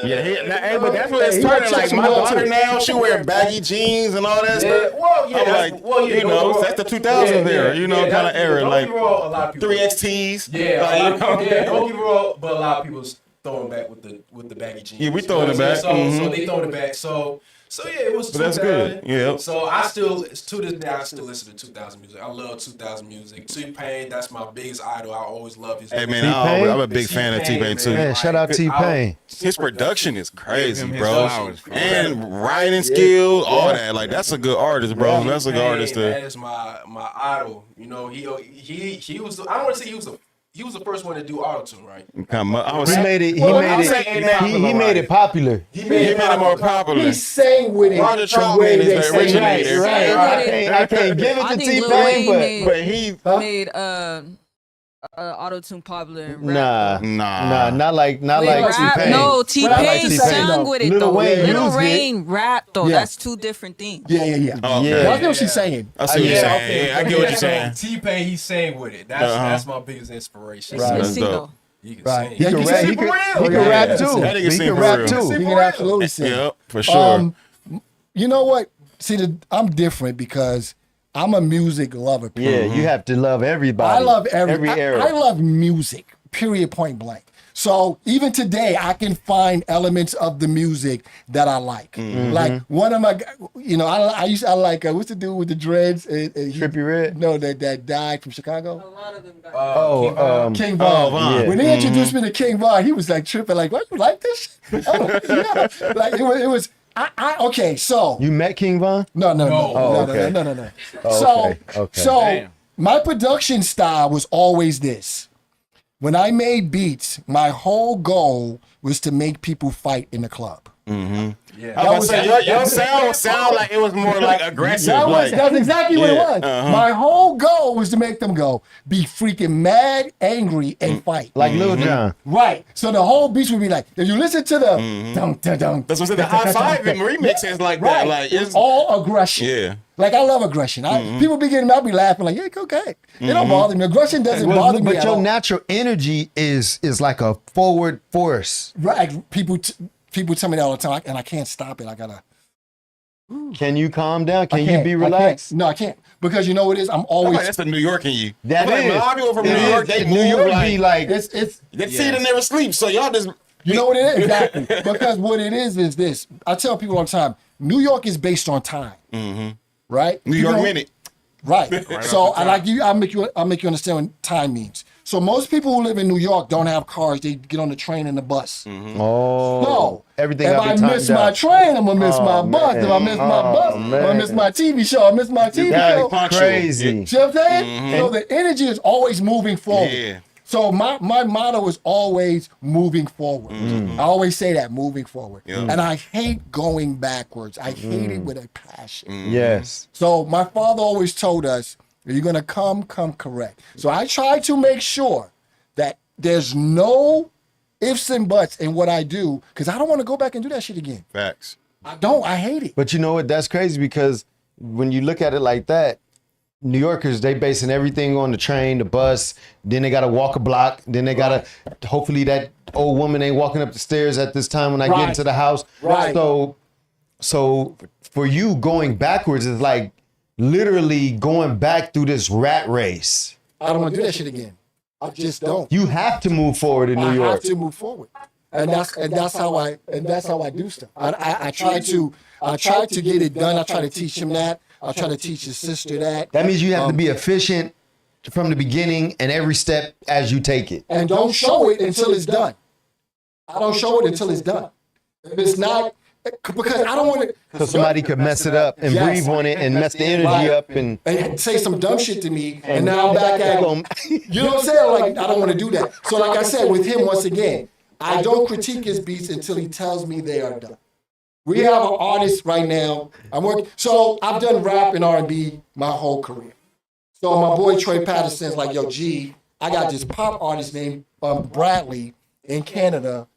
Yeah, but that's what it's He starting. got Like checks my from all daughter too. now, she wear baggy jeans and all that Yeah, stuff. well, yeah, I'm that's, like, well, yeah, you know, that's the 2000s era, you know, kind of era, don't like get me wrong, a lot of people, 3XTs. yeah, like, don't get me wrong, but a lot of people throwing back with the baggy jeans. Yeah, we You throwing know it what I'm back. saying? So Mhm. they throwing it back. So yeah, it was. But that's good. 2000. Yeah. So I still, to this day, I still listen to 2000 music. I love 2000 music. T-Pain, that's my biggest idol. I always love his. Hey man, T-Pain? I'm a big fan of T-Pain too. Man, shout out T-Pain. His production is crazy, Give him his bro. flowers, bro. And writing skills, all that. Like that's a good artist, bro. That's a good artist. That is my idol. You know, he was. I don't want to say he was the first one to do auto-tune, right? I was He saying, made it. He Well, made I'm it. saying now- He made it popular. He he made it more He popular. sang with it. Roger the Troutman way is they the sang it. originator. Right. I can't give it I to think Lil T-Pain, Wayne but made, he made auto-tune popular in rap. nah, not like Wait, rap? T-Pain. No, Not T-Pain like T-Pain. sung with it Lil though. Wayne Lil used it. Wayne rap though. Yeah. That's two different things. Yeah. Oh, Yeah. okay. Well, I get what she's saying. I see what you're Yeah, saying. okay. Yeah, I get what you're saying. T-Pain, he sang with it. That's my biggest inspiration. Right. That's See, dope. though. He can Right. sing. Yeah, He he can rap. can He can Yeah, rap yeah. too. That nigga He sing can for rap real. too. He can absolutely sing. Yep, for sure. You know what? See, I'm different because I'm a music lover. Yeah, you have to love everybody. I love every era. I love music. Period. Point blank. So even today, I can find elements of the music that I like. Like one of my, I like what's the dude with the dreads? Trippie Redd? No, that died from Chicago. A lot of them got King Von. Von. Yeah. When they introduced me to King Von, he was like tripping, like, "What, you like this?" Yeah. Like it was. Okay, so You met King Von? no. Oh, okay. No. Oh, okay. So Damn. my production style was always this. When I made beats, my whole goal was to make people fight in the club. I was saying, your sound like it was more like aggressive. That's exactly what it Yeah, was. My whole goal was to make them go, be freaking mad, angry, and fight. Like Lil Jon. Right. So the whole beat would be like, if you listen to the dun, dun, dun, That's what I said. The high five and remixes like right. that. Like it's all aggression. yeah. Like I love aggression. People be getting, I'll be laughing like, yeah, okay. It don't bother me. Aggression doesn't bother me But at your all. natural energy is like a forward force. Right. People tell me that all the time, and I can't stop it. I gotta. Can you calm down? I Can you can't. be I can't. relaxed? No, I can't. Because you know what it is? I'm Like, always. that's the New York in you. That Like, is. a lot of people from It New is. York, they New York move be like It's they see it and never sleep. So y'all just you know what it is? Exactly. Because what it is this. I tell people all the time, New York is based on time. Right? New You York know- minute. Right. So off the I like you. I'll make you understand what time means. So most people who live in New York don't have cars. They get on the train and the bus. oh, So everything if gotta I be timed miss my out. train, I'm gonna miss my Oh, bus. If I man. miss my bus, I'm gonna man. miss my TV show. I miss my TV show. That's crazy. See what I'm saying? So the energy is always moving forward. Yeah. So my motto is always moving forward. I always say that, moving forward. Yeah. And I hate going backwards. I hate it with a passion. Yes. So my father always told us, if you're gonna come correct. So I try to make sure that there's no ifs and buts in what I do, because I don't want to go back and do that shit again. Facts. I don't. I hate it. But you know what? That's crazy because when you look at it like that, New Yorkers, they basing everything on the train, the bus, then they got to walk a block, then they got to, hopefully that old woman ain't walking up the stairs at this time when I get Right. into the house. Right. So for you, going backwards is like literally going back through this rat race. I don't want to do that shit again. I just don't. You have to move forward in New I York. have to move forward, and that's how I do stuff. I try to get it done. I try to teach him that. I try to teach his sister that. That means you have to be efficient from the beginning and every step as you take it. And don't show it until it's done. I don't show it until it's done. If it's not, because I don't want to. So somebody could mess it up and Yes. breathe on it and mess the energy Right. up and Say some dumb shit to me, and now I'm back at him. You know what I'm saying? Like, I don't want to do that. So like I said, with him, once again, I don't critique his beats until he tells me they are done. We have an artist right now. So I've done rap and R&B my whole career. So my boy Trey Patterson's like, yo, G, I got this pop artist named Bradley in Canada.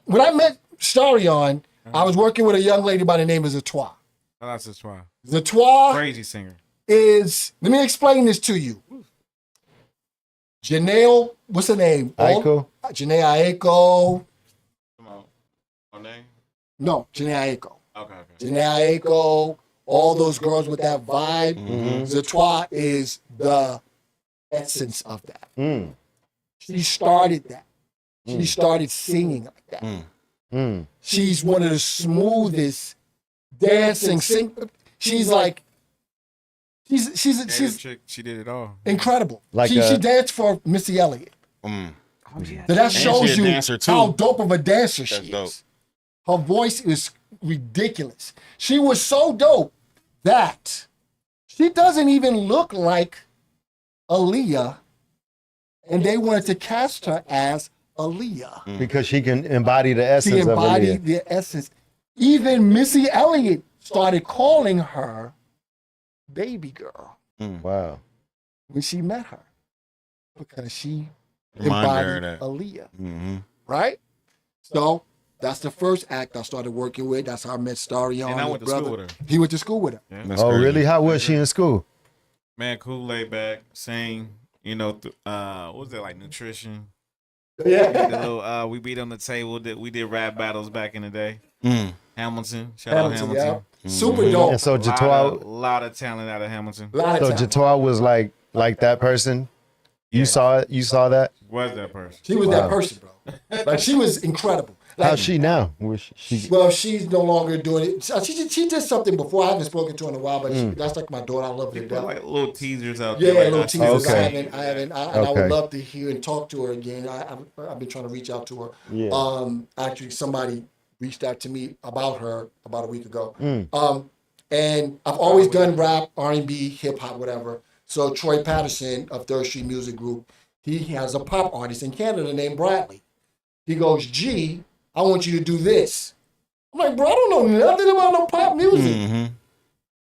When I met Starr on, I was working with a young lady by the name of Zatois. That's just why. Zatois Crazy singer. is, let me explain this to you. Janelle, what's her name? Aiko. Janae Aiko. name? No, Janae Aiko. Okay. Janae Aiko, all those girls with that vibe. Zatois is the essence of that. She started that. She started singing like that. She's one of the smoothest dancing she's like she's She did it all. incredible. Like she danced for Missy Elliott. So that shows she a you dancer, too. how dope of a dancer she dope. is. Her voice is ridiculous. She was so dope that she doesn't even look like Aaliyah, and they wanted to cast her as Aaliyah. Because she can embody the essence She of embodied Aaliyah. the essence. Even Missy Elliott started calling her baby girl Wow. when she met her because she Remind her embodied of that. Aaliyah. Right? So that's the first act I started working with. That's how I met Starr. And I went to school with her. He went to school with her. That's Oh, crazy. really? How was she in school? Man, cool, laid back, sing. You know, what was that like? Nutrition. Yeah. The little, we beat on the table. We did rap battles back in the day. Hamilton, shout out Hamilton, Hamilton. yeah. Super dope. And so Lot Jatois, of talent out of Hamilton. Lot of so time. Jatois was like that person. You saw it. You saw that. Was that person? She was that person, bro. Like she was incredible. Like, How's she now? Was she? well, she's no longer doing it. She did something before. I haven't spoken to her in a while, but that's like my daughter. I love her to They put death. like little teasers out Yeah, there. little like, teasers. Okay. I haven't. And I Okay. would love to hear and talk to her again. I've been trying to reach out to her. Yeah. Actually, somebody reached out to me about her about a week ago. And I've always done rap, R&B, hip hop, whatever. So Troy Patterson of Third Street Music Group, he has a pop artist in Canada named Bradley. He goes, G, I want you to do this. I'm like, bro, I don't know nothing about no pop music.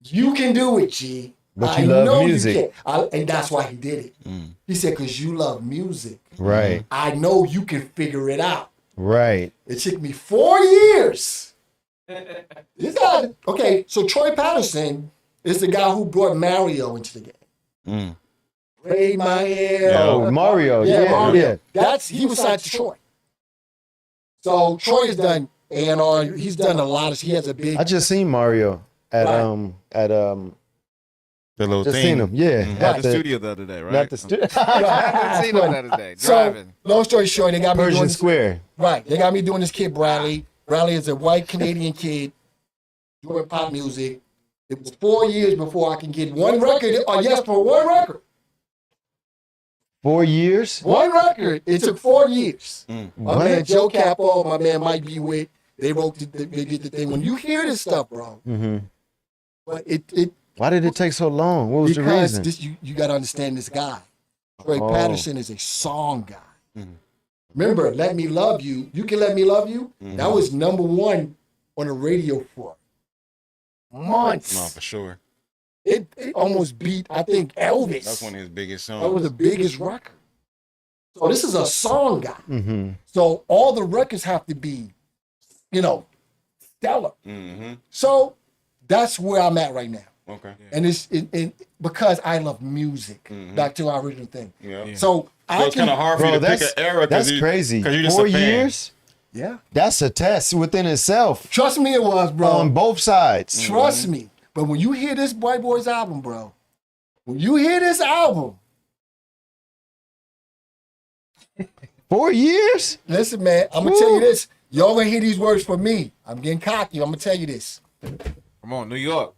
You can do it, G. But I you love know music. You can. And that's why he did it. He said, because you love music. Right. I know you can figure it out. Right. It took me 4 years. This guy, okay, so Troy Patterson is the guy who brought Mario into the game. Braid my hair. Oh, Mario. Yeah. Mario. He was signed to Troy. So Troy has done A&R. He's done a lot of. He has a big. I just seen Mario at The little just thing. seen him. Yeah. At At the studio the other day, right? Not the studio. I haven't seen him the other day. So Driving. long story short, they got me doing Persian this, Square. right. They got me doing this kid Bradley. Bradley is a white Canadian kid doing pop music. It was 4 years before I can get one record. Or yes, for one record. 4 years. One record. It took 4 years. My What? man Joe Capo, my man Mike B. Witt, they wrote they did the thing. When you hear this stuff, bro, but it Why did it take so long? What was the because reason? this you got to understand this guy. Troy Patterson is a song guy. Remember, Let Me Love You. You Can Let Me Love You. That was #1 on the radio for months. No, for sure. It almost beat, I think, Elvis. That's one of his biggest songs. That was the biggest record. So this is a song guy. So all the records have to be, stellar. So that's where I'm at right now. Okay. And it's because I love music. Back to our original thing. Yeah. So I It's kind of hard for Bro, you to pick that's an era. that's crazy. Because you're just 4 a fan. years. Yeah. That's a test within itself Trust me, it was, bro. on both sides. Trust me. But when you hear this White Boys album, bro, when you hear this album, 4 years. listen, man, I'm going to tell you this. Y'all going to hear these words from me. I'm getting cocky. I'm going to tell you this. Come on, New York.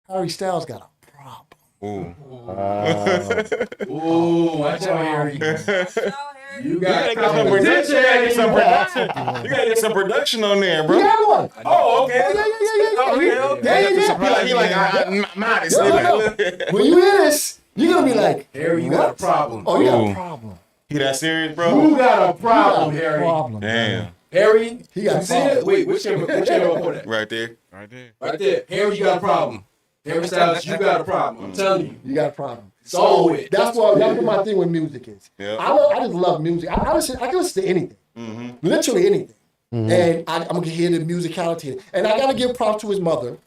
Harry Styles got a problem. Ooh. Ooh, watch out, Harry. You got You gotta get some production on there, bro. You got one. Oh, okay. Yeah. He like, modest. No. When you hear this, you're going to be like, Harry, you got a problem. oh, you got Ooh. a problem. He that serious, You bro? got a problem, You got a Harry. problem. Damn. Harry, He got you a see it? problem. Wait, which camera put that? Right there. Right there. Right there. Harry, you got a problem. Harry Styles, you got a problem. I'm telling you. You got a problem. Solve it. That's what my thing with music is. Yeah. I just love music. I can listen to anything. Literally anything. And I'm going to hear the musicality. And I got to give props to his mother.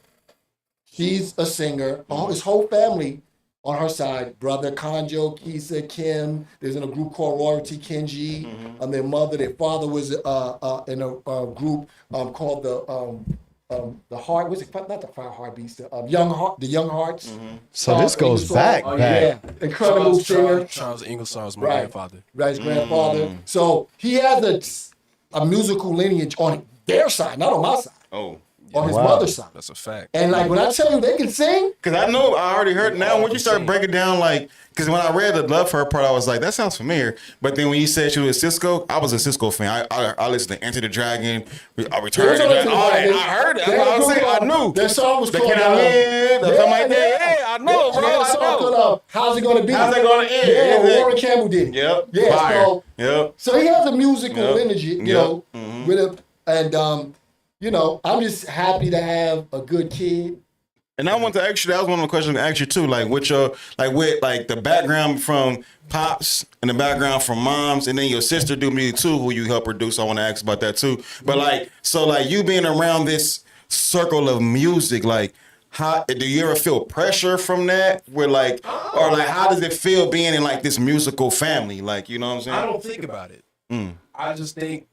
She's a singer. His whole family on her side, brother Kanjo, Kisa, Kim. There's in a group called Royalty Kenji. Their mother, their father was in a group called the Heart. Was it not the Fire Heartbeats? The Young Hearts. So this goes back. Yeah, incredible singer. Charles Ingersoll was my Right. grandfather. Right, his grandfather. So he has a musical lineage on their side, not on my side. Oh. On his Wow. mother's side. That's a fact. And like when I tell you they can sing, Cause I know I already heard now when you start breaking down like, cause when I read the Love for Her part, I was like, that sounds familiar. But then when you said she was Cisco, I was a Cisco fan. I listened to Enter the Dragon, I Return to the Dragon. I heard it. That's what I was saying. I knew. Their song was They called Can I Live? Or something like that. Yeah, I know, bro. They had a I song know. called How's It Gonna Be? How's It Gonna End? Yeah, Is it? Warren Campbell did. Yep. Yeah, Fire. Yep. so he has a musical Yep. lineage, you Yep. know, Mhm. with him. And you know, I'm just happy to have a good kid. And I want to ask you, that was one of the questions I asked you too, like with your, like with like the background from pops and the background from moms, and then your sister do music too, who you help produce. I want to ask about that too. But like, so like you being around this circle of music, like how do you ever feel pressure from that? Where like, or like how does it feel being in like this musical family? Like, you know what I'm saying? I don't think about it. I just think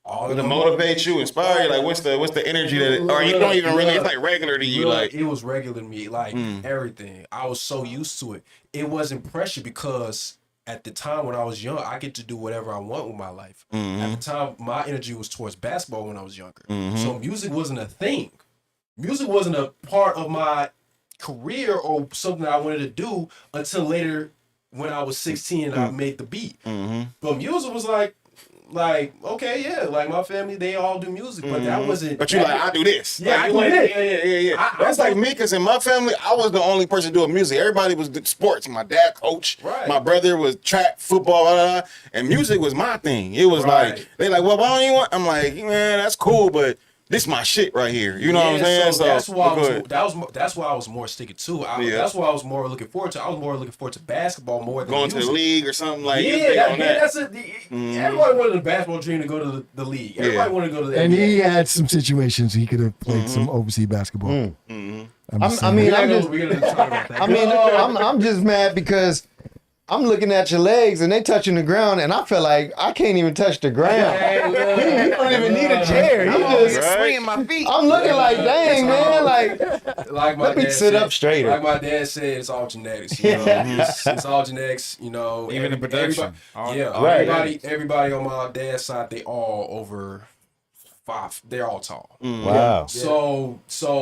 all Would of it them. motivate you, inspire you? Like, what's the energy that, or you don't even really, it's like regular to you, Look, like. it was regular to me, like everything. I was so used to it. It wasn't pressure because at the time when I was young, I get to do whatever I want with my life. At the time, my energy was towards basketball when I was younger. So music wasn't a thing. Music wasn't a part of my career or something I wanted to do until later when I was 16 and I made the beat. But music was like, okay, yeah, like my family, they all do music, but that wasn't. But you like, I do this. Yeah, Like, I you do like, this. Yeah. That's like me, because in my family, I was the only person doing music. Everybody was sports. My dad coach. Right. My brother was track, football, blah, blah, blah. And music was my thing. It was Right. like, they like, well, why don't you want? I'm like, man, that's cool, but this my shit right here. You know what I'm saying? So that's why good. that's why I was more sticking to. Yeah. That's why I was more looking forward to. I was more looking forward to basketball more than Going to music. the league or something like you Yeah, think on that. that's it. Everybody wanted a basketball dream to go to the league. Everybody wanted to go to the And NBA. he had some situations he could have played some overseas basketball. I'm just mad because I'm looking at your legs and they touching the ground, and I feel like I can't even touch the ground. You don't even need a chair. You just Right. swinging my feet. I'm looking like, dang man, like Like my let me dad sit said, up straighter. Like my dad said, it's all genetics. You know? it's all genetics. You know, Even the production. Everybody, everybody on my dad's side, they all over 5. They're all tall. wow. So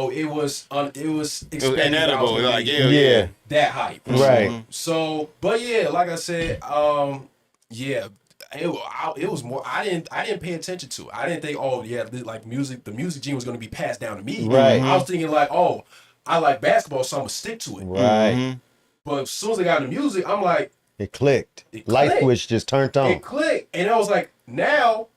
it was It was expected that I inedible. was gonna Like, be yeah. that hype. Right. So, but yeah, like I said, yeah, it was more. I didn't pay attention to it. I didn't think, oh yeah, like the music gene was going to be passed down to me. Right. I was thinking like, oh, I like basketball, so I'm gonna stick to it. Right. But as soon as I got into music, I'm like, It clicked. It Light clicked. switch just turned on. it clicked, and I was like, now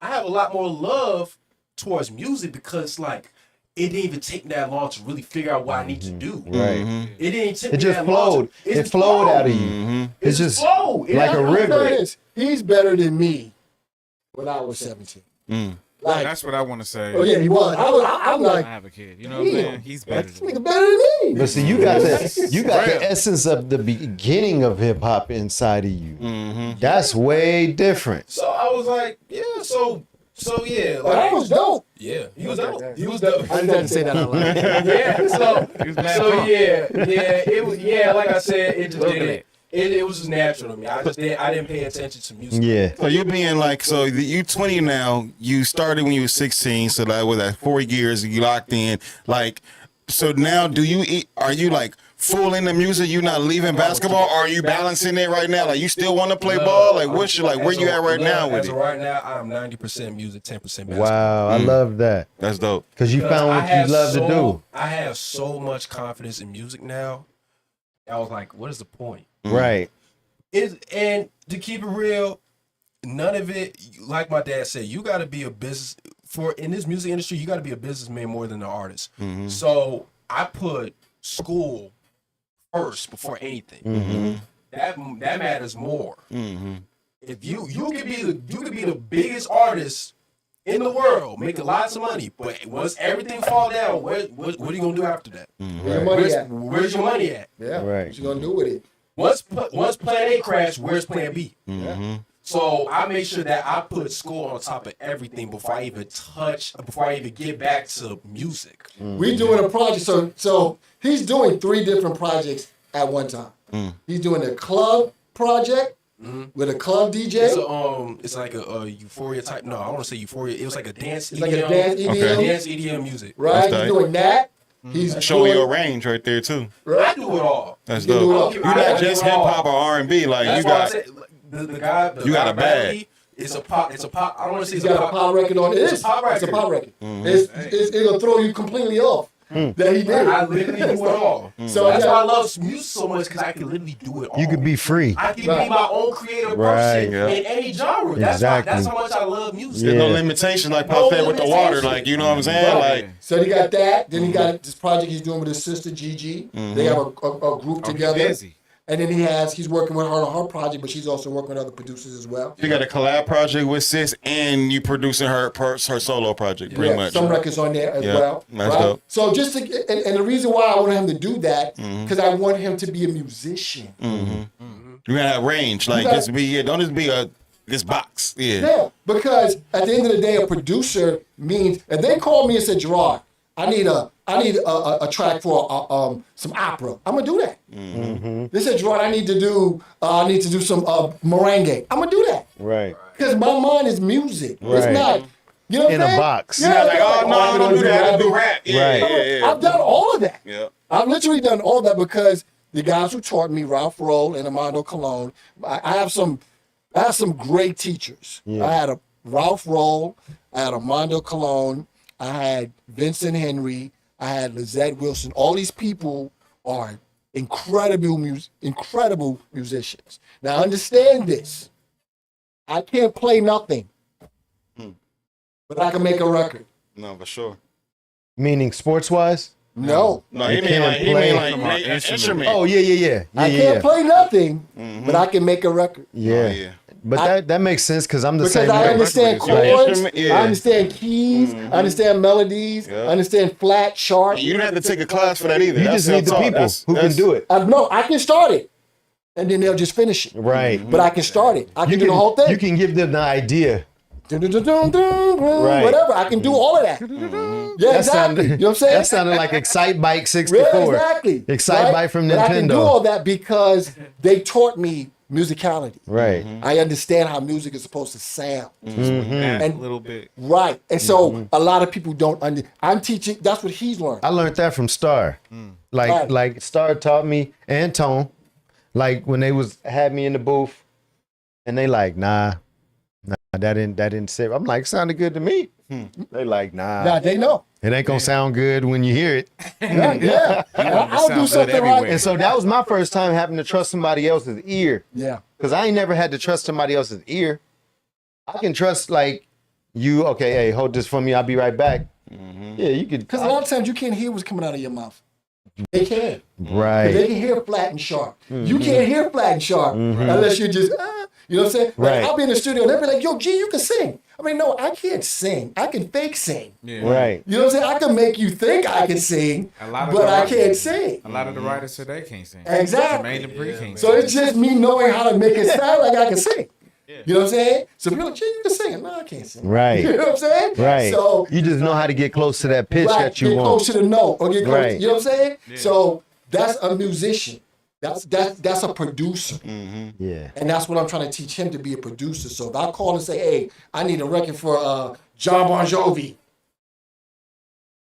I have a lot more love towards music because like it didn't even take that long to really figure out what I need to do. Right. It didn't take It me just that long flowed. to- It flowed out of you. It's just flowed. like a I'll river. tell you this, he's better than me when I was 17. Like, That's what I want to say. oh yeah, he was. I'm I like, have a kid. You know what I'm saying? He's better this than me. nigga better than me. But see, you got the essence of the beginning of hip hop inside of you. That's way different. So I was like, yeah, so yeah, But I like was dope. yeah, he was dope. He was dope. I didn't have to say that out loud. Yeah, so mad so drunk. it was like I said, it just didn't. It was just natural to me. I didn't pay attention to music. Yeah. So you being like, so you 20 now, you started when you were 16, so that was that 4 years you locked in. Like, so now are you like full into music? You not leaving basketball? Or are you balancing it right now? Like you still want to play ball? Like what's your, like where you at right now with As it? of right now, I'm 90% music, 10% basketball. Wow. I love that. That's dope. Because you found what you love to do. I have so much confidence in music now. I was like, what is the point? Right. And to keep it real, none of it, like my dad said, you got to be a business in this music industry. You got to be a businessman more than an artist. So I put school first before anything. That matters more. If you could be the biggest artist in the world, making lots of money. But once everything fall down, what are you gonna do after that? Where your money at? Where's your money at? Yeah. Right. What you gonna do with it? Once Plan A crashed, where's Plan B? So I make sure that I put school on top of everything before I even get back to music. We doing a project. So he's doing 3 different projects at one time. He's doing a club project with a club DJ. It's like a Euphoria type. No, I don't want to say Euphoria. It was like a dance. It's like a dance EDM. Dance EDM music. Right. That's He's doing that. He's Showing doing, your range right there too. I do it all. That's You can do it all. dope. You're not just hip hop or R&B. Like That's you why I got. said, the guy. You got guy a bag. Bradley, It's a pop. I don't want to say He's it's got a pop record on it. It's a pop record. It's a pop record. It'll throw you completely off that he did. I literally do it all. So That's yeah. why I love music so much, because I can literally do it all. You could be free. I can Right. be my own creative Right. person Yeah. in any genre. That's how much I love music. There's no Yeah. limitation, like Pop said with the water. limitation. Like you know what I'm saying? Right. Like So he got that. Then he got this project he's doing with his sister Gigi. They have a group together. busy. And then he's working with her on her project, but she's also working with other producers as well. you got a collab project with Sis, and you producing her solo project, pretty much. Some records on there as Yeah, well. that's dope. So just to, and the reason why I wanted him to do that, because I want him to be a musician. You gotta have range, like gotta- just be don't just be this box. Yeah. Yeah, because at the end of the day, a producer means if they call me and said, Gerard, I need a track for some opera. I'm gonna do that. They said, Gerard, I need to do some merengue. I'm gonna do that Right. because my mind is music. It's Right. not, you know, what In I'm a saying? box. Yeah, You're not like, it's oh no, I don't do that. I do rap. Yeah, Right. yeah. I've done all of that. Yeah. I've literally done all that because the guys who taught me, Ralph Roll and Armando Cologne, I have some great teachers. Yeah. I had a Ralph Roll, I had Armando Cologne, I had Vincent Henry, I had Lizette Wilson. All these people are incredible musicians. Now understand this. I can't play nothing, but I can make a record. No, for sure. Meaning sports wise? No. No, You he mean can't like play make an instrument. Oh yeah. I can't play nothing, but I can make a record. Yeah. Oh, yeah. But that makes sense because I'm the Because same I way. understand Your chords, instrument, yeah. I understand keys, I understand melodies, Yeah. I understand flat, sharp. You don't have to take a class for that either. You That's just need the self-taught. people who can do it. No, I can start it, and then they'll just finish it. Right. But I can start it. I can do the whole thing. You can give them the idea. Whatever. I can do all of that. Yeah, That exactly. sounded, You know what I'm saying? That sounded like Excite Bike Yeah, 64. exactly. Excite Right? Bike from But I can do Nintendo. all that because they taught me musicality. Right. I understand how music is supposed to sound. And And- a little bit. Right. And so a lot of people don't I'm teaching, that's what he's learned. I learned that from Starr. Like Right. like Starr taught me and Tone. Like when they had me in the booth and they like, nah, that didn't sit. I'm like, sounded good to me. They like, nah. Now they know. It ain't gonna sound good when you hear it. Yeah. I'll sound do good something everywhere. right. And so that was my first time having to trust somebody else's ear. Yeah. Cause I ain't never had to trust somebody else's ear. I can trust like you, okay, hey, hold this for me, I'll be right back. Yeah, you could Because a lot of times you can't hear what's coming out of your mouth. They can. right. They can hear flat and sharp. You can't hear flat and sharp unless you just, you know what I'm saying? Like, Right. I'll be in the studio and they'll be like, yo, G, you can sing. I mean, no, I can't sing. I can fake sing. Right. You know what I'm saying? I can make you think I can sing, A lot of but the I writers- can't sing. A lot of the writers today can't sing. Exactly. Jermaine Dupri can't So sing. it's just me knowing how to make it sound like I can sing. You know what I'm saying? So people are like, G, you can sing. No, I can't sing. Right. You know what I'm saying? Right. So You just know how to get close to that pitch right, that you get want. close to the note or get close. Right. You know what I'm saying? So that's a musician. That's a producer. Yeah. And that's what I'm trying to teach him, to be a producer. So if I call and say, hey, I need a record for John Bon Jovi.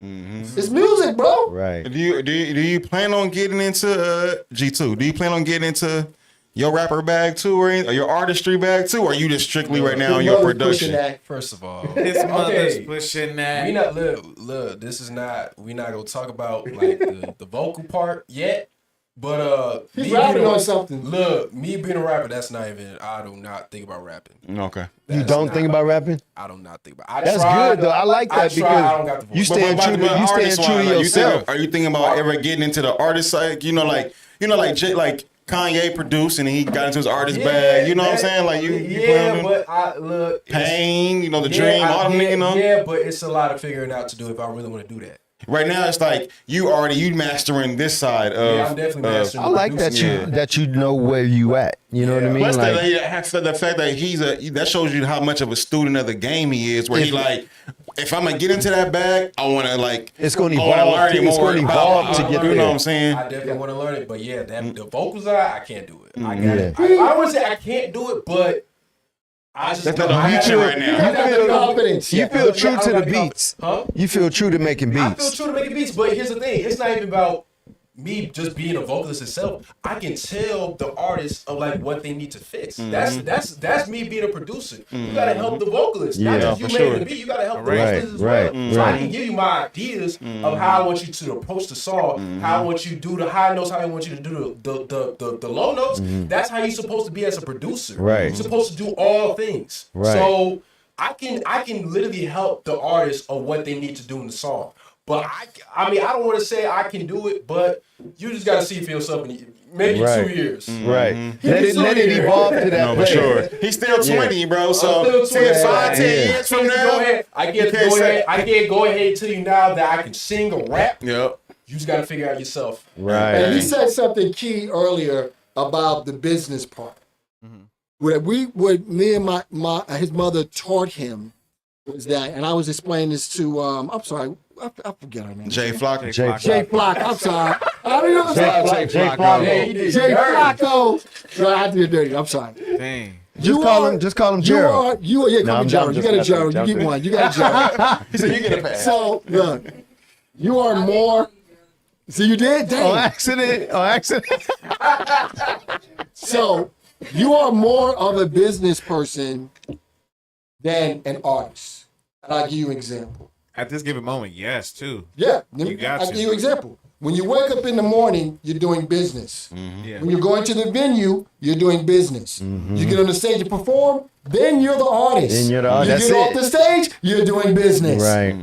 It's music, bro. Right. Do you plan on getting into G2? Do you plan on getting into your rapper bag too, or your artistry bag too, or you just strictly right now on your Mother's pushing production? that. First of all, His mother's okay, pushing that. we not look. This is not. We not gonna talk about like the vocal part yet. But He's me rapping being a- on something. Look, me being a rapper, that's not even. I do not think about rapping. Okay. You That's don't not- think about rapping? I do not think about. I That's tried, good though. I like that I tried, I don't got the because you voice. stand true to you stand true to yourself. Are you thinking about ever getting into the artist side? Like Kanye produced and he got into his artist bag. You know what I'm saying? Like you yeah, but I look Pain, you know, the Dream, all them, you know. Yeah, but it's a lot of figuring out to do if I really want to do that. Right now, it's like you mastering this side of. Yeah, I'm definitely mastering. I like that you know where you at. You know what I mean? Plus, Like, the fact that that shows you how much of a student of the game he is. Where he like, if I'm gonna get into that bag, I want to like. it's going to I wanna evolve. learn it It's more going to about- evolve to get You there. know what I'm saying? I definitely want to learn it, but yeah, the vocals I can't do it. I got Yeah. it. I wouldn't say I can't do it, but I just That's not an option right You now. got the confidence. You feel true to the I don't got beats. Huh? You feel true to making I feel beats. true to making beats, but here's the thing: it's not even about me just being a vocalist itself. I can tell the artists of like what they need to fix. That's me being a producer. You gotta help the vocalist, not Yeah, just you for making sure. the beat. You gotta help the Right, vocalist as right, well. So I right. can give you my ideas of how I want you to approach the song, how I want you to do the high notes, how I want you to do the low notes. That's how you're supposed to be as a producer. Right. You're supposed to do all things. Right. So I can literally help the artist of what they need to do in the song. But I mean, I don't want to say I can do it, but you just got to see it for yourself in maybe Right. 2 years. Right. Let it evolve to that No, for place. sure. He's still 20, bro. So still 20. 10, 5, 10 Yeah. years from now. I you can't can't go say- ahead. I can't go ahead and tell you now that I can sing or rap. Yep. You just got to figure out yourself. Right. And you said something key earlier about the business part. What me and my his mother taught him was that, and I was explaining this to I'm sorry, I forget her name. Jay Flock. Jay Flock. I'm sorry. I don't know. Jay Flacco. Yeah, you did. Jay Flacco. No, I did dirty. I'm sorry. Dang. Just call him Gerald. Yeah, No, call I'm me Gerald. You got a just Gerald. You messing get with one. You got a Gerald. He said, you get a pass. So look, you are more. See, you did. On Dang. accident. On accident. So you are more of a business person than an artist. And I'll give you an example. At this given moment, yes, too. Yeah, You got I'll to. give you an example. When you wake up in the morning, you're doing business. Yeah. When you're going to the venue, you're doing business. You get on the stage and perform, then you're the artist. Then you're the artist. You That's get off it. the stage, you're doing business. Right.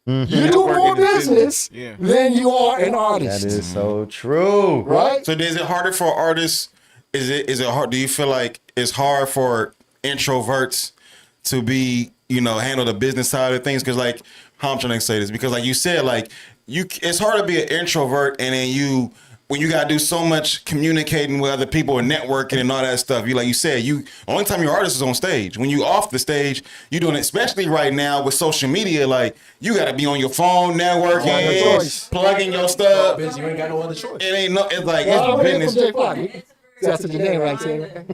You do more business Yeah. than you are an artist. That is so true. Right? So is it harder for artists? Is it hard? Do you feel like it's hard for introverts to be, handle the business side of things? Because like, how I'm trying to say this, because like you said, like it's hard to be an introvert, and then when you gotta do so much communicating with other people and networking and all that stuff. Like you said, only time your artist is on stage. When you off the stage, you doing it, especially right now with social media. Like you gotta be on your phone, networking, plugging your stuff. Busy, you ain't got no other choice. It ain't no. It's like Well, I'm it's here from business. Jay Flock. That's your name, right, Taylor?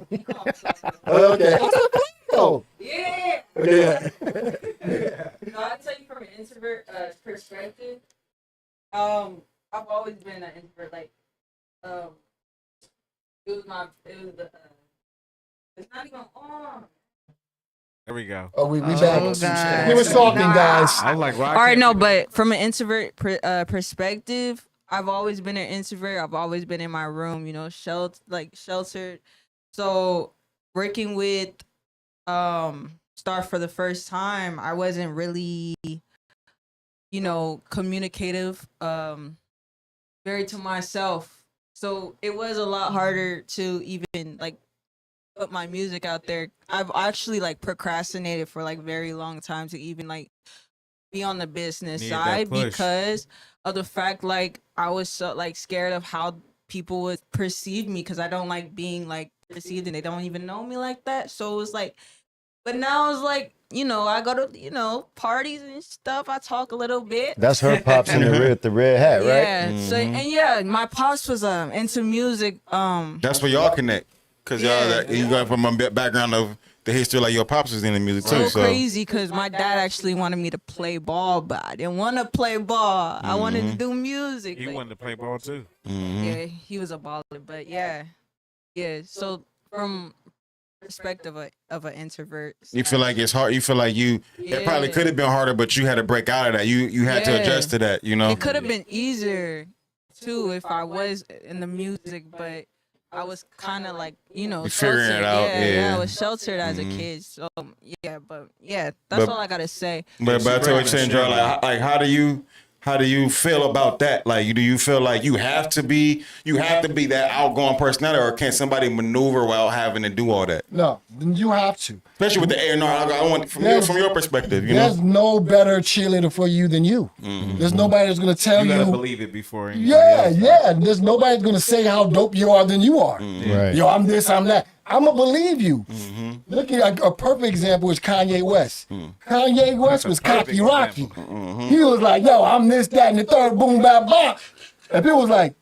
Okay. Oh, Yeah. yeah. No, I tell you from an introvert perspective. I've always been an introvert. Like, it's not even on. There we go. Oh, we back. God. He was talking, guys. I was like, why? All right, no, but from an introvert perspective, I've always been an introvert. I've always been in my room, sheltered. So working with Starr for the first time, I wasn't really, communicative, very to myself. So it was a lot harder to even put my music out there. I've actually procrastinated for very long time to even be on the business Need that side push. because of the fact I was so scared of how people would perceive me because I don't like being perceived and they don't even know me like that. So it was but now it's I go to parties and stuff. I talk a little bit. That's her pops in the red hat, right? Yeah. So and yeah, my pops was into music. That's where y'all connect, cause you got from my background of the history, like your pops was in the music too. So crazy because my dad actually wanted me to play ball, but I didn't want to play ball. I wanted to do music. He wanted to play ball too. Yeah, he was a baller, but yeah. So from perspective of an introvert, You feel like it's hard. You feel like it probably Yeah. could have been harder, but you had to break out of that. You had to Yeah. adjust to that. it could have been easier too if I was in the music, but I was kind of figuring it sheltered. out, yeah. I was sheltered as a kid. So that's But- all I gotta say. But I tell you, saying, Gerald, like how do you How do you feel about that? Like, do you feel like you have to be that outgoing personality, or can somebody maneuver while having to do all that? No, then you have to. Especially with the A&R, I want from your perspective. You There's know, no better cheerleader for you than you. There's nobody that's gonna tell You you. gotta believe it before. anybody Yeah, else. yeah. There's nobody that's gonna say how dope you are than you are. Right. Yo, I'm this, I'm that. I'm gonna believe you. Look at a perfect example is Kanye West. Kanye West was perfect cocky Rocky. example. He was like, yo, I'm this, that, and the third, boom, bap, bop. And people was like,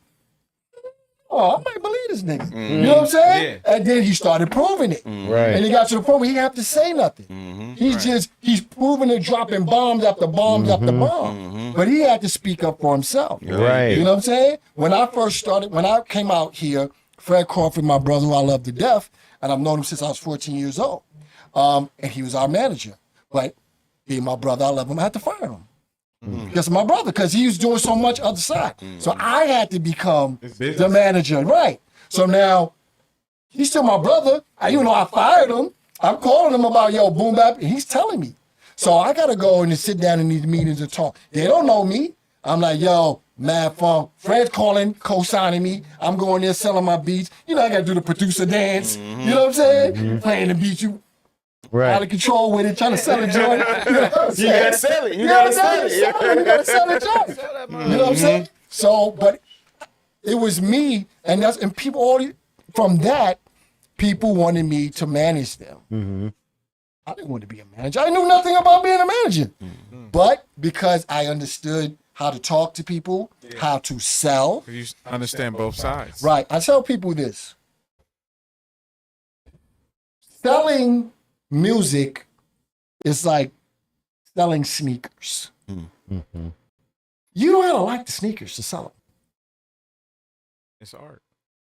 oh, I might believe this nigga. You know what I'm saying? Yeah. And then he started proving it. Right. And he got to the point where he didn't have to say nothing. He's proving it, dropping bombs after bombs after bomb. But he had to speak up for himself. Right. You know what I'm saying? When I came out here, Fred Crawford, my brother who I love to death, and I've known him since I was 14 years old. And he was our manager. But being my brother, I love him, I had to fire him. Because of my brother, because he was doing so much other side. So I had to become the manager, right? So now he's still my brother. Even though I fired him, I'm calling him about yo boom bap, and he's telling me. So I gotta go and sit down in these meetings and talk. They don't know me. I'm like yo, Mad Funk. Fred's calling, co-signing me. I'm going there selling my beats. You know I gotta do the producer dance. You know what I'm saying? Playing the beats, you out Right. of control with it, trying to sell a joint. You know what I'm you saying? gotta sell it. You You gotta gotta sell it. You gotta sell the joint. You know what I'm saying? So, but it was me, and people from that, people wanted me to manage them. I didn't want to be a manager. I knew nothing about being a manager. But because I understood how to talk to people, how to sell. You understand both sides. Right. I tell people this. Selling music is like selling sneakers. You don't have to like the sneakers to sell them. It's art.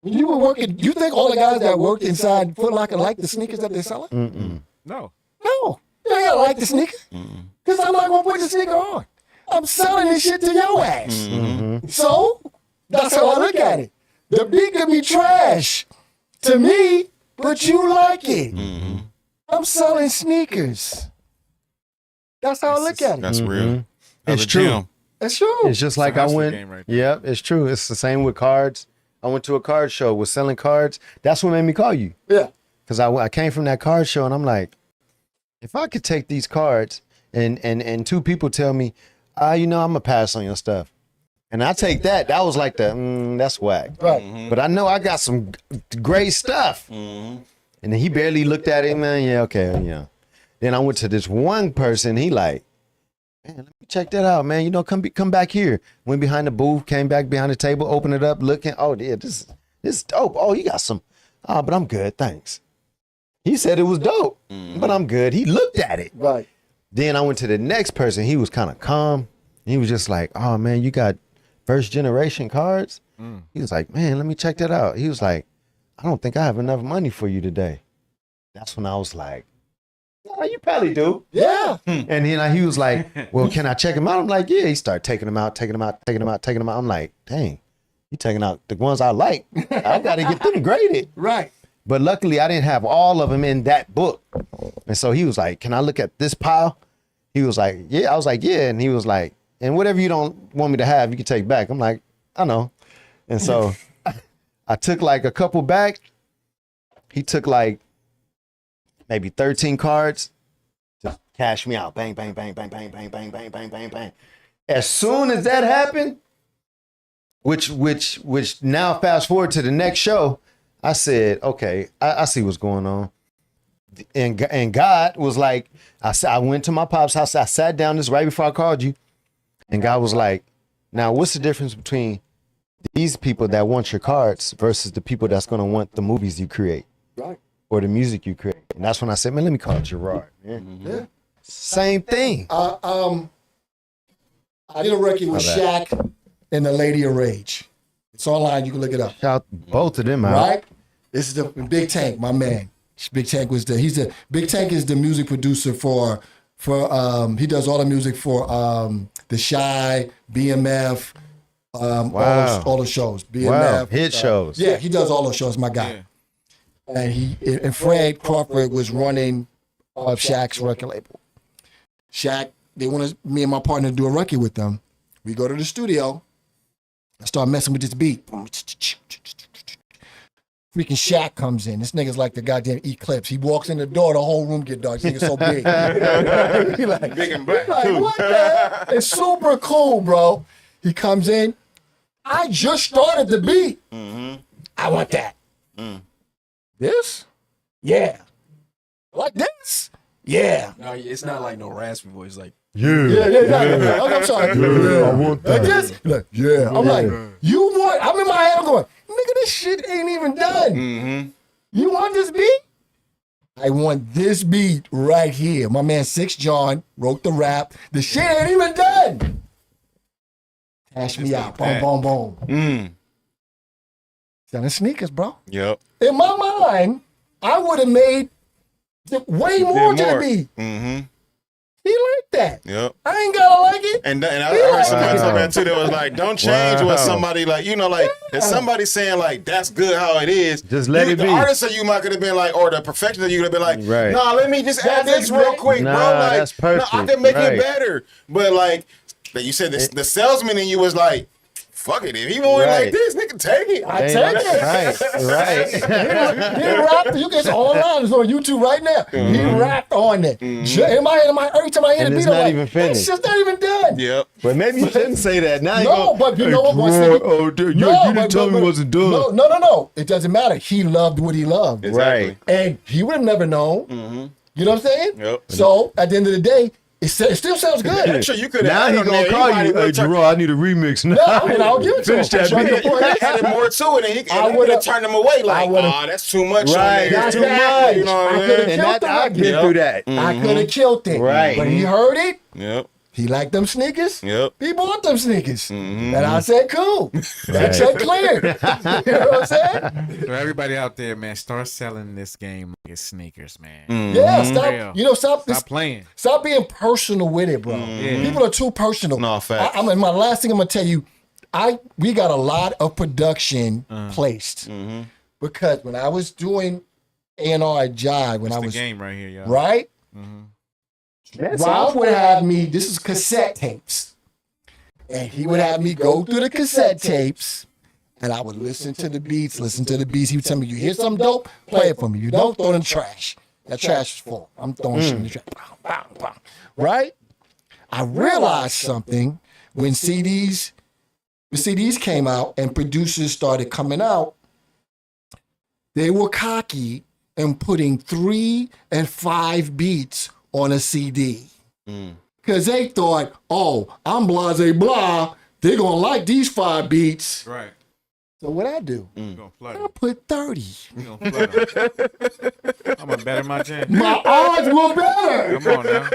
When you were working, you think all the guys that worked inside Foot Locker like the sneakers that they're selling? No. No. You ain't gotta like the sneaker. Because I'm not gonna put the sneaker on. I'm selling this shit to your ass. So that's how I look at it. The beat could be trash to me, but you like it. I'm selling sneakers. That's how I look at it. That's real. It's Other true. Jim. It's true. It's just like I hustler went. game right there. Yep, it's true. It's the same with cards. I went to a card show, was selling cards. That's what made me call you. Yeah. Because I came from that card show and I'm like, if I could take these cards and two people tell me, I'm going to pass on your stuff. And I take that. That was like that's whack. Right. But I know I got some great stuff. And then he barely looked at it, man. Yeah, okay, yeah. Then I went to this one person. He like, man, let me check that out, man. You know, come back here. Went behind the booth, came back behind the table, opened it up, looking. Oh, yeah, this is dope. Oh, you got some. Oh, but I'm good, thanks. He said it was dope, but I'm good. He looked at it. Right. Then I went to the next person. He was kind of calm. He was just like, oh, man, you got first generation cards? He was like, man, let me check that out. He was like, I don't think I have enough money for you today. That's when I was like, yeah, you probably do. Yeah. And then he was like, well, can I check him out? I'm like, yeah. He started taking them out. I'm like, dang, you taking out the ones I like. I got to get them graded. Right. But luckily, I didn't have all of them in that book. And so he was like, can I look at this pile? He was like, yeah. I was like, yeah. And he was like, and whatever you don't want me to have, you can take back. I'm like, I know. And so I took like a couple back. He took like maybe 13 cards. Just cash me out. Bang, bang, bang, bang, bang, bang, bang, bang, bang, bang, bang. As soon as that happened, which now fast forward to the next show, I said, okay, I see what's going on. And God was like, I went to my pop's house. I sat down this right before I called you. And God was like, now what's the difference between these people that want your cards versus the people that's going to want the movies you create? Right. Or the music you create? And that's when I said, man, let me call Gerard. Man. Yeah. Same thing. I did a record with Shaq and the Lady of Rage. It's online. You can look it up. Shout both of them out. Right? This is the Big Tank, my man. Big Tank Big Tank is the music producer for he does all the music for The Shy, BMF, all the shows. BMF. Wow, hit shows. Yeah, he does all those shows, my guy. And and Fred Crawford was running Shaq's record label. Shaq, they wanted me and my partner to do a record with them. We go to the studio. I start messing with this beat. Freaking Shaq comes in. This nigga's like the goddamn Eclipse. He walks in the door, the whole room get dark. This nigga's so big. He like, Big and black, like, too. what the? It's super cool, bro. He comes in. I just started the beat. I want that. This? Yeah. Like this? Yeah. No, it's not like no raspy voice. Like, Yeah. I'm sorry. I want Like that. this? Like, yeah. I'm like, you want, I'm in my head, I'm going, nigga, this shit ain't even done. You want this beat? I want this beat right here. My man 6 John wrote the rap. The shit ain't even done. Cash me out. Boom, boom, boom. Selling sneakers, bro. Yep. In my mind, I would have made way more to the beat. He liked that. Yep. I ain't gotta like it. And I heard somebody tell that too. That was like, don't change what somebody like, you know, like if somebody saying like that's good how it is, Just let it the be. artist of you might could have been like, or the perfectionist of you could have been like, Right. nah, let me just add this real quick, bro. Nah, Like, that's perfect. nah, I can make Right. it better. But like you said, the salesman in you was like, fuck it, if he want it Right. like this, nigga, take it. I take it. Right. He rapped. You get online. It's on YouTube right now. He rapped on it. In my head, every time I hear And the it's beat, I'm not like, even this finished. shit's not even done. Yep. But maybe you shouldn't say that. Now you No, go, but you know what? Once Gerard, they- oh, dude, No, you didn't tell me it wasn't done. No. It doesn't matter. He loved what he loved. Right. And he would have never known. You know what I'm saying? Yep. So at the end of the day, it still sounds good. Actually, you could Now he gonna call you, hey, Gerard, I need a remix now. No, and I'll give it to Finish him. that Try beat. to put it- added more to it, and he I would would've- have turned him away. Like, I would've- that's too much. Right. On there. That's Too too much. much. You know what I I could've mean? And killed that, I've the been through that. I could have killed it. Right. But he heard it. Yep. He liked them sneakers. Yep. He bought them sneakers. And I said, cool. That check cleared. You know what I'm saying? For everybody out there, man, start selling this game like it's sneakers, man. Yeah, Real. stop. You know, stop playing. Stop being personal with it, bro. People are too personal. No, facts. I mean, my last thing I'm gonna tell you, we got a lot of production placed because when I was doing A&R at Jive, when It's I the was game right here, y'all. right, Rob would have me. This is cassette tapes, and he would have me go through the cassette tapes. And I would listen to the beats. He would tell me, you hear something dope? Play it for me. You don't, throw it in the trash. That trash is full. I'm throwing shit in the trash. Bang, bang, bang. Right? I realized something when the CDs came out and producers started coming out. They were cocky and putting 3 and 5 beats on a CD. Because they thought, oh, I'm blase blah. They're going to like these 5 beats. Right. So what I do? You gonna flood I put 30. You gonna flood them. I'm gonna better my jam. My odds were better. Come on now.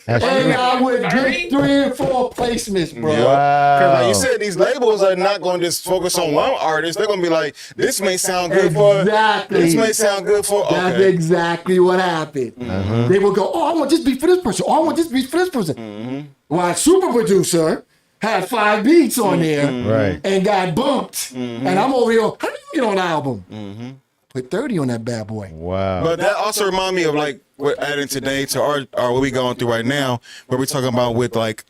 And I would get 3 and 4 placements, bro. Because like you said, these labels are not going to just focus on one artist. They're going to be like, this may sound good for. Exactly. This may sound good for. That's Okay. exactly what happened. They would go, oh, I want this beat for this person. Oh, I want this beat for this person. While super producer had 5 beats on there Right. and got bumped. And I'm over here, how do you get on an album? Put 30 on that bad boy. Wow. But that also remind me of like what adding today to our what we going through right now, where we're talking about with like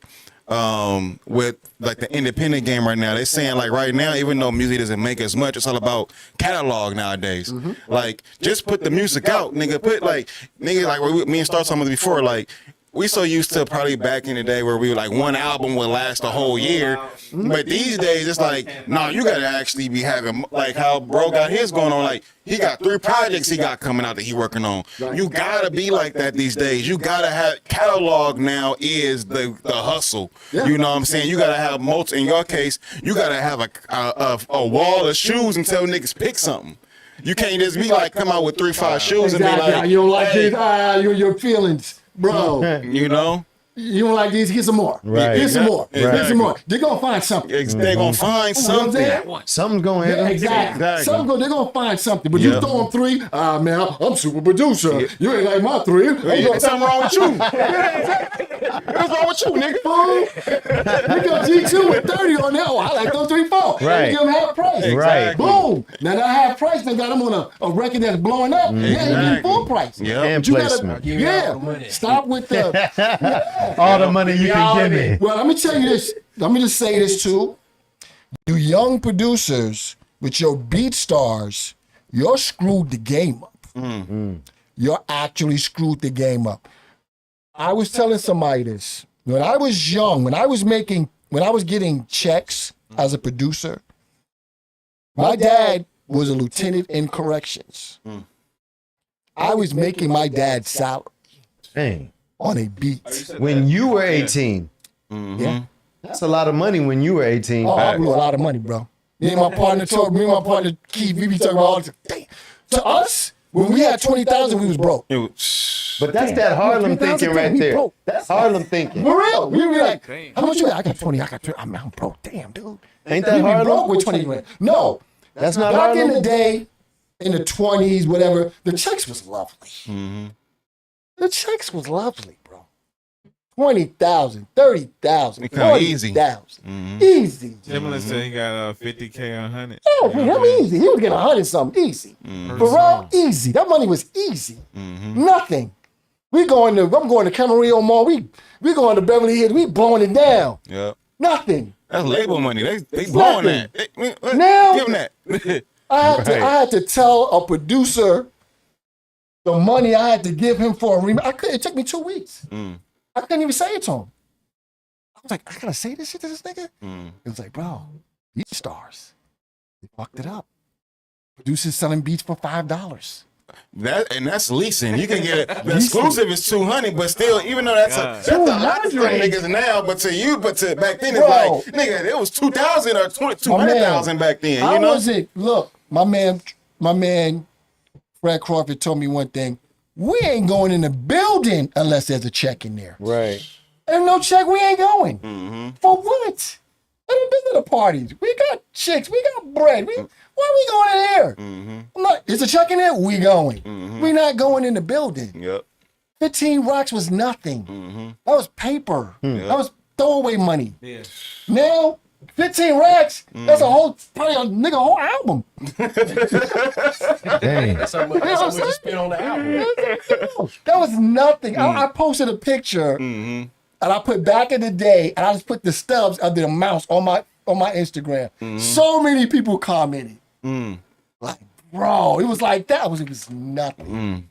the independent game right now. They're saying like right now, even though music doesn't make as much, it's all about catalog nowadays. Like just put the music out, nigga. Put like me and Starr talking about before, like. We so used to probably back in the day where we were like one album would last a whole year. But these days it's like, nah, you gotta actually be having like how bro got his going on. Like he got 3 projects he got coming out that he working on. You gotta be like that these days. You gotta have catalog now is the hustle. You know what I'm saying? You gotta have in your case, you gotta have a wall of shoes and tell niggas pick something. You can't just be like come out with 3-5 shoes and be like, you don't like hey, these, your feelings. Bro, you know? you don't like these, here's some more. Right. Here's some more. Here's Exactly. some more. They're going to find something. They're gonna find You know what I'm something. saying? Something's going to hit Yeah, him. exactly. They're going to find something. But Yeah. you throw them 3, man, I'm super producer. You ain't like my 3. Hey, something wrong with you. What's wrong with you, nigga? Fool. You got G2 with 30 on there. Oh, I like those 3, 4. Right. You give them half price. Right. Boom. Now that half price, they got them on a record that's blowing up. Yeah, you need full price. Yep. And But you placement. gotta, stop with the. All the money you can give me. Well, let me tell you this. let me just say this too. You young producers with your beat stars, you're screwed the game up. You're actually screwed the game up. I was telling somebody this. When I was young, when I was getting checks as a producer, my dad was a lieutenant in corrections. I was making my dad's salary Dang. on a beat. When you were 18. Yeah. That's a lot of money when you were 18. Oh, I blew a lot of money, bro. Me and my partner Keith, we be talking about all the time. To us, when we had 20,000, we was broke. But that's that Harlem thinking right there. That's Harlem thinking. For real. We be like, how much you got? I got 20. I got 20. I'm broke. Damn, dude. Ain't that We be broke Harlem? with 20 grand. No. That's not Back in Harlem? the day, in the 20s, whatever, the checks was lovely. The checks was lovely, bro. 20,000, 30,000, Kinda easy. 40,000. Easy. Timbaland said he got 50K on 100. Oh, for him, easy. He was getting 100 something, easy. Pharrell, easy. That money was easy. Nothing. I'm going to Camarillo Mall. We going to Beverly Hills. We blowing it down. Yep. Nothing. That's label money. They blowing Nothing. that. Now- Give them that. I had to tell a producer the money I had to give him for a remix. It took me 2 weeks. I couldn't even say it to him. I was like, I gotta say this shit to this nigga? It was like, bro, these stars, they fucked it up. Producers selling beats for $5. That's leasing. You can get it. The exclusive is 200, but still, even though that's a lot to niggas now, but to back then it's Bro. like, nigga, it was 2,000 or 200,000 back then. I You know? wasn't. Look, my man, Fred Crawford told me one thing. We ain't going in the building unless there's a check in there. Right. There's no check, we ain't going. For what? I done been to the parties. We got chicks, we got bread. Why are we going in here? I'm like, is a check in there? We going. We not going in the building. Yep. 15 rocks was nothing. That was paper. That was throwaway money. Yeah. Now, 15 racks, that's probably a nigga whole album. Dang. That's how much you spent on the album. That was nothing. I posted a picture and I put back in the day and I just put the stubs under the mouse on my Instagram. So many people commented. Like, bro, it was like that. It was nothing.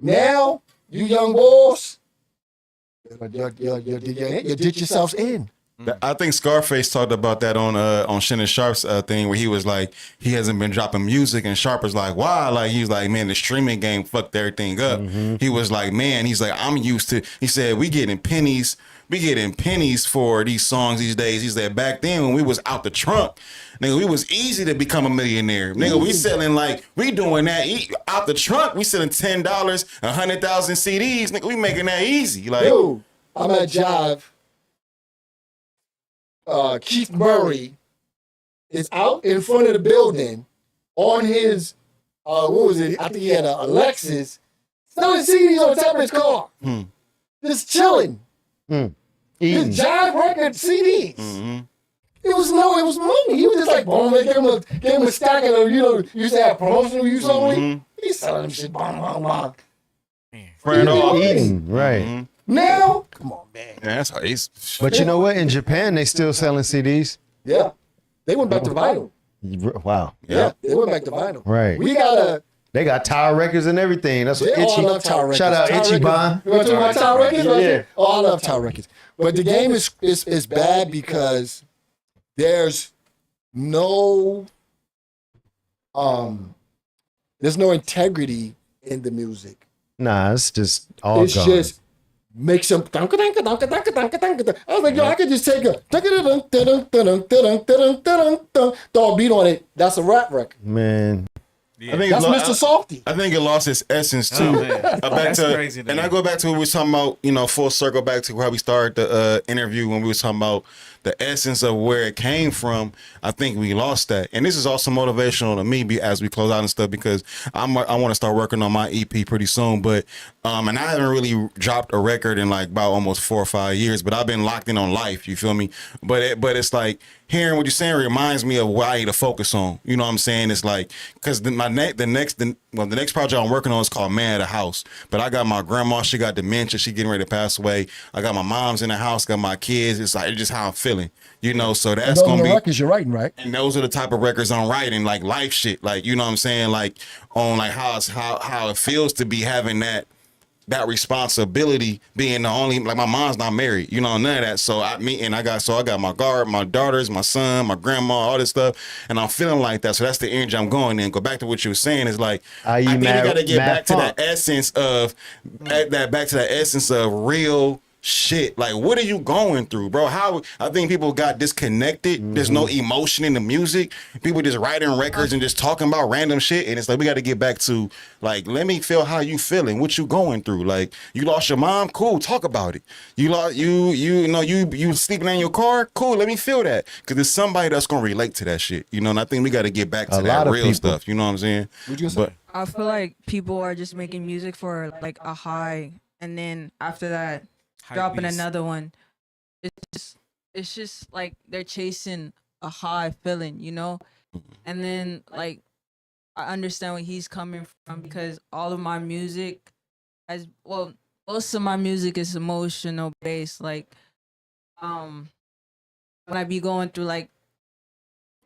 Now, you young boys, you did yourselves in. I think Scarface talked about that on Shannon Sharp's thing where he was like, he hasn't been dropping music, and Sharp was like, why? Like, he's like, man, the streaming game fucked everything up. He was like, man, he's like, I'm used to, he said, we getting pennies for these songs these days. He said, back then when we was out the trunk, nigga, we was easy to become a millionaire. Nigga, we selling like, we doing that out the trunk, we selling $10, 100,000 CDs. Nigga, we making that easy. Like, Dude, I'm at Jive. Keith Murray is out in front of the building on his, what was it? I think he had a Lexus, selling CDs on the top of his car. Just chilling. His Jive record CDs. It was money. He was just like, boom, they gave him a stack of them, you used to have promotional use only. He's selling them shit, bang, bang, bang. friend off. Eating, right. Now, come on, man. Yeah, that's how he's. But you know what? In Japan, they still selling CDs. Yeah. They went back to vinyl. Wow. Yeah, they went back to vinyl. Right. We gotta. They got Tower Records and everything. That's what I Itchy. love Tower Records. Shout out Tower Itchy Records. Bond. You want to talk about Tower Records? Yeah. Oh, I love Tower Records. But the game is bad because there's no integrity in the music. Nah, it's just all It's gone. just make some dunka. I was like, yo, I could just take a throw a beat on it. That's a rap record. Man. I think That's Mr. Softy. I think it lost its essence too. Back That's to, crazy to and me. I go back to what we was talking about, full circle back to how we started the interview when we was talking about the essence of where it came from. I think we lost that, and this is also motivational to me as we close out and stuff because I want to start working on my EP pretty soon. But and I haven't really dropped a record in like about almost 4 or 5 years, but I've been locked in on life. You feel me? But it's like hearing what you're saying reminds me of what I need to focus on. You know what I'm saying? It's like because the next project I'm working on is called Man of the House. But I got my grandma, she got dementia, she getting ready to pass away. I got my mom's in the house, got my kids. It's just how I'm feeling. feeling, you know. So And that's those are gonna the be. records you're writing, right? And those are the type of records I'm writing, like life shit, like you know what I'm saying, like on like how it feels to be having that responsibility, being the only, like my mom's not married, you know, none of that. So I got my daughters, my son, my grandma, all this stuff, and I'm feeling like that. So that's the energy I'm going in. Go back to what you were saying is like I think we gotta get back to that essence of real shit. Like, what are you going through, bro? How I think people got disconnected. There's no emotion in the music. People just writing records and just talking about random shit. And it's like we got to get back to like, let me feel how you feeling, what you going through. Like, you lost your mom, cool, talk about it. You lost you sleeping in your car, cool, let me feel that, because there's somebody that's gonna relate to that shit, you know. And I think we got to get back to that real stuff. You know what I'm saying? What you gonna say? I feel like people are just making music for like a high, and then after that, dropping another one. It's just like they're chasing a high feeling, you know? And then like I understand where he's coming from, because all of my music most of my music is emotional based. Like when I be going through like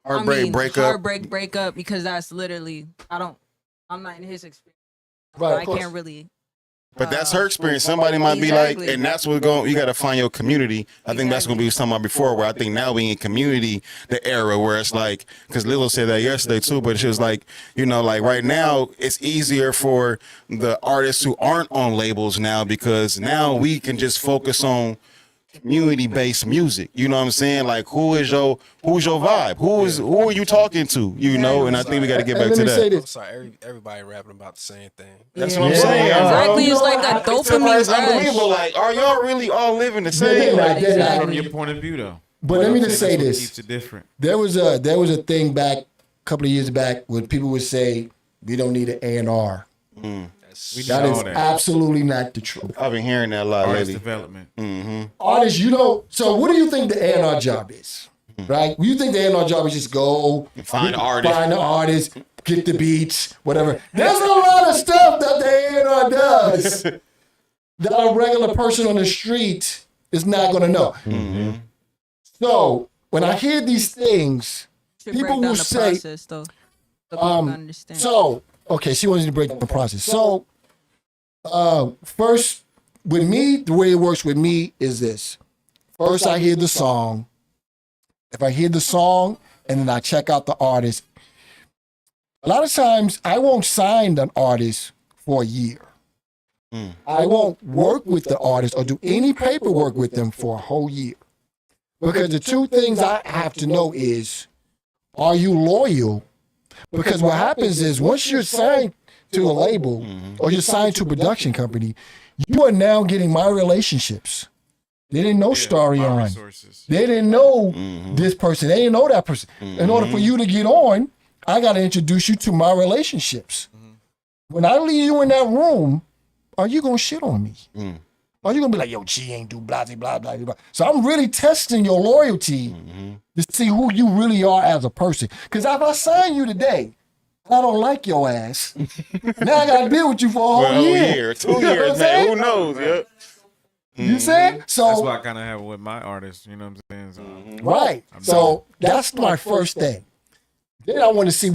heartbreak breakup, because that's literally I'm not in his experience. Right, So of I course. can't really. But that's her experience. Somebody might be like, and that's what's going. You got to find your community. I think that's going to be what we was talking about before. Where I think now we in community, the era where it's like, because Lilo said that yesterday too. But she was like, you know, like right now it's easier for the artists who aren't on labels now, because now we can just focus on community-based music. You know what I'm saying? Like, who's your vibe? Who are you talking to? You know? And I think we got to get back to that. I'm sorry, everybody rapping about the same thing. That's what I'm saying. Exactly, bro. it's like a dopamine It's unbelievable. rush. Like, are y'all really all living the same? Right, From your point of view, though. But let me just say That's what this. keeps it different. There was a thing back a couple of years back when people would say we don't need an A&R. We That need is all that. absolutely not the truth. I've been hearing that a lot Artist lately. development. Artists, so what do you think the A&R job is? Right? You think the A&R job is just go Find the artist. get the beats, whatever. There's a lot of stuff that the A&R does that a regular person on the street is not going to know. So when I hear these things, Should people break down will the say, process, though, so people understand. so, okay, she wants you to break down the process. So, first, with me, the way it works with me is this. First, I hear the song. If I hear the song, and then I check out the artist, a lot of times I won't sign an artist for a year. I won't work with the artist or do any paperwork with them for a whole year. Because the two things I have to know is, are you loyal? Because what happens is once you're signed to a label or you're signed to a production company, you are now getting my relationships. They didn't know Starr My on. resources. They didn't know this person. They didn't know that person. In order for you to get on, I got to introduce you to my relationships. When I leave you in that room, are you going to shit on me? Are you going to be like, yo, G ain't do blah, blah, blah, blah. So I'm really testing your loyalty to see who you really are as a person. Because if I sign you today, I don't like your ass. Now I got to deal with you for a whole year. 2 years, man. Who knows? Yeah. You saying? So That's what I kind of have with my artists. You know what I'm saying? So, right. So that's my first thing. Then I want to see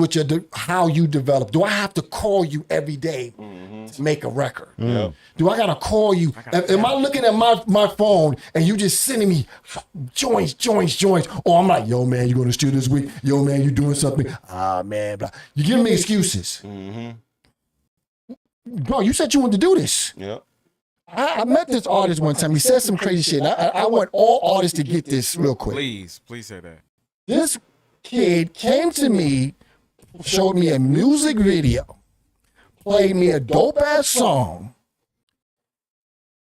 how you develop. Do I have to call you every day to make a record? Do I got to call you? Am I looking at my phone and you just sending me joints? Or I'm like, yo, man, you going to studio this week? Yo, man, you doing something? Ah, man, blah. You giving me excuses. Bro, you said you wanted to do this. Yep. I met this artist one time. He said some crazy shit. And I want all artists to get this real quick. please say that. This kid came to me, showed me a music video, played me a dope ass song,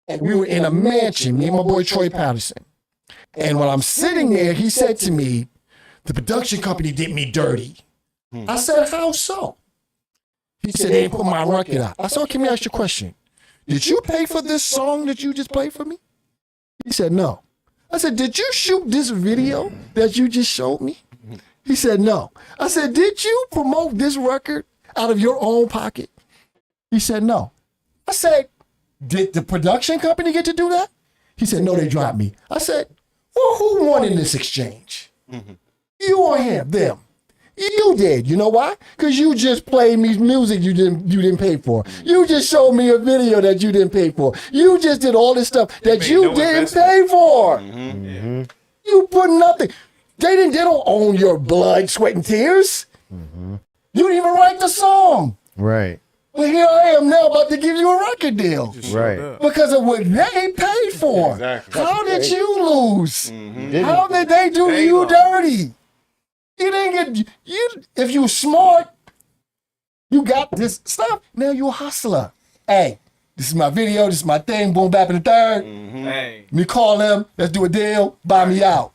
and we were in a mansion, me and my boy Troy Patterson. And when I'm sitting there, he said to me, the production company did me dirty. I said, how so? He said, they didn't put my record out. I said, can we ask you a question? Did you pay for this song that you just played for me? He said, no. I said, did you shoot this video that you just showed me? He said, no. I said, did you promote this record out of your own pocket? He said, no. I said, did the production company get to do that? He said, no, they dropped me. I said, Well, who won in this exchange? You or him? Them? You did. You know why? Because you just played me music you didn't pay for. You just showed me a video that you didn't pay for. You just did all this stuff that you didn't pay for. You put nothing. They don't own your blood, sweat, and tears. You didn't even write the song. Right. Well, here I am now about to give you a record deal. Right. Because of what they paid for. Exactly. How did you lose? How did they do you dirty? You didn't get if you were smart, you got this stuff. Now you a hustler. Hey, this is my video, this is my thing, boom bap in the third. Hey. Me call them, let's do a deal, buy me out.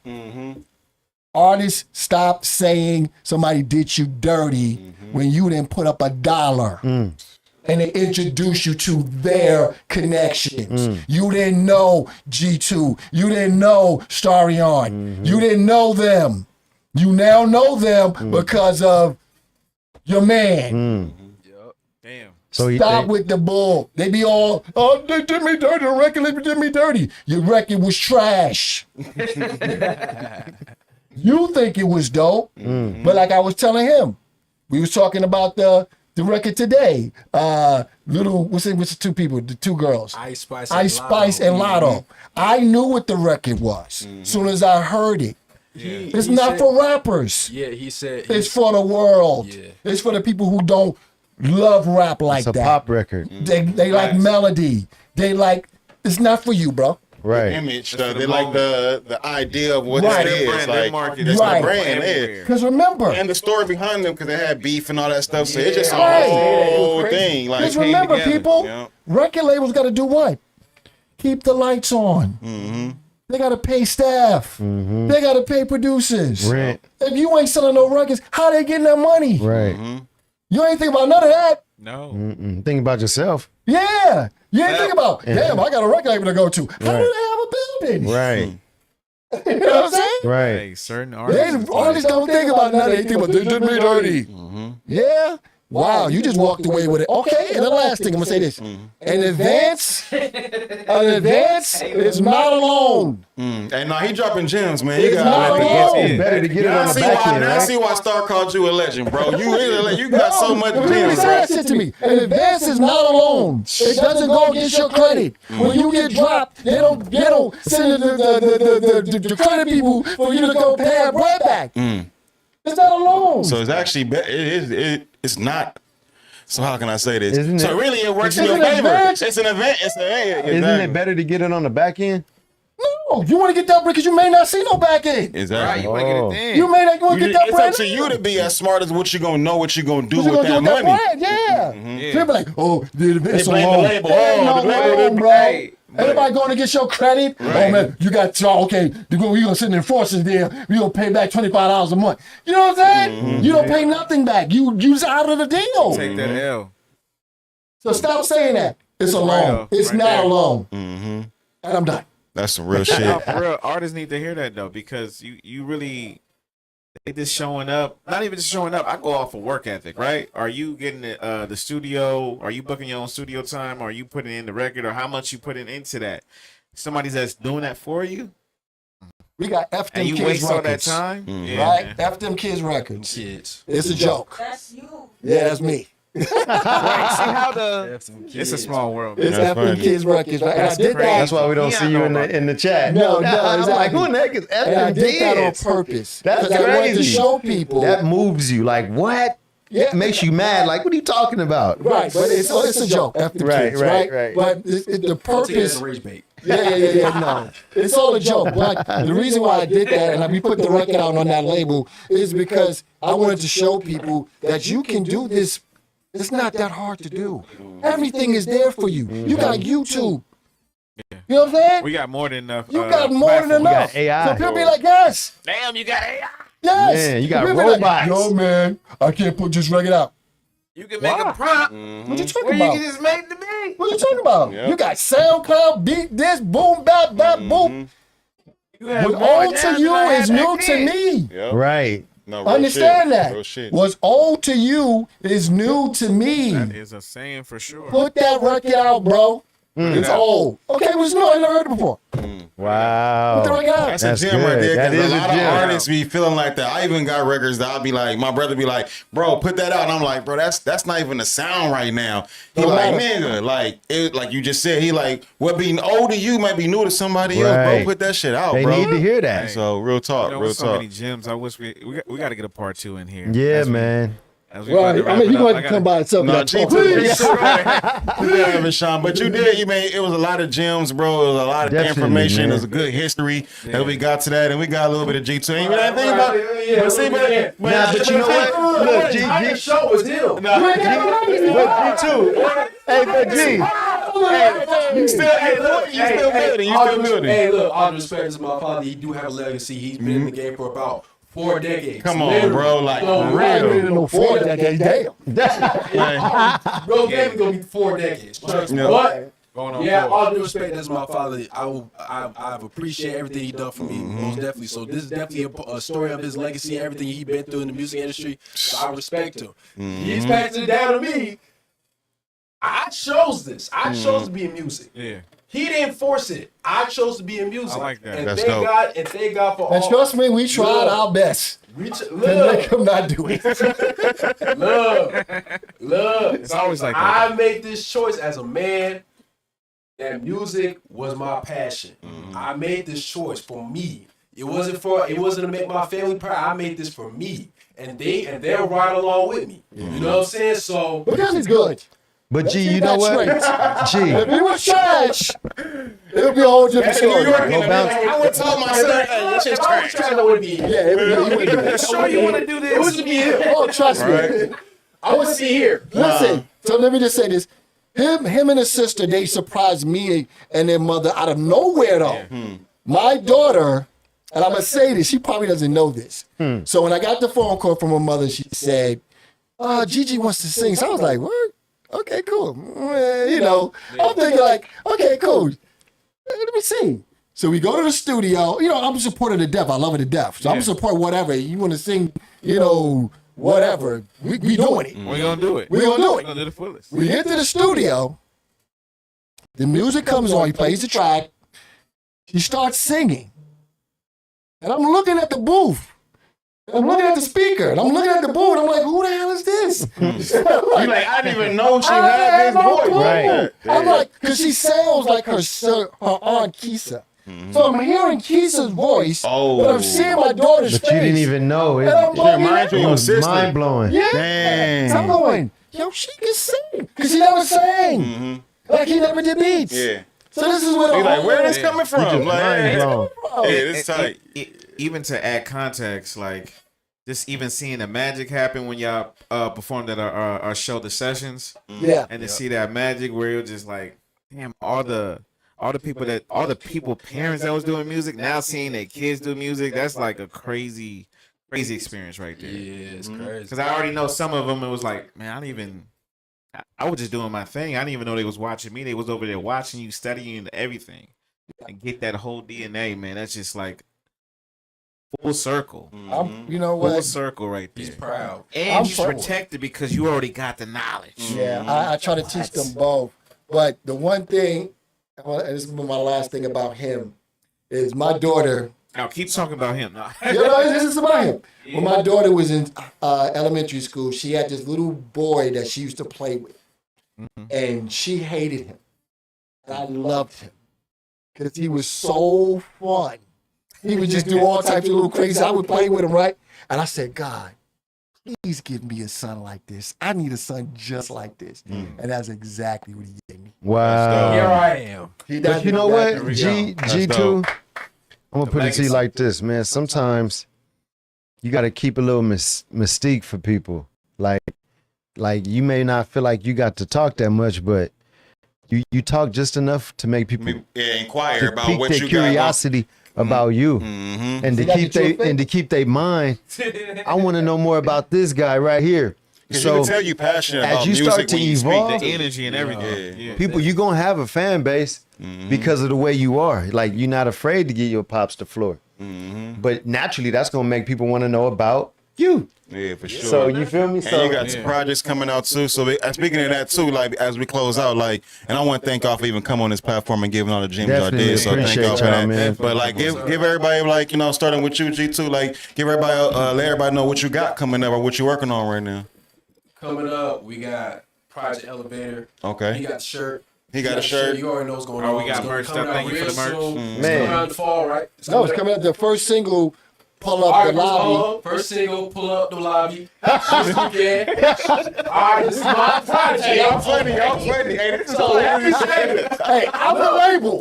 Artists, stop saying somebody did you dirty when you didn't put up $1. And they introduce you to their connections. You didn't know G2. You didn't know Starr. You didn't know them. You now know them because of your man. Damn. So Stop with the bull. They be all, oh, they did me dirty. The record label did me dirty. Your record was trash. You think it was dope, but like I was telling him, we was talking about the record today. What's the two people, the two girls? Ice Spice and Lotto. I knew what the record was as soon as I heard it. It's not for rappers. Yeah, he said. It's for the world. Yeah. It's for the people who don't love rap like it's a that. pop record. They like melody. They like, it's not for you, bro. Right. Image, they like the idea of what Right. it is. Brand, their Like, market it's is the Right. brand, yeah. everywhere. Because remember, And the story behind them, because they had beef and all that stuff. So it's just a Right. whole thing. Like, because remember, together, people, yeah. record labels got to do what? Keep the lights on. They got to pay staff. They got to pay producers. Rent. If you ain't selling no records, how they getting that money? Right. You ain't think about none of that. No. Think about yourself. Yeah. You ain't think about, damn, I got a record label to go to. How Right. do they have a building? Right. You know what I'm saying? Right. Hey, certain They artists. artists don't think about none of that. They think about, they did me dirty. Yeah. Wow, you just walked away with it. Okay, and the last thing, I'm going to say this. An advance is not alone. And now he dropping gems, man. You It's gotta not let the alone. kids It's better to get it Now on I the see back why. end, Now I right? see why Starr called you a legend, bro. You got so much You gems, say bro. that shit to me. An advance is not alone. It doesn't go against your credit. When you get dropped, they don't send the credit people for you to go pay that bread back. It's not alone. So it's actually it's not. So how can I say this? Isn't So it- really, it works It's in your an favor. advance. It's an event. Isn't it better to get it on the back end? No, you want to get that bread because you may not see no back end. Exactly. You want to get Oh. it then. You may not want to get that It's bread. up to you to be as smart as what you're gonna know what you're gonna do What you with gonna do that with money. that bread? Yeah. Yeah. People like, oh, it's blame the alone. label. Ain't Oh, no the label loan, didn't- bro. Hey, Everybody going to get your credit. Oh man, you got okay. We gonna send the enforcers there. We gonna pay back $25 a month. You know what I'm saying? You don't pay nothing back. You's out of the deal. Take that L. So stop saying that. It's a loan. It's Right not there. a loan. And I'm done. That's some real No, shit. for real, artists need to hear that though, because you really they just showing up. Not even just showing up. I go off of work ethic, right? Are you getting the studio? Are you booking your own studio time? Are you putting in the record, or how much you putting into that? Somebody that's doing that for you, We got F them and you kids waste all that records. time, yeah, Right? man. F them kids records. Kids. It's a joke. That's you. Yeah, that's me. Right, see how the it's a small world. It's Man. That's F them funny. kids records. Right? And I That's did crazy. that. That's why we don't Yeah, see I you know in about the chat. No, I'm like, exactly. who the heck is And I did that on FMD? purpose. That's Because I wanted to crazy. show people. That moves you. Like, what? Yeah. It makes you mad. Like, what are you talking about? Right, but it's a joke. F them Right, kids, right, right? right. But the Take it as purpose. a rage bait. Yeah. No, it's all a joke. But the reason why I did that and we put the record out on that label is because I wanted to show people that you can do this. It's not that hard to do. Everything is there for you. You got YouTube. You know what I'm saying? We got more than enough. You got more than platforms. enough. got AI. So people be like, yes, Damn, you got AI. yes. Man, you got People be like, robots. yo, man, I can't put this record out. You can make a prompt. What you talking Or you about? can just make the beat. What you talking about? Yep. You got SoundCloud, beat this, boom, bap, bap, boom. You have What's more old to time you than I had is back new to then. me. Yep. Right. No, real Understand shit. that. Real shit. What's old to you is new to me. That is a saying for sure. Put that record out, bro. It's out. old. Okay, what's new? I never heard it before. Wow. Put the record out. That's a gem right there. That Because is a a lot of gem. artists be feeling like that. I even got records that I'll be like, my brother be like, bro, put that out. And I'm like, bro, that's not even the sound right now. He Don't like, matter. nigga, like you just said, he like, what being old to you might be new to somebody else, Right. bro. Put that shit out, They bro. need to hear that. So real talk, You know, real with so talk. many gems. I wish we got to get a part 2 in here. Yeah, As we- man. as we about Well, to I wrap mean, it you're up, going I to gotta- come by itself. No, No, G2, but you did. You made it was a lot of gems, bro. It was a lot of Definitely, information. man. It was a good history that we got to that, and we got a little bit of G2. Ain't that thing about it? But see, but Nah, but you know what? Look, G, show was him. but G2. Hey, but G. You still building. You still building. Hey, look, all due respect to my father, he do have a legacy. He's been in the game for about 4 decades. Come on, Literally. bro. Like, So, for I ain't real. been in no 4 decades. Damn. Bro, game gonna be 4 decades. Trust me. Yeah. But Going on yeah, 4. all due respect, that's my father. I've appreciated everything he done for me, most definitely. So this is definitely a story of his legacy, everything he been through in the music industry. So I respect him. He's passing it down to me. I chose this. I chose to be in music. Yeah. He didn't force it. I chose to be in music. I like that. And That's thank dope. God. And thank God for And all. trust me, we tried our best to make him not do it. Love. It's always like that. I made this choice as a man that music was my passion. I made this choice for me. It wasn't to make my family proud. I made this for me. And they'll ride along with me. You know what I'm saying? So Because he's good. But G, you know what? G, If he was trash, it would be a whole different story. Go bounce. I would tell my son, hey, this shit's if I was trash. trying, I wouldn't be here. Yeah, it would be. He wouldn't do Sure, you want to do It this? wouldn't be him. Oh, trust me. I wouldn't be here. Listen, so let me just say this. Him and his sister, they surprised me and their mother out of nowhere, though. My daughter, and I'm going to say this, she probably doesn't know this. So when I got the phone call from her mother, she said, Gigi wants to sing. So I was like, what? Okay, cool. Well, you know, I'm thinking like, okay, cool. Let me sing. So we go to the studio. You know, I'm supporting the deaf. I love it to death. So I'm support whatever. You want to sing, you know, whatever. We doing it. We're going to do it. We gonna do We're it. going to do the fullest. We get to the studio. The music comes on. He plays the track. He starts singing. And I'm looking at the booth. I'm looking at the speaker. And I'm looking at the booth. I'm like, who the hell is this? You like, I didn't even know she had this voice. Right. I'm like, because she sounds like her aunt Keisha. So I'm hearing Keisha's voice, but I'm seeing my daughter's But face. you didn't even know. And I'm It bugging reminds you out. of your was sister. mind blowing. Yeah. Dang. So I'm going, yo, she can sing. Because she never sang. Like he never did beats. Yeah. So this is what You like, where this coming from? Just Like, mind yeah, blown. it's tight. Even to add context, like just even seeing the magic happen when y'all performed at our show, The Sessions, Yeah. and to see that magic where it was just like, damn, all the people parents that was doing music now seeing their kids do music, that's like a crazy experience right there. Yeah, it's crazy. Because I already know some of them. It was like, man, I was just doing my thing. I didn't even know they was watching me. They was over there watching you, studying everything, and get that whole DNA, man. That's just like full circle. You know Full what? circle right He's there. proud. And I'm you proud. protected because you already got the knowledge. Yeah, I try to teach them both. But the one thing, and this is my last thing about him, is my daughter. Now keep talking about him. No. You know, this is about him. When my daughter was in elementary school, she had this little boy that she used to play with. And she hated him. And I loved him. Because he was so fun. He would just do all types of little crazy. I would play with him, right? And I said, God, please give me a son like this. I need a son just like this. And that's exactly what he gave me. Wow. Here I am. But you know what? we G2, dope. I'm going to put it to you like this, man. Sometimes you got to keep a little mystique for people. Like you may not feel like you got to talk that much, but you talk just enough to make people Inquire to about pique what their you curiosity about you, and to That's keep the truth, and to keep their mind. I want to know more about this guy right here. got. So You can tell you passionate as about you music start to when you speak. evolve, The energy and everything. Yeah. people, you're gonna have a fan base because of the way you are. Like you're not afraid to get your pops the floor. But naturally, that's gonna make people want to know about You. Yeah, for sure. So you feel me? And So you got some projects coming out too. So speaking of that too, like as we close out, like, and I want to thank y'all for even coming on this platform and giving all the gems y'all Definitely did. So thank appreciate y'all for y'all, that. man. But like, give everybody, like, you know, starting with you, G2, like, give everybody, let everybody know what you got coming up or what you're working on right now. Coming up, we got Project Elevator. Okay. He got the shirt. He got a shirt. You already know what's going Oh, on. we got It's gonna merch be coming stuff. Thank out you for the real merch. soon. Man. It's coming out in the fall, right? No, it's coming out. The first single, Pull Up All the right, Lobby. first single, Pull Up the Lobby. This weekend. All right, this is my project. Y'all funny. Hey, this is So happy Saturday. Hey, I'm the label.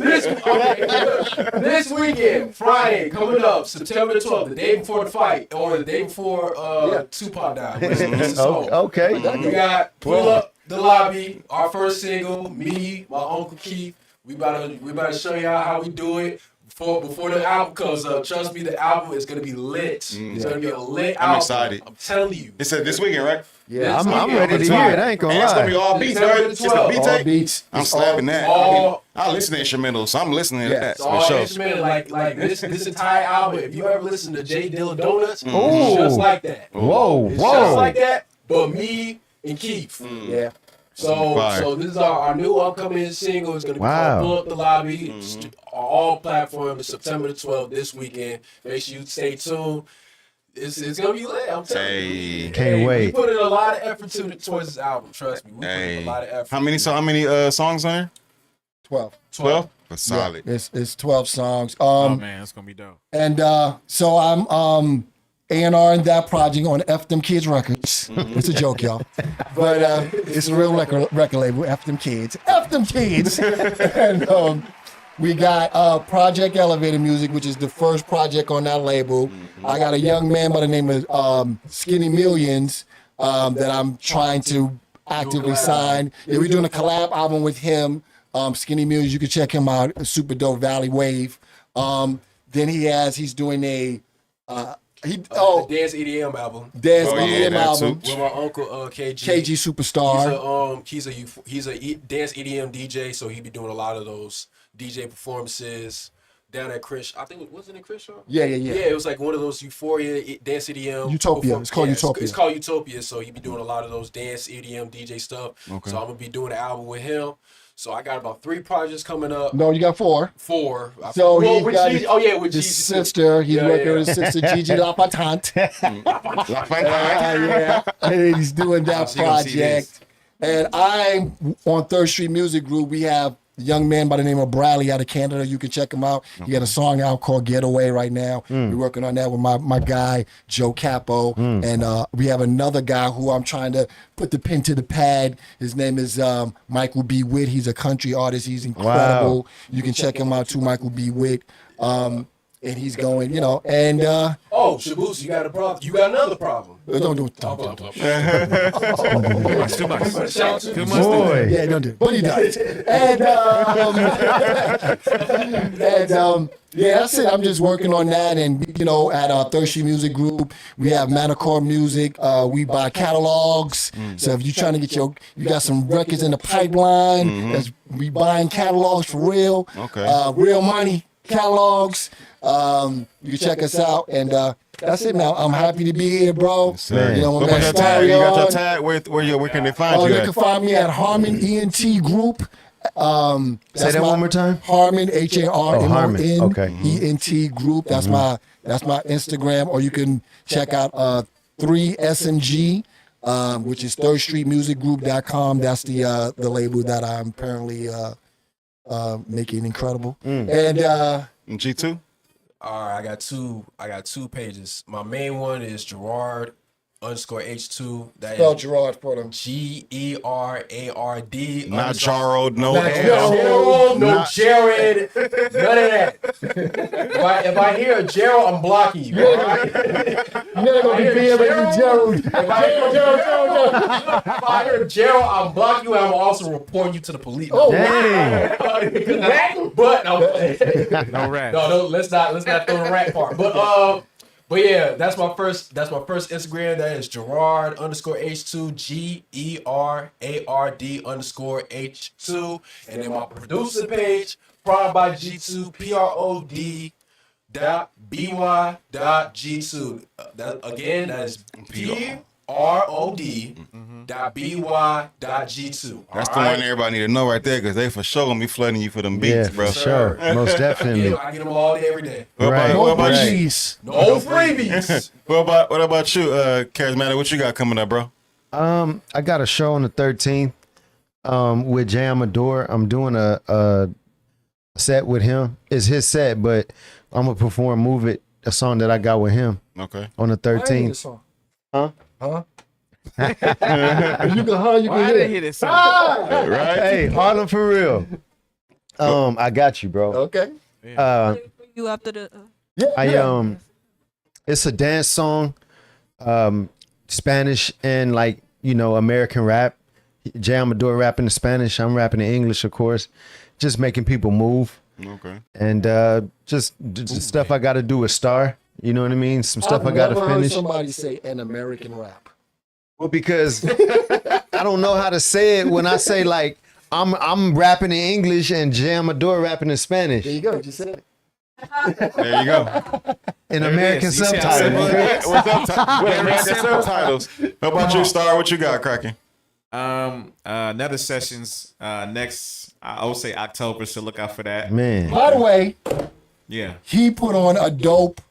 This weekend, Friday, coming up, September the 12th, the day before the fight, or the day before Tupac died. okay. We got Pull Up the Lobby, our first single, me, my Uncle Keith. We about to show y'all how we do it. Before the album comes up, trust me, the album is gonna be lit. It's gonna be a lit album. I'm excited. I'm telling you. It's this weekend, right? Yeah, I'm ready to hear it. I ain't gonna And it's gonna be lie. all beats, September right? the It's a 12th. beat all tape. beats. I'm slapping that. all- I listen to instrumentals, so I'm listening to that It's for all sure. instrumental, like this entire album. If you ever listen to J Dilla Donuts, Ooh. it's just like that. Whoa, It's just like whoa. that, but me and Keith. Yeah. Fire. So this is our new upcoming single. It's gonna be Wow. called Pull Up the Lobby. All platforms, September the 12th this weekend. Make sure you stay tuned. It's gonna be lit. I'm telling you. Hey. Can't We wait. put in a lot of effort towards this album. Trust me, we put in Hey. a lot of effort. How many songs on there? 12. 12? That's solid. Yeah, it's 12 songs. Oh man, that's gonna be dope. And so I'm A&R in that project on F Them Kids Records. It's a joke, y'all. But it's a real record label, F Them Kids. F Them Kids! And we got Project Elevator Music, which is the first project on that label. I got a young man by the name of Skinny Millions that I'm trying to actively sign. Yeah, we're doing a collab album with him. Skinny Millions, you can check him out. Super dope, Valley Wave. Then he's doing a Dance EDM album Dance Oh, yeah, EDM that album. too. with my uncle KG. KG Superstar. He's a dance EDM DJ, so he be doing a lot of those DJ performances down at Chris. I think wasn't it Chris? Yeah. Yeah, it was like one of those Euphoria dance EDM. Utopia. It's called Utopia. It's called Utopia. So he be doing a lot of those dance EDM DJ stuff. Okay. So I'm gonna be doing an album with him. So I got about 3 projects coming up. No, you got 4. 4. So well, he with got Gigi, oh yeah, with his Gigi. sister. He's working with his sister Gigi La Patante. Yeah, and he's doing that She gonna see this. project. And I'm on Third Street Music Group. We have a young man by the name of Bradley out of Canada. You can check him out. He got a song out called Getaway right now. We're working on that with my guy, Joe Capo. And we have another guy who I'm trying to put the pen to the pad. His name is Michael B. Witt. He's a country artist. He's incredible. You can check him out too, Michael B. Witt. And he's going, and Oh, Shaboose, you got a problem. You got another problem. don't do it. It's too much. Shout out Too to much. Boy. Yeah, don't do it. But he does. Yeah, that's it. I'm just working on that. And, at our Third Street Music Group, we have Manicore Music. We buy catalogs. So if you're trying to get you got some records in the pipeline, we buying catalogs for real. Okay. Real money catalogs. You can check us out. And that's it now. I'm happy to be here, bro. Man. My What man about your tag? You got your Starr. tag? Where can they find Oh, you they at? can find me at Harmon ENT Group. Say that one more time. Harmon Harmon Okay. ENT Group. That's my Instagram. Or you can check out 3SMG, which is thirdstreetmusicgroup.com. That's the label that I'm apparently making incredible. And G2? All right, I got two pages. My main one is Gerard _H2. That spell is Gerard for them. GERARD. Not Jarrod, no Not L. Gerald, no Not- Jared, none of that. If I hear a Gerald, I'm blocking you. All right? You're not gonna be being like Gerald. If I hear Gerald, I'm blocking you, and I'm also reporting you to the police. Oh, Dang. But no, No rap. no, let's not throw the rat part. But yeah, that's my first Instagram. That is Gerard _H2 GERARD _H2, and then my producer page, Prod by G2 PROD prod.by.g2. That is prod.by.g2. That's the one everybody need to know right there, because they for sure gonna be flooding you for them beats, Yeah, bro. for sure. Most definitely. I get them all day, every day. Right. What about Right. you? No freebies. What about you, Charismatic? What you got coming up, bro? I got a show on the 13th with Jam Adore. I'm doing a set with him. It's his set, but I'm gonna perform "Move It," a song that I got with him Okay. on the I ain't hear 13th. this song. Huh? Huh? You can huh? You I can didn't hear. hear this song. Right? Hey, Harlem for real. I got you, bro. Okay. You after the. Yeah. It's a dance song, Spanish and American rap. Jam Adore rapping in Spanish. I'm rapping in English, of course. Just making people move. Okay. And just stuff I got to do with Starr. You know what I mean? Some stuff I got to never heard finish. somebody say an American rap. Well, because I don't know how to say it when I say I'm rapping in English and Jam Adore rapping in Spanish. There you go. Just said it. There you go. In There it American is. You see how simple subtitles. it is? With American subtitles. How about you, Star? What you got cracking? Another sessions next. I would say October, so look out for that. Man. By the way, Yeah, he put on a dope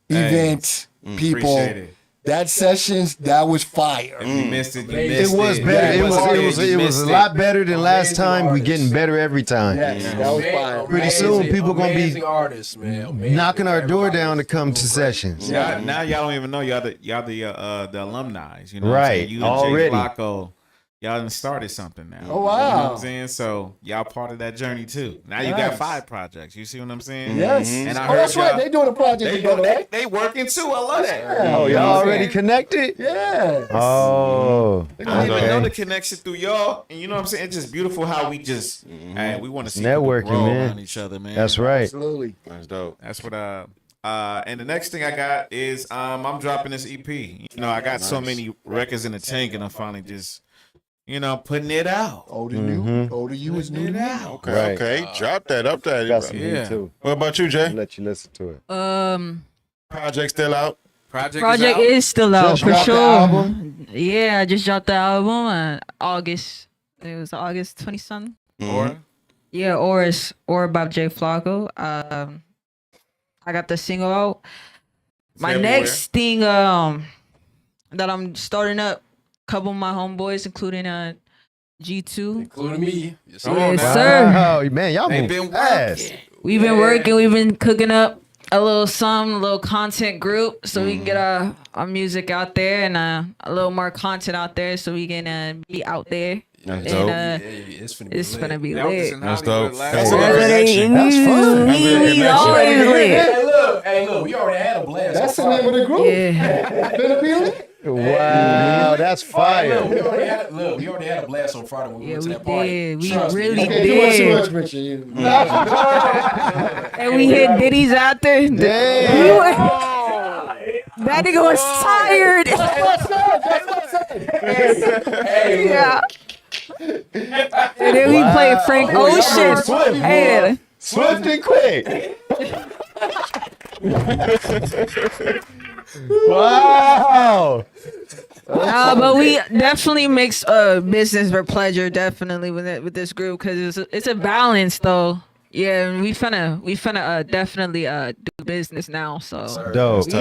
event. People, appreciate it. that sessions, that was fire. If you missed it, you It missed it. was better. You It was missed a it. lot better than last Amazing time. We artists. getting better every time. Yes, that was fire. Pretty soon, people gonna be amazing artists, man. Amazing. knocking our door Everybody down to is come so to great. sessions. Now y'all don't even know y'all the alumni. You know what I'm Right, saying? You and already. Jay Flacco, y'all done started something now. Oh, wow. You know what I'm saying? So y'all part of that journey too. Now you got Yes. 5 projects. You see what I'm saying? Yes. And I Oh, heard that's right. y'all- They doing a project together, right? They working too. I love that. Oh, y'all already connected? Yeah. Oh, I didn't even know the okay. connection through y'all. And you know what I'm saying? It's just beautiful how we just, hey, we want to see Networking, people grow man. around each other, man. That's right. Absolutely. That's dope. That's what and the next thing I got is I'm dropping this EP. You know, I got so many records in the tank, and I'm finally just, putting it out. Older you. Older you is new to me. Okay, Right. okay. Drop that up there. Got some Yeah. heat too. What about you, Jay? Let you listen to it. Project still out? Project is still out Just for dropped the sure. album? Yeah, I just dropped the album August. It was August 20-something. Or Yeah, or by Jay Flacco. I got the single out. My February. next thing that I'm starting up, couple of my homeboys, including G2. Including me. Yes, sir. Come on Yes, now. sir. Wow, man, y'all They move been fast. working. We've been working. We've been cooking up a little content group so we can get our music out there and a little more content out there so we can be out there. That's And dope. Yeah, it's finna be it's lit. gonna be That was lit. in That's Hollywood dope. last That's year. a good connection. That's fun. That's a good We connection. always lit. Hey, look, we already had a blast. That's the name of the group. Yeah. Finna be lit. Wow, that's Look, fire. we already had a blast on Friday when we Yeah, went to we that party. did. We Trust me. really Okay, did. too much mention. You. And we hit Diddy's out there. We Damn. were- that nigga was tired. Yeah. And then we played Frank Ocean. Swift, Hey, Swift and quick. Wow. but we definitely mix business for pleasure. Definitely with this group because it's a balance though. Yeah, and we finna definitely do business now. So Dope. we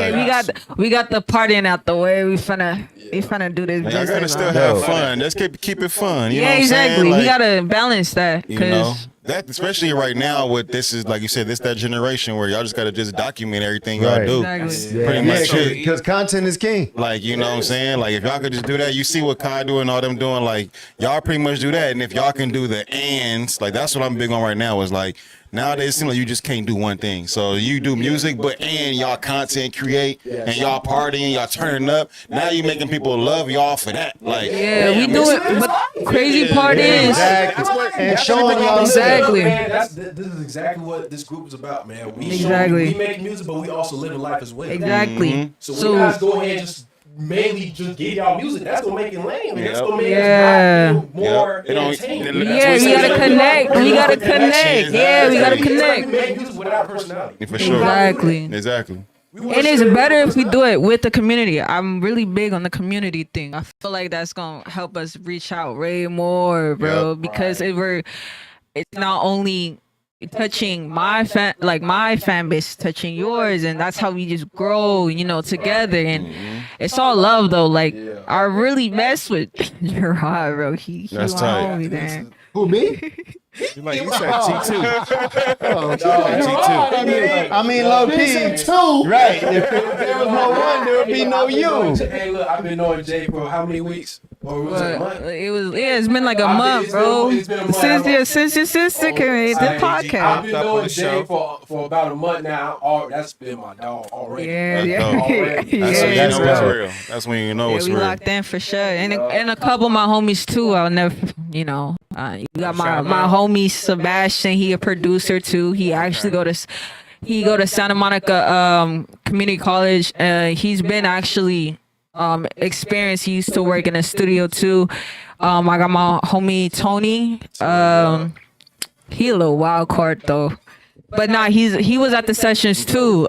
got the partying out the way. We finna do this Y'all gotta business. still now. have fun. Let's keep it fun. You know Yeah, what I'm saying? exactly. We Like, gotta balance that you know, because that especially right now with this is like you said, this that generation where y'all just gotta just document everything y'all Right. do. exactly. Pretty much it. Because content is king. Like, you know what I'm saying? Like, if y'all could just do that, you see what Kai doing, and all them doing, like, y'all pretty much do that. And if y'all can do the ands, like, that's what I'm big on right now is, like, nowadays it seems like you just can't do one thing. So you do music, but and y'all content create, and y'all partying, y'all turning up. Now you making people love y'all for that. Like, Yeah, we damn, do it's- it. But crazy part is Exactly. And showing y'all Exactly. Man, this is exactly what this group is about, man. We Exactly. we make music, but we also live in life as well. exactly. Mm-hmm. So we guys go ahead and just mainly just get y'all music. That's gonna make it lame. And that's gonna make Yeah. us more It don't- entertaining. Yeah, we gotta connect. We gotta connect. Yeah, we gotta You can't connect. make music without personality. For sure. Exactly. Exactly. And it's better if we do it with the community. I'm really big on the community thing. I feel like that's gonna help us reach out way more, bro. Yep. Because it's not only touching my fan base, touching yours, and that's how we just grow, together. And it's all love, though. Like I really mess with Gerard, bro. He That's my tight. homie, man. Who, me? You said G2. I mean, low key. Two. Right. If there was no one, there would be no you. Hey, look, I've been knowing Jay for how many weeks? Or was it a month? It's been like a month, bro. It's been a month. Since your sister came the I've podcast. been Up on knowing the Jay show. for about a month now. Oh, that's been my dog already. Yeah, That's yeah, dope. Already. That's when you yeah. know it's real. That's when you know Yeah, it's we real. locked in for sure, and a couple of my homies too. I'll never, you got my Shout my out. homie Sebastian. He a producer too. He actually go to Santa Monica Community College. He's been actually experienced. He used to work in a studio too. I got my homie Tony. He a little wild card though, but nah, he was at the sessions too.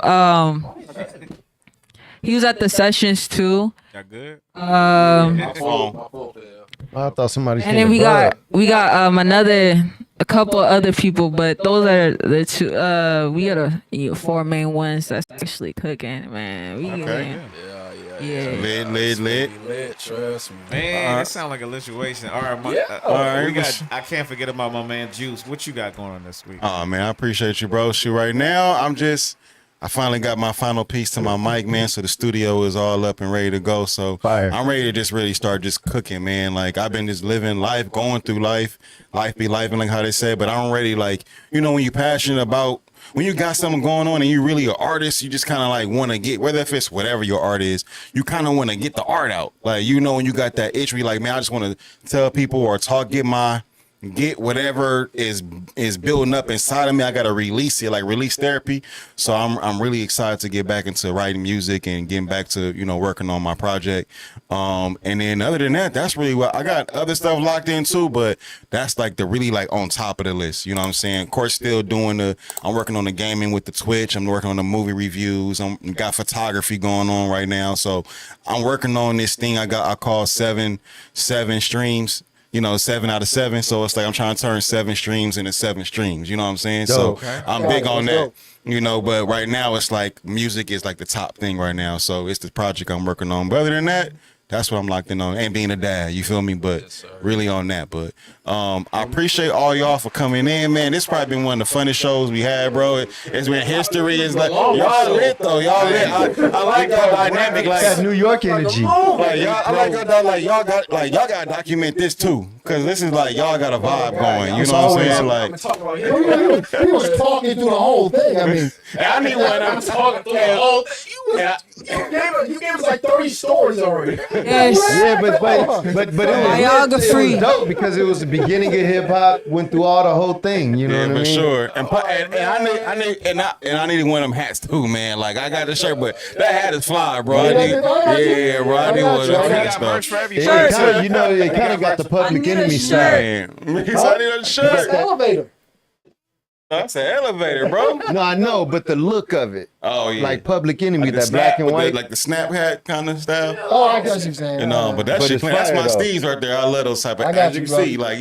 He was at the sessions too. Y'all good? My fault, yeah. I thought somebody. And then we got a couple other people, but those are the two. We got four main ones that's actually cooking, man. Okay. Yeah. Lit. Lit, trust me. Man, that sounds like a situation. All right, I can't forget about my man Juice. What you got going on this week? Oh man, I appreciate you, bro. Shoot, right now I finally got my final piece to my mic, man. So the studio is all up and ready to go. So Fire. I'm ready to just really start just cooking, man. Like I've been just living life, going through life be life, and like how they say. But I'm ready, like when you're passionate about. When you got something going on and you really an artist, you just kind of like want to get, whether if it's whatever your art is, you kind of want to get the art out. Like, when you got that itch, where you like, man, I just want to tell people or get whatever is building up inside of me. I got to release it, like release therapy. So I'm really excited to get back into writing music and getting back to, working on my project. And then other than that, that's really what I got. Other stuff locked in too, but that's like the really like on top of the list. You know what I'm saying? Of course, still I'm working on the gaming with the Twitch. I'm working on the movie reviews. Got photography going on right now. So I'm working on this thing I call seven streams. 7 out of 7. So it's like I'm trying to turn 7 streams into 7 streams. You know what I'm saying? Dope. So I'm big on that. But right now it's like music is like the top thing right now. So it's the project I'm working on. But other than that, that's what I'm locked in on. And being a dad, you feel me? But really on that. But I appreciate all y'all for coming in, man. This probably been one of the funnest shows we had, bro. It's been history. It's like y'all lit though. Y'all lit. I like y'all dynamic. Like That New York energy. like y'all, I like y'all. Like y'all got to document this too, cause this is like y'all got a vibe going. You know what I'm saying? Like Talk about him. He was talking through the whole thing. I mean, I need one. I'm talking through the whole thing. Yeah. You gave us like 30 stories already. Yes. Yeah, but it was dope because it was the beginning of hip hop. Went through all the whole thing. You know Yeah, what I for mean? sure. And I needed one of them hats too, man. Like I got the shirt, but that hat is fly, bro. I need one of them hats Got though. merch for every It shirt. kind of got the Public need a Enemy shirt. style. Man, I need a it's shirt. the elevator. That's an elevator, bro. No, I know, but the look of it, Oh yeah. like Public Enemy, Like the that black and with white. like the snap hat kind of style. Oh, I got you saying. But that But shit it's plain. That's fire, my though. steez right there. I love those type of. I got As you you, can bro. see, like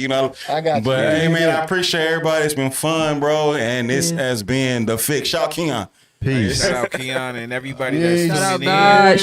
I got you. But Yeah, hey, you man, did. I appreciate everybody. It's been fun, bro. And this has been the Fix. Shout out Keon. Peace. Shout out Keon and everybody Yeah, that's shout Shout out tuning in. God.